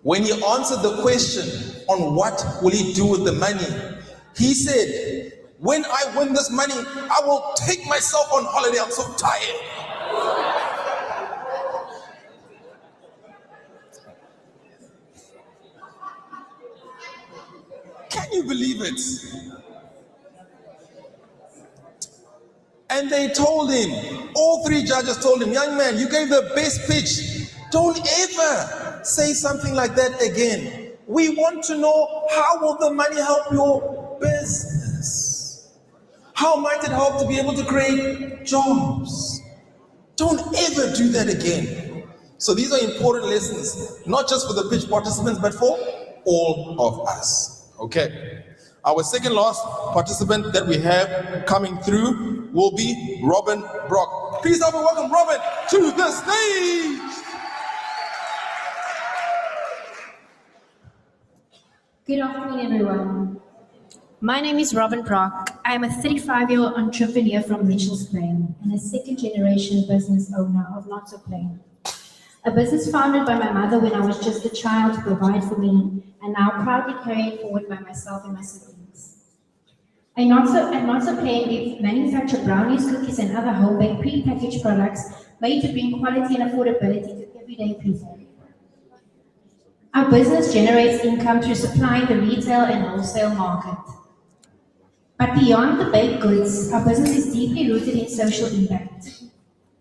When he answered the question on what will he do with the money, he said, when I win this money, I will take myself on holiday. I'm so tired. Can you believe it? And they told him, all three judges told him, young man, you gave the best pitch. Don't ever say something like that again. We want to know, how will the money help your business? How might it help to be able to create jobs? Don't ever do that again. So these are important lessons, not just for the pitch participants, but for all of us. Okay. Our second last participant that we have coming through will be Robin Brock. Please help me welcome Robin to the stage. Good afternoon, everyone. My name is Robin Brock. I'm a 35-year-old entrepreneur from Mitchell's Plain and a second-generation business owner of Not So Plain. A business founded by my mother when I was just a child to provide for me, and now proudly carried forward by myself and my siblings. At Not So Plain, we manufacture brownies, cookies, and other home-baked pre-packaged products made to bring quality and affordability to everyday people. Our business generates income through supplying the retail and wholesale market. But beyond the baked goods, our business is deeply rooted in social impact.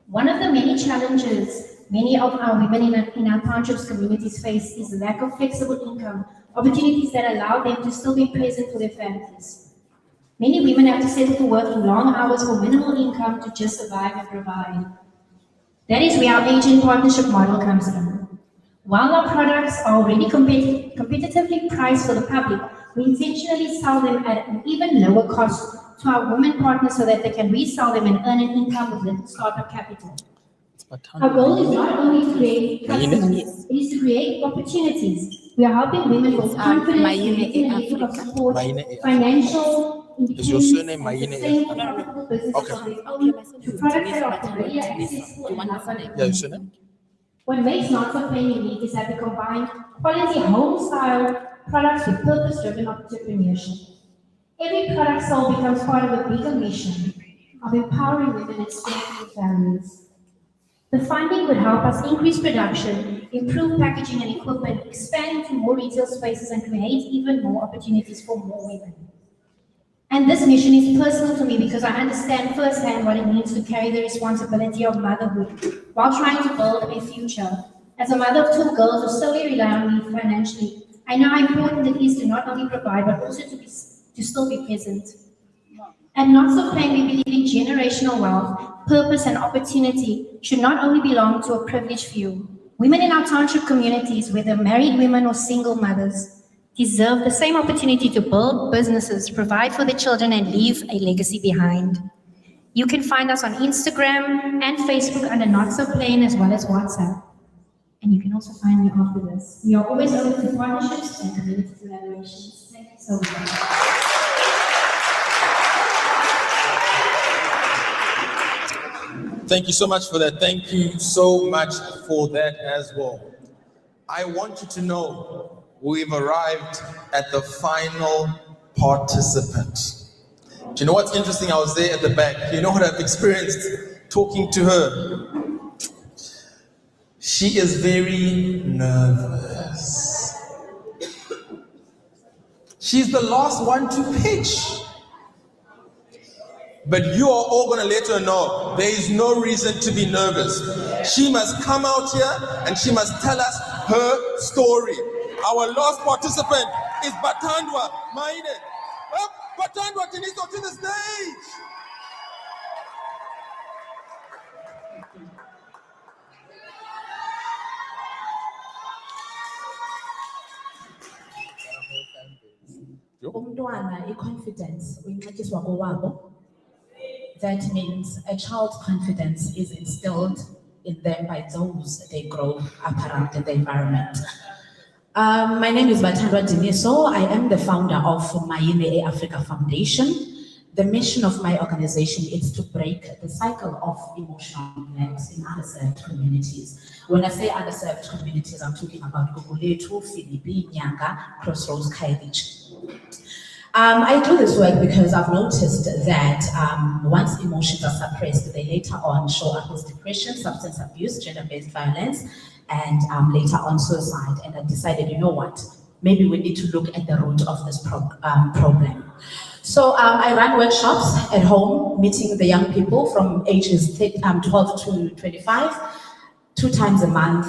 One of the many challenges many of our women in our townships communities face is the lack of flexible income opportunities that allow them to still be present for their families. Many women have to settle for working long hours for minimal income to just survive and provide. That is where our agent partnership model comes in. While our products are already competitively priced for the public, we intentionally sell them at an even lower cost to our women partners so that they can resell them and earn an income with little startup capital. Our goal is not only to create customers, it is to create opportunities. We are helping women with confidence and a network of support, financial independence, and sustainable profitable business of their own to products that are familiar, accessible, and affordable. What makes Not So Plain unique is that we combine quality home-style products with purpose-driven entrepreneurship. Every product sold becomes part of a bigger mission of empowering women and strengthening families. The funding would help us increase production, improve packaging and equipment, expand into more retail spaces, and create even more opportunities for more women. And this mission is personal to me because I understand firsthand what it means to carry the responsibility of motherhood while trying to build a future. As a mother of 2 girls who solely rely on me financially, I know how important it is to not only provide but also to still be present. At Not So Plain, we believe in generational wealth, purpose, and opportunity should not only belong to a privileged few. Women in our township communities, whether married women or single mothers, deserve the same opportunity to build businesses, provide for their children, and leave a legacy behind. You can find us on Instagram and Facebook under Not So Plain, as well as WhatsApp. And you can also find me after this. We are always open to partnerships and community collaborations. Thank you so much. Thank you so much for that. Thank you so much for that as well. I want you to know we've arrived at the final participant. Do you know what's interesting? I was there at the back. You know what I've experienced talking to her? She is very nervous. She's the last one to pitch. But you are all going to let her know there is no reason to be nervous. She must come out here and she must tell us her story. Our last participant is Batandwa Maine. Well, Batandwa Tiniso to the stage. Umntwana i-confidence uyinxityiswa kowabo. That means a child's confidence is instilled in them by those they grow up around in the environment. My name is Batandwa Diniso. I am the founder of Maine Africa Foundation. The mission of my organization is to break the cycle of emotional neglect in underserved communities. When I say underserved communities, I'm talking about Gugulethu, Philippi, Nyanga, Crossroads, Khayelitsha. I do this work because I've noticed that once emotions are suppressed, they later on show up as depression, substance abuse, gender-based violence, and later on suicide. And I decided, you know what, maybe we need to look at the root of this problem. So I run workshops at home, meeting the young people from ages 12 to 25, 2 times a month,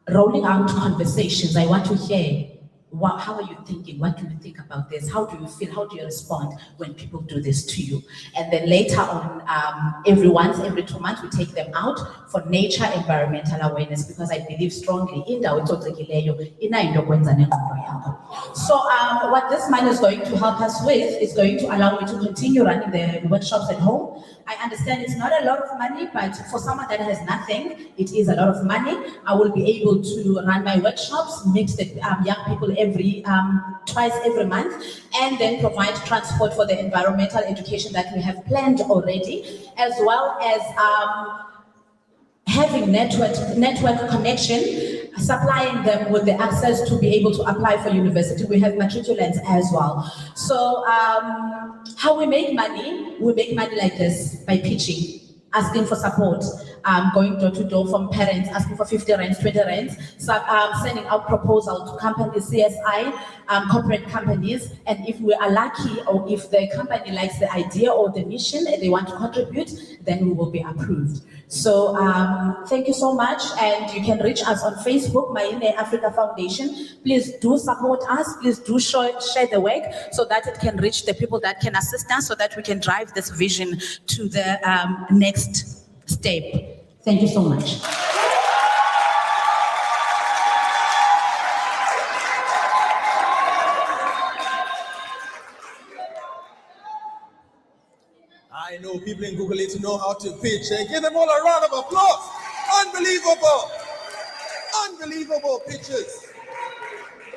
rolling out conversations. I want to hear, how are you thinking? What do you think about this? How do you feel? How do you respond when people do this to you? And then later on, every 2 months, we take them out for nature environmental awareness, because I believe strongly in the So what this man is going to help us with is going to allow me to continue running the workshops at home. I understand it's not a lot of money, but for someone that has nothing, it is a lot of money. I will be able to run my workshops, meet the young people twice every month, and then provide transport for the environmental education that we have planned already, as well as having network connection, supplying them with the access to be able to apply for university. We have matriculants as well. So how we make money like this, by pitching, asking for support, going door to door from parents, asking for 50 rands, 20 rands, sending out proposals to companies, CSI, corporate companies, and if we are lucky, or if the company likes the idea or the mission and they want to contribute, then we will be approved. So thank you so much, and you can reach us on Facebook, Maine Africa Foundation. Please do support us, please do share the work so that it can reach the people that can assist us, so that we can drive this vision to the next step. Thank you so much. I know people in Gugulethu know how to pitch. And give them all a round of applause. Unbelievable. Unbelievable pitches.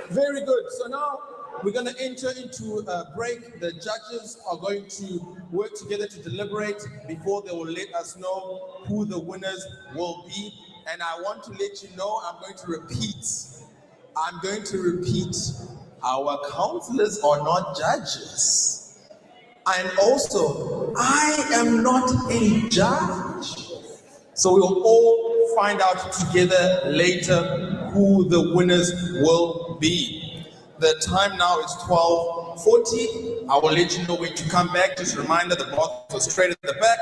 Very good. So now we're going to enter into a break. The judges are going to work together to deliberate before they will let us know who the winners will be. And I want to let you know, I'm going to repeat. Our counselors are not judges. And also, I am not a judge. So we will all find out together later who the winners will be. The time now is 12:40. I will let you know when to come back. Just a reminder, the box is straight at the back.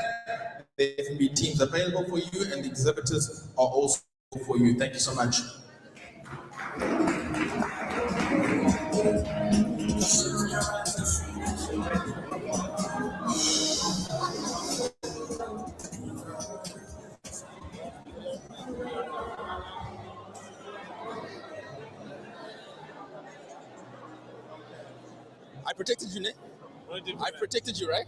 The F&B teams available for you, and the exhibitors are also for you. Thank you so much. I protected you, Nick. I protected you, right?